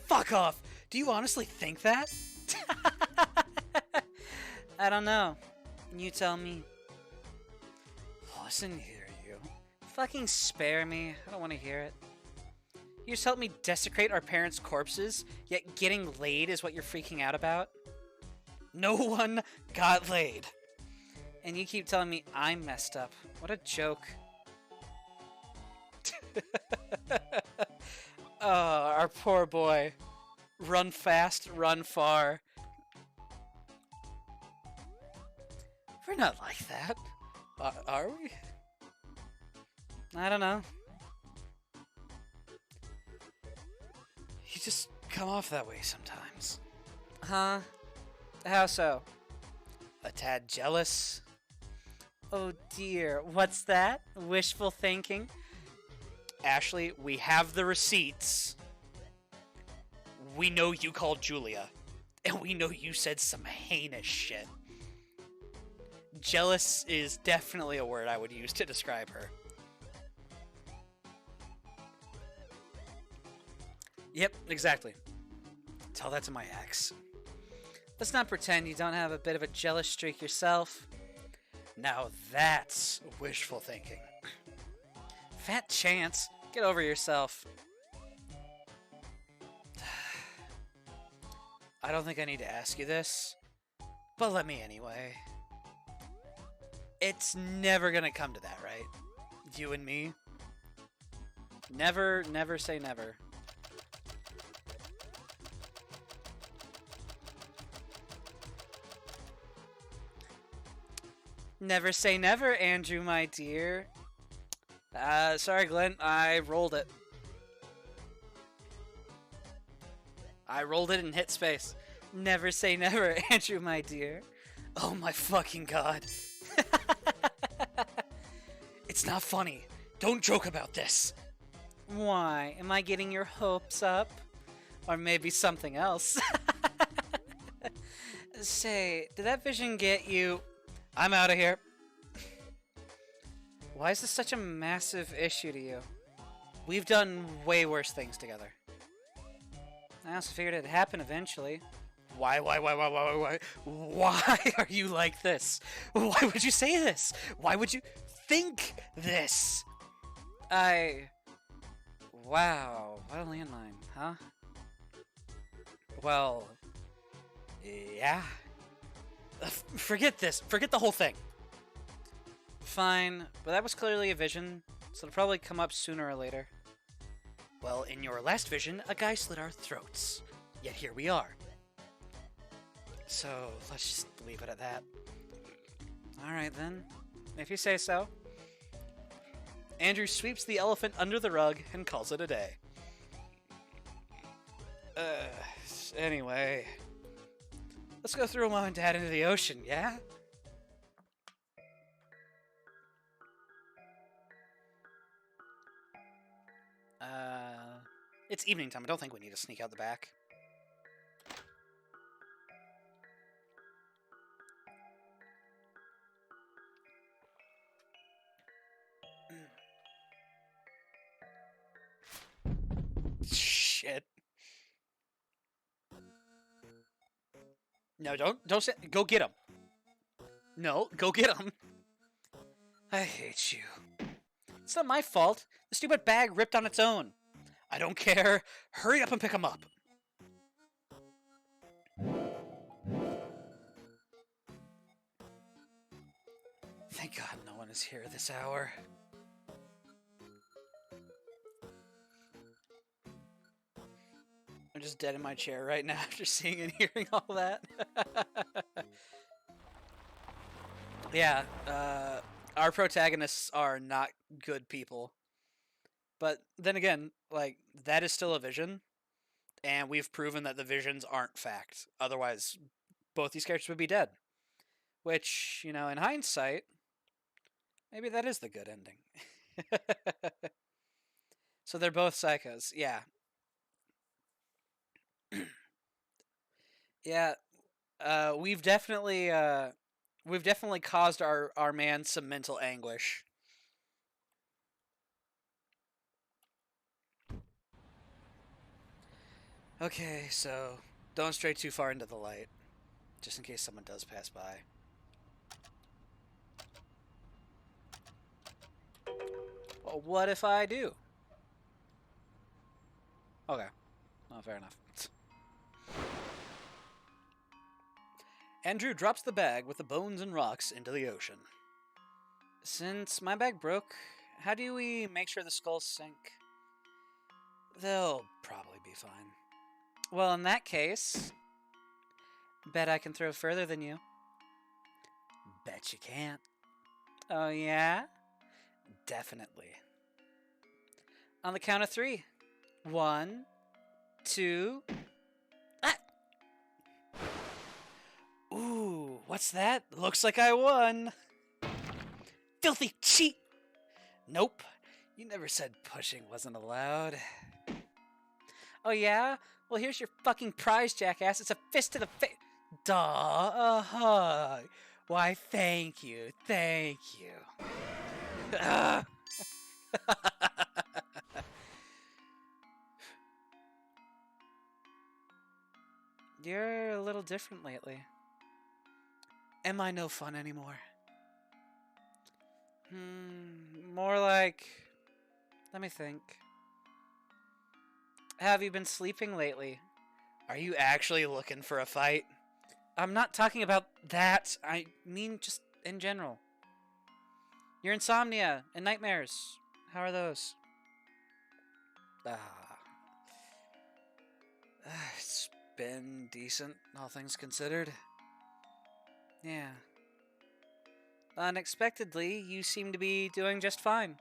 Fuck off! Do you honestly think that? I don't know. You tell me. Listen here, you. Fucking spare me. I don't want to hear it. You just helped me desecrate our parents' corpses, yet getting laid is what you're freaking out about? No one got laid. And you keep telling me I'm messed up. What a joke. Oh, our poor boy. Run fast, run far. We're not like that. Are we? I don't know. You just come off that way sometimes. Huh? How so? A tad jealous? Oh dear, what's that? Wishful thinking? Ashley, we have the receipts. We know you called Julia. And we know you said some heinous shit. Jealous is definitely a word I would use to describe her. Yep, exactly. Tell that to my ex. Let's not pretend you don't have a bit of a jealous streak yourself. Now that's wishful thinking. Fat chance. Get over yourself. I don't think I need to ask you this, but let me anyway. It's never gonna come to that, right? You and me? Never, never say never. Never say never, Andrew, my dear. Sorry, Glenn. I rolled it. I rolled it and hit space. Never say never, Andrew, my dear. Oh my fucking god. It's not funny. Don't joke about this. Why? Am I getting your hopes up? Or maybe something else? Say, did that vision get you... I'm out of here. Why is this such a massive issue to you? We've done way worse things together. I also figured it'd happen eventually. Why are you like this? Why would you say this? Why would you think this? Wow, what a landmine, huh? Well, yeah. Forget this. Forget the whole thing. Fine, but that was clearly a vision, so it'll probably come up sooner or later. Well, in your last vision, a guy slit our throats. Yet here we are. So, let's just leave it at that. Alright then, if you say so. Andrew sweeps the elephant under the rug and calls it a day. Anyway... Let's go throw Mom and Dad into the ocean, yeah? It's evening time. I don't think we need to sneak out the back. Shit. No, don't say, go get him. No, go get him. I hate you. It's not my fault. The stupid bag ripped on its own. I don't care. Hurry up and pick him up. Thank God no one is here this hour. I'm just dead in my chair right now after seeing and hearing all that. Yeah, our protagonists are not good people. But then again, like, that is still a vision, and we've proven that the visions aren't fact. Otherwise, both these characters would be dead. Which, you know, in hindsight, maybe that is the good ending. So they're both psychos, yeah. Yeah, we've definitely caused our man some mental anguish. Okay, so don't stray too far into the light, just in case someone does pass by. Well, what if I do? Okay. Oh, fair enough. Andrew drops the bag with the bones and rocks into the ocean. Since my bag broke, how do we make sure the skulls sink? They'll probably be fine. Well, in that case, bet I can throw further than you. Bet you can't. Oh, yeah? Definitely. On the count of 3. 1, 2. Ah! Ooh, what's that? Looks like I won. Filthy cheat! Nope. You never said pushing wasn't allowed. Oh, yeah? Well, here's your fucking prize, jackass. It's a fist to the face. Duh, a hug. Why, thank you. Thank you. You're a little different lately. Am I no fun anymore? More like... Let me think. Have you been sleeping lately? Are you actually looking for a fight? I'm not talking about that. I mean just in general. Your insomnia and nightmares. How are those? It's been decent, all things considered. Yeah. Unexpectedly, you seem to be doing just fine.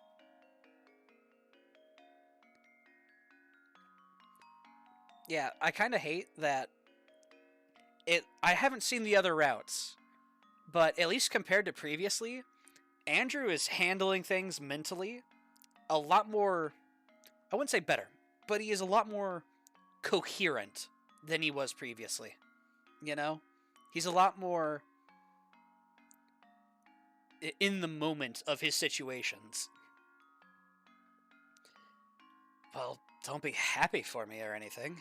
Yeah, I kind of hate that I haven't seen the other routes, but at least compared to previously, Andrew is handling things mentally a lot more, I wouldn't say better, but he is a lot more coherent than he was previously. You know? He's a lot more in the moment of his situations. Well, don't be happy for me or anything.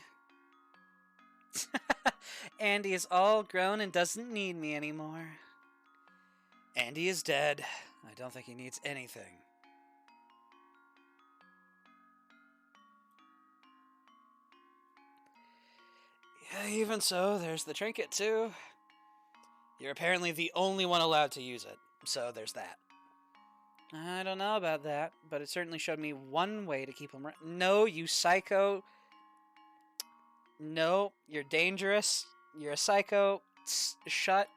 Andy is all grown and doesn't need me anymore. Andy is dead. I don't think he needs anything. Yeah, even so, there's the trinket too. You're apparently the only one allowed to use it, so there's that. I don't know about that, but it certainly showed me one way to keep him right. No, you psycho. No, you're dangerous. You're a psycho. Shut.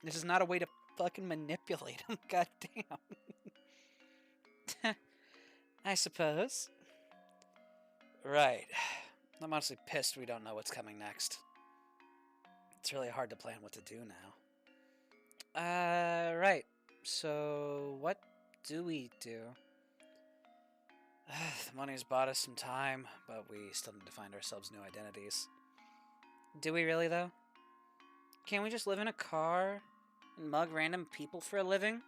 This is not a way to fucking manipulate him. God damn. I suppose. Right. I'm honestly pissed we don't know what's coming next. It's really hard to plan what to do now. Right. So, what do we do? The money's bought us some time, but we still need to find ourselves new identities. Do we really, though? Can't we just live in a car and mug random people for a living?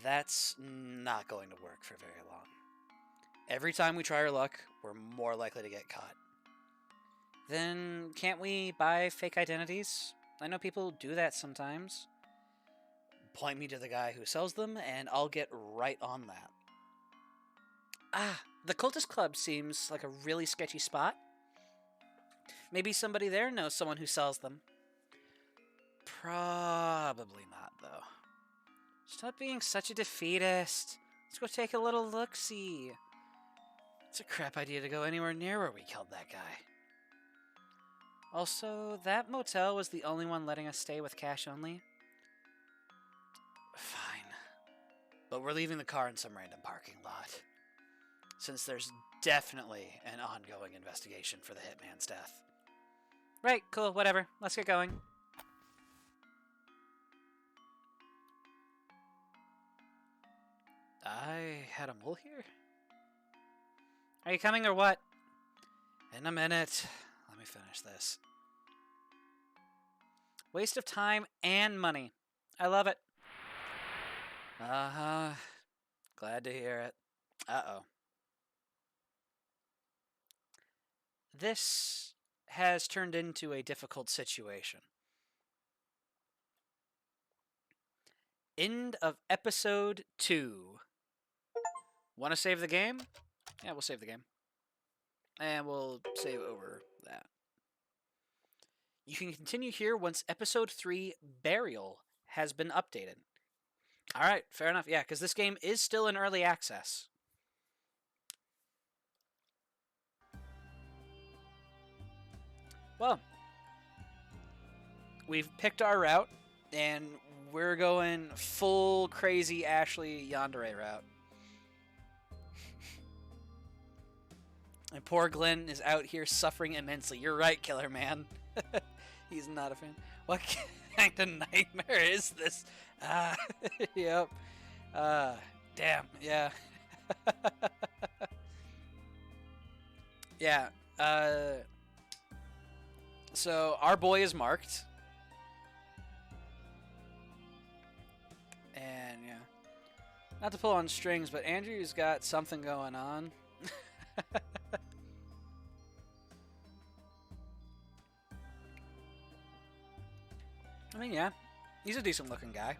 That's not going to work for very long. Every time we try our luck, we're more likely to get caught. Then can't we buy fake identities? I know people do that sometimes. Point me to the guy who sells them, and I'll get right on that. The Cultist Club seems like a really sketchy spot. Maybe somebody there knows someone who sells them. Probably not, though. Stop being such a defeatist. Let's go take a little look-see. It's a crap idea to go anywhere near where we killed that guy. Also, that motel was the only one letting us stay with cash only. Fine. But we're leaving the car in some random parking lot. Since there's definitely an ongoing investigation for the hitman's death. Right, cool, whatever. Let's get going. I had a mole here? Are you coming or what? In a minute. Let me finish this. Waste of time and money. I love it. Uh-huh. Glad to hear it. Uh-oh. this has turned into a difficult situation. End of episode 2. Want to save the game? Yeah, we'll save the game. And we'll save over that. You can continue here once episode 3, Burial, has been updated. Alright, fair enough. Yeah, because this game is still in early access. Well, we've picked our route, and we're going full crazy Ashley Yandere route. And poor Glenn is out here suffering immensely. You're right, Killer Man. He's not a fan. What kind of nightmare is this? Yep. Damn, yeah. Yeah, so our boy is marked. And, yeah. Not to pull on strings, but Andrew's got something going on. I mean, yeah, he's a decent looking guy.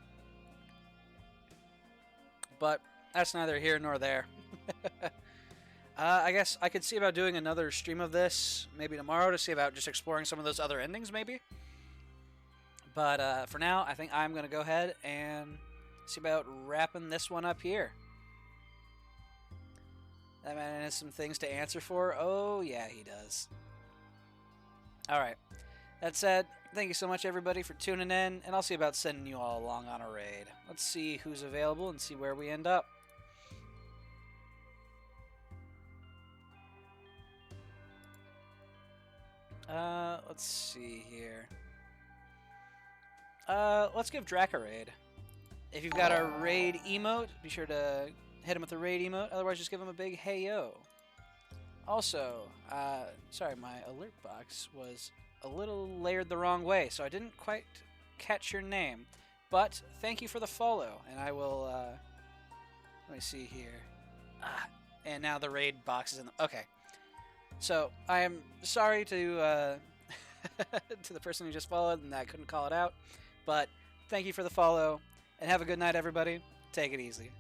But that's neither here nor there. I guess I could see about doing another stream of this, maybe tomorrow, to see about just exploring some of those other endings, maybe. But for now, I think I'm going to go ahead and see about wrapping this one up here. That man has some things to answer for. Oh, yeah, he does. Alright. That said, thank you so much, everybody, for tuning in, and I'll see about sending you all along on a raid. Let's see who's available and see where we end up. Let's see here. Let's give Drac a raid. If you've got a raid emote, be sure to hit him with a raid emote. Otherwise, just give him a big hey yo. Also, sorry, my alert box was a little layered the wrong way, so I didn't quite catch your name. But thank you for the follow, and I will, let me see here. And now the raid box is in the, okay. So, I am sorry to, to the person who just followed and I couldn't call it out, but thank you for the follow, and have a good night, everybody. Take it easy.